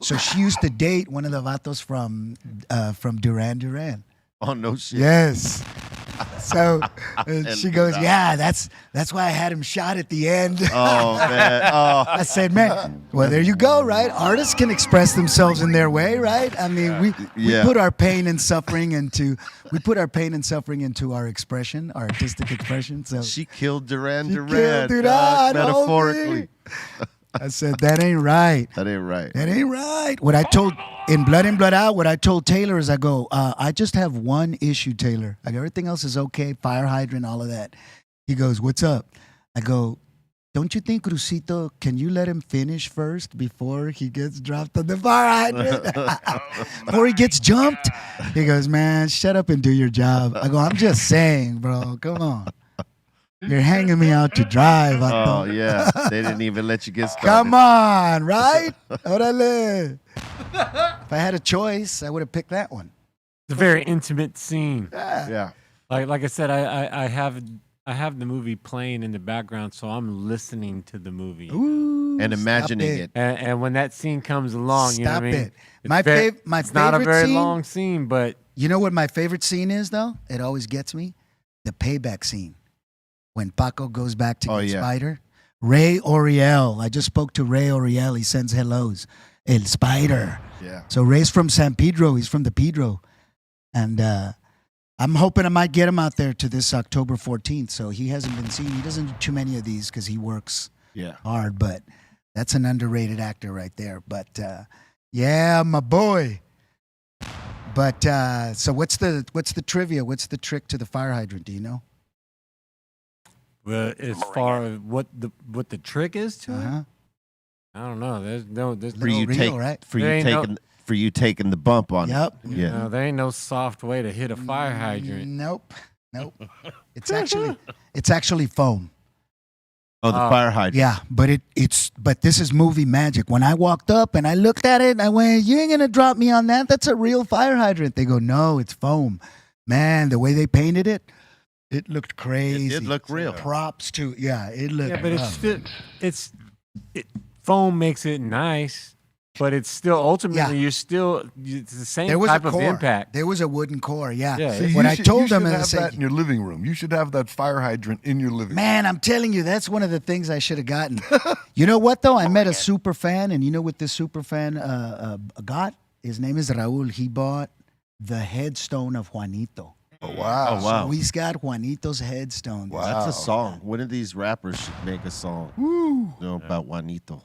So she used to date one of the vatos from Duran Duran.
Oh, no shit.
Yes. So she goes,
Duran.
yeah, that's why I had him shot at the end.
Oh, man. Oh.
I said, man, well, there you go, right? Artists can express themselves in their way, right? I mean, we put our pain and suffering into our expression, our artistic expression. So
She killed Duran
She
Duran.
killed Duran,
dog, metaphorically.
I said, that ain't right.
That ain't right.
That ain't right. What I told in Blood In, Blood Out, what I told Taylor is I go, I just have one issue, Taylor. Like everything else is okay, fire hydrant, all of that. He goes, what's up? I go, don't you think, Crucito, can you let him finish first before he gets dropped on the fire hydrant? Before he gets jumped? He goes, man, shut up and do your job. I go, I'm just saying, bro, come on. You're hanging me out to dry, vato.
Oh, yeah. They didn't even let you get started.
Come on, right? Orale. If I had a choice, I would have picked that one.
It's a very intimate scene.
Yeah.
Like I said, I have the movie playing in the background, so I'm listening to the movie.
Ooh,
And imagining it.
And when that scene comes along, you know what I mean?
Stop it.
It's not a
favorite
very
scene-
long scene, but
You know what my favorite scene is, though? It always gets me. The payback scene. When Paco goes back to get Spider. Ray Oriel. I just spoke to Ray Oriel. He sends hellos. El Spider.
Yeah.
So Ray's from San Pedro. He's from the Pedro. And I'm hoping I might get him out there to this October 14th. So he hasn't been seen. He doesn't do too many of these because he works hard. But that's an underrated actor right there. But yeah, my boy. But so what's the trivia? What's the trick to the fire hydrant? Do you know?
Well, as far as what the trick is to it, I don't know. There's
For you
real, right?
For you taking the bump on
Yep.
it. Yeah.
no, there ain't no soft way to hit a fire hydrant.
Nope. It's actually foam.
Oh, the fire hydrant.
Yeah, but this is movie magic. When I walked up and I looked at it, I went, "You ain't gonna drop me on that. That's a real fire hydrant." They go, "No, it's foam." Man, the way they painted it. It looked crazy.
It did look real.
Props to it looked.
Yeah, but it's foam makes it nice, but it's still ultimately it's the same
there was
type
a
of
core.
impact.
There was a wooden core. Yeah.
Yeah,
See,
When
you
I
should-
told
you
them,
should
and I
have
said,
that in your living room. You should have that fire hydrant in your living room.
Man, I'm telling you, that's one of the things I should have gotten. You know what, though? I met a super fan, and you know what this super fan got? His name is Raul. He bought the headstone of Juanito.
Oh, wow.
Oh, wow.
So he's got Juanito's headstone.
Wow.
That's a song. One of these rappers should make a song about Juanito.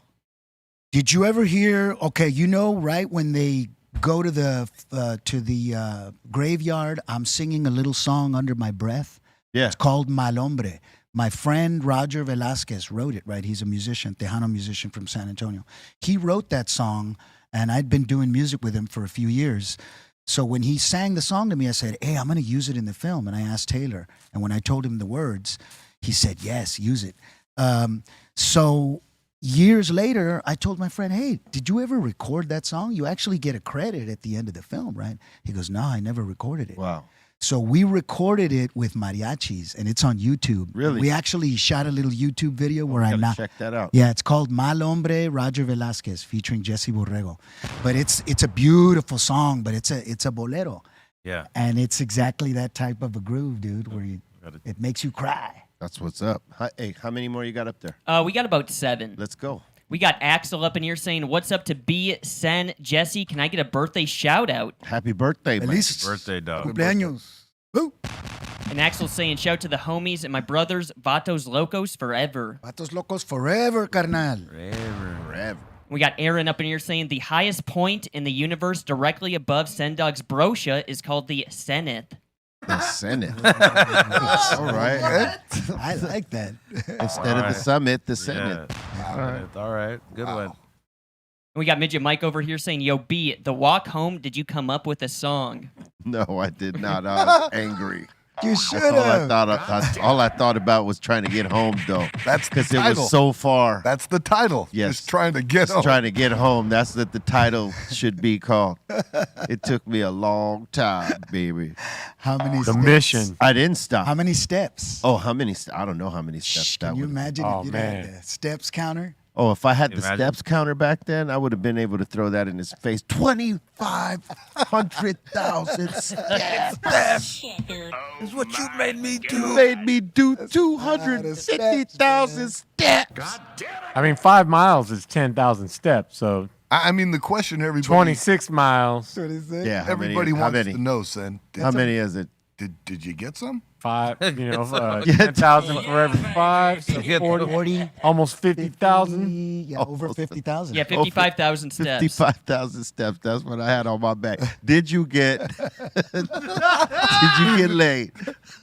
Did you ever hear? Okay, you know, right when they go to the graveyard, I'm singing a little song under my breath.
Yeah.
It's called Mal Hombre. My friend Roger Velasquez wrote it. Right, he's a musician, Tejano musician from San Antonio. He wrote that song, and I'd been doing music with him for a few years. So when he sang the song to me, I said, hey, I'm going to use it in the film. And I asked Taylor. And when I told him the words, he said, yes, use it. So years later, I told my friend, hey, did you ever record that song? You actually get a credit at the end of the film, right? He goes, no, I never recorded it.
Wow.
So we recorded it with mariachis, and it's on YouTube.
Really?
We actually shot a little YouTube video where I
Gotta
not
check that out.
Yeah, it's called Mal Hombre, Roger Velázquez, featuring Jesse Borrego. But it's a beautiful song, but it's a bolero,
Yeah.
and it's exactly that type of a groove, dude, where it makes you cry.
That's what's up. Hey, how many more you got up there?
We got about 7.
Let's go.
We got Axel up in here saying, "What's up to B, Sen, Jesse? Can I get a birthday shout out?"
Happy birthday, man.
Feliz
Birthday, dog.
cumpleaños. Woo.
And Axel's saying, "Shout to the homies and my brothers, Vatos Locos forever."
Vatos locos forever, carnal.
Forever.
We got Aaron up in here saying, "The highest point in the universe directly above Sendog's brosha is called the Zenith."
The Senate. All right.
I like that.
Instead of the summit, the Senate.
Yeah. All right. Good one.
And we got Midget Mike over here saying, "Yo, B, the walk home, did you come up with a song?"
No, I did not. I was angry.
You should
All I
have.
thought, all I thought about was trying to get home, though.
That's the
Because it
title.
was so far.
That's the title.
Yes.
Just trying to get
Just
home.
trying to get home. That's what the title should be called. It took me a long time, baby.
How many
The
steps?
mission.
I didn't stop.
How many steps?
Oh, how many? I don't know how many steps
Shh,
that
can you
would.
imagine
Oh,
if you
man.
had the steps counter?
Oh, if I had the
Imagine.
steps counter back then, I would have been able to throw that in his face. 2,500,000 steps.
Is what you made me do.
You made me do 250,000 steps.
I mean, 5 miles is 10,000 steps. So
I mean, the question everybody
26 miles.
Yeah, how
everybody
many,
wants
how many?
to know, Sen.
How many is it?
Did you get some?
5, 10,000 for every 5. So
get
40,
almost 50,000.
Yeah, over 50,000.
Yeah, 55,000 steps.
55,000 steps. That's what I had on my back. Did you get? Did you get laid?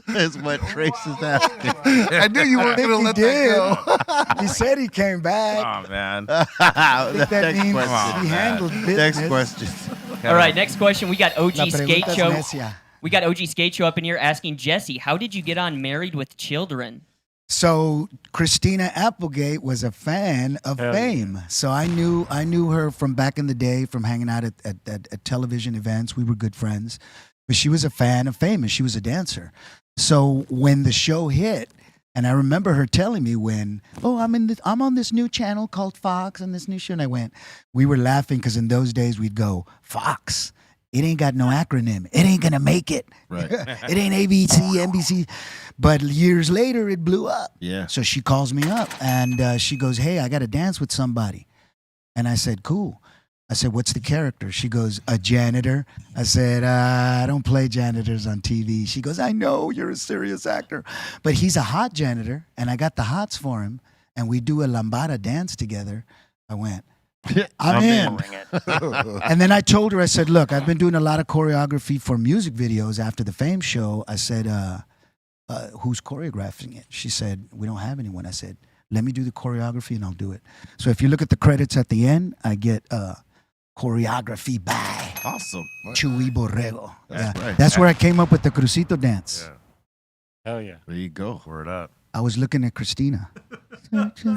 That's what Trace is asking.
I knew you weren't going to
He
let
did.
that go.
He said he came back.
Oh, man.
I think that
Next
means
question.
he handled business.
Next question.
All right, next question. We got OG
La
Skate
pregunta es
Show.
necia.
We got OG Skate Show up in here asking Jesse, "How did you get on Married with Children?"
So Christina Applegate was a fan of
Hell
Fame. So I knew her from back in the day, from hanging out at television events. We were good friends. But she was a fan of Fame, and she was a dancer. So when the show hit, and I remember her telling me when, I'm on this new channel called Fox and this new show. And we were laughing because in those days we'd go, Fox. It ain't got no acronym. It ain't gonna make it.
Right.
It ain't ABC, NBC. But years later, it blew up.
Yeah.
So she calls me up and she goes, "Hey, I got to dance with somebody." And I said, "Cool." I said, "What's the character?" She goes, "A janitor." I said, "I don't play janitors on TV." She goes, "I know you're a serious actor, but he's a hot janitor, and I got the hots for him, and we do a lambada dance together." I went, I'm in. And then I told her, I said, "Look, I've been doing a lot of choreography for music videos after the Fame show." I said, "Who's choreographing it?" She said, "We don't have anyone." I said, "Let me do the choreography and I'll do it." So if you look at the credits at the end, I get choreography by
Awesome.
Chuy Borrego.
That's right.
That's where I came up with the Crucito dance.
Yeah.
Hell yeah.
There you go.
Word up.
I was looking at Christina.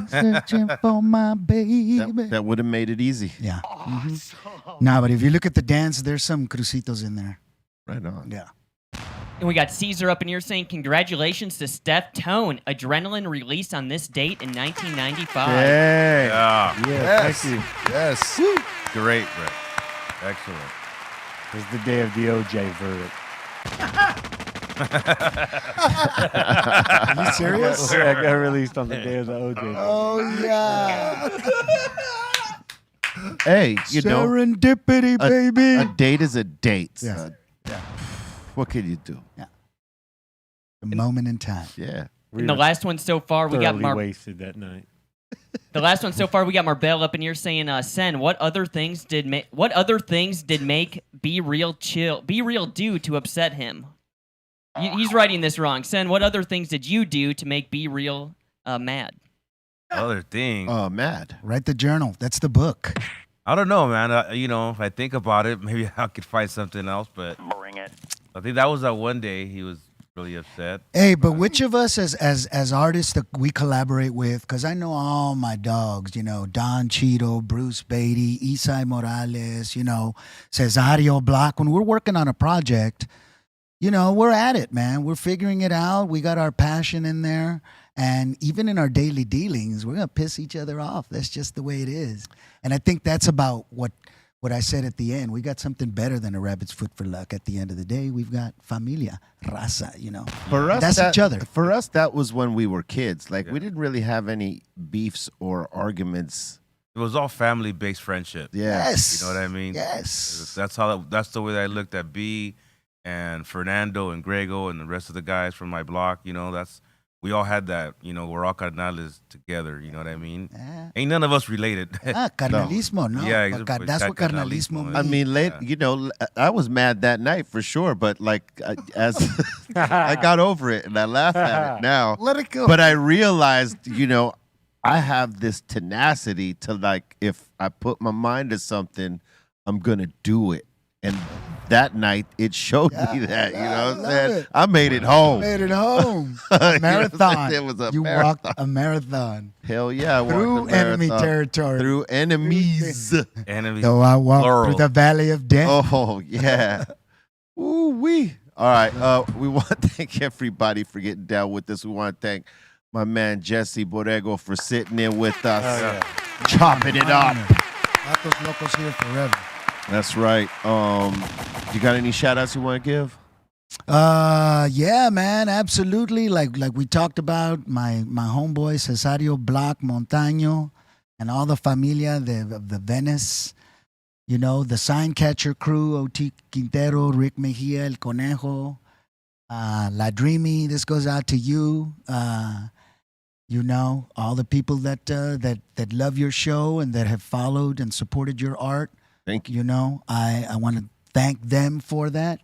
Searching for my baby.
That would have made it easy.
Yeah. Nah, but if you look at the dance, there's some Crucitos in there.
Right on.
Yeah.
And we got Caesar up in here saying, "Congratulations to Steph Tone. Adrenaline released on this date in 1995.
Hey.
Yeah.
Yes.
Thank you.
Yes.
Great, Rick. Excellent.
It was the day of the OJ verdict.
Are you serious?
I got released on the day of the OJ verdict.
Oh, yeah.
Hey, you know,
Serendipity, baby.
a date is a date.
Yeah.
What can you do?
A moment in time.
Yeah.
And the last one so far, we got
thoroughly wasted that night.
The last one so far, we got Marbell up in here saying, "Sen, what other things did make Be Real do to upset him?" He's writing this wrong. Sen, what other things did you do to make Be Real mad?
Other thing.
Mad.
Write the journal. That's the book.
I don't know, man. You know, if I think about it, maybe I could find something else. But
Bring it.
I think that was that one day he was really upset.
Hey, but which of us as artists that we collaborate with, because I know all my dogs, you know, Don Cheeto, Bruce Beatty, Isai Morales, you know, Cesario Block, when we're working on a project, you know, we're at it, man. We're figuring it out. We got our passion in there. And even in our daily dealings, we're going to piss each other off. That's just the way it is. And I think that's about what I said at the end. We got something better than a rabbit's foot for luck. At the end of the day, we've got familia, raza, you know.
For us,
that's each other.
For us, that was when we were kids. Like, we didn't really have any beefs or arguments.
It was all family-based friendship.
Yeah.
Yes.
You know what I mean?
Yes.
That's the way that I looked at B and Fernando and Grego and the rest of the guys from my block. You know, we all had that. You know, we're all carnales together. You know what I mean?
Yeah.
Ain't none of us related.
Carnalismo, no?
Yeah,
That's what carnalismo means.
I mean, you know, I was mad that night for sure, but like as I got over it and I laugh at it now.
Let it go.
But I realized, you know, I have this tenacity to, like, if I put my mind to something, I'm gonna do it. And that night, it showed me that. You know what I'm saying? I made it home.
Made it home. Marathon.
It was a
you
marathon.
walked a marathon.
Hell yeah, I walked
Through
a marathon.
enemy territory.
Through enemies.
Enemies.
Though I walked
Plural.
through the valley of death.
Oh, yeah. Ooh, wee. All right. We want to thank everybody for getting down with us. We want to thank my man Jesse Borrego for sitting in with us, chopping it up.
Gatos Locos here forever.
That's right. You got any shout outs you want to give?
Yeah, man, absolutely. Like we talked about, my homeboy Cesario Block Montaño and all the familia of the Venice. You know, the sign catcher crew, O.T. Quintero, Rick Mejia, El Conejo, La Dreamy. This goes out to you. You know, all the people that love your show and that have followed and supported your art.
Thank you.
You know, I want to thank them for that,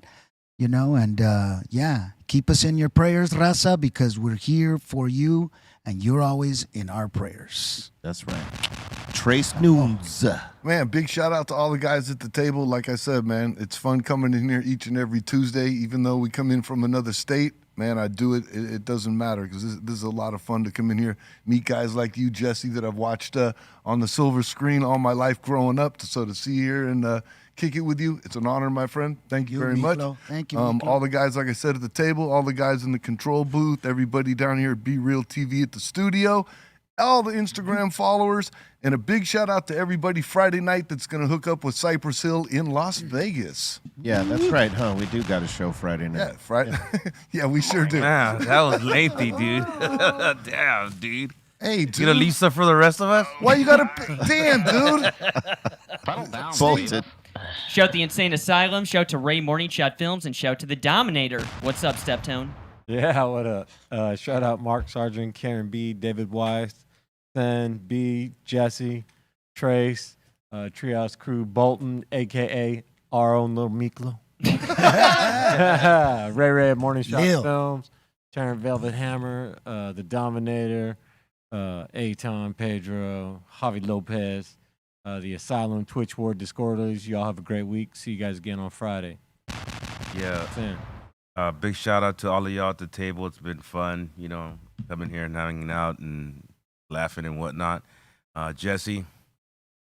you know, and yeah, keep us in your prayers, Raza, because we're here for you and you're always in our prayers.
That's right. Trace Nudes.
Man, big shout out to all the guys at the table. Like I said, man, it's fun coming in here each and every Tuesday, even though we come in from another state. Man, I do it. It doesn't matter because this is a lot of fun to come in here, meet guys like you, Jesse, that I've watched on the silver screen all my life growing up. So to see here and kick it with you, it's an honor, my friend. Thank you very much.
Thank you.
All the guys, like I said, at the table, all the guys in the control booth, everybody down here at Be Real TV at the studio, all the Instagram followers, and a big shout out to everybody Friday night that's going to hook up with Cypress Hill in Las Vegas.
Yeah, that's right, huh? We do got a show Friday night.
Yeah, Friday. Yeah, we sure do.
Man, that was lengthy, dude. Damn, dude.
Hey, dude.
You gonna leave some for the rest of us?
Why you gotta? Damn, dude.
Bolted.
Shout the Insane Asylum, shout to Ray Morning Shot Films, and shout to the Dominator. What's up, Steptone?
Yeah, what up? Shout out Mark Sargent, Karen B, David Weiss, Sen, B, Jesse, Trace, Treehouse Crew, Bolton, a.k.a. our own little Miklo. Ray at Morning Shot
Lil.
Films, Terran Velvet Hammer, The Dominator, Aton, Pedro, Javi Lopez, the Asylum, Twitch Ward, Discorders. Y'all have a great week. See you guys again on Friday.
Yeah.
Sen.
Big shout out to all of y'all at the table. It's been fun, you know, coming here and hanging out and laughing and whatnot. Jesse,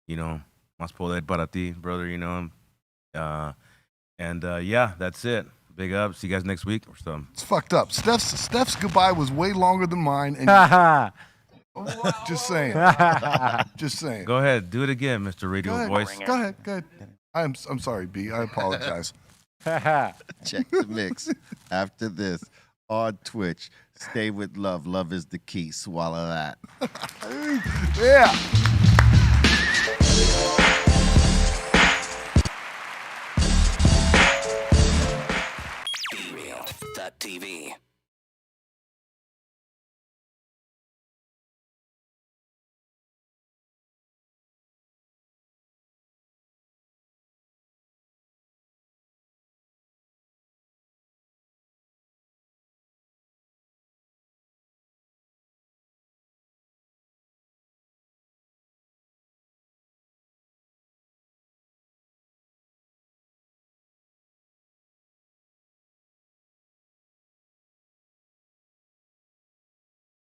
you know, más poder para ti, brother, you know. Yeah, that's it. Big up. See you guys next week or something.
It's fucked up. Steph's goodbye was way longer than mine. And just saying. Just saying.
Go ahead. Do it again, Mr. Radio Voice.
Go ahead. I'm sorry, B. I apologize.
Check the mix after this on Twitch. Stay with love. Love is the key. Swallow that.
Yeah.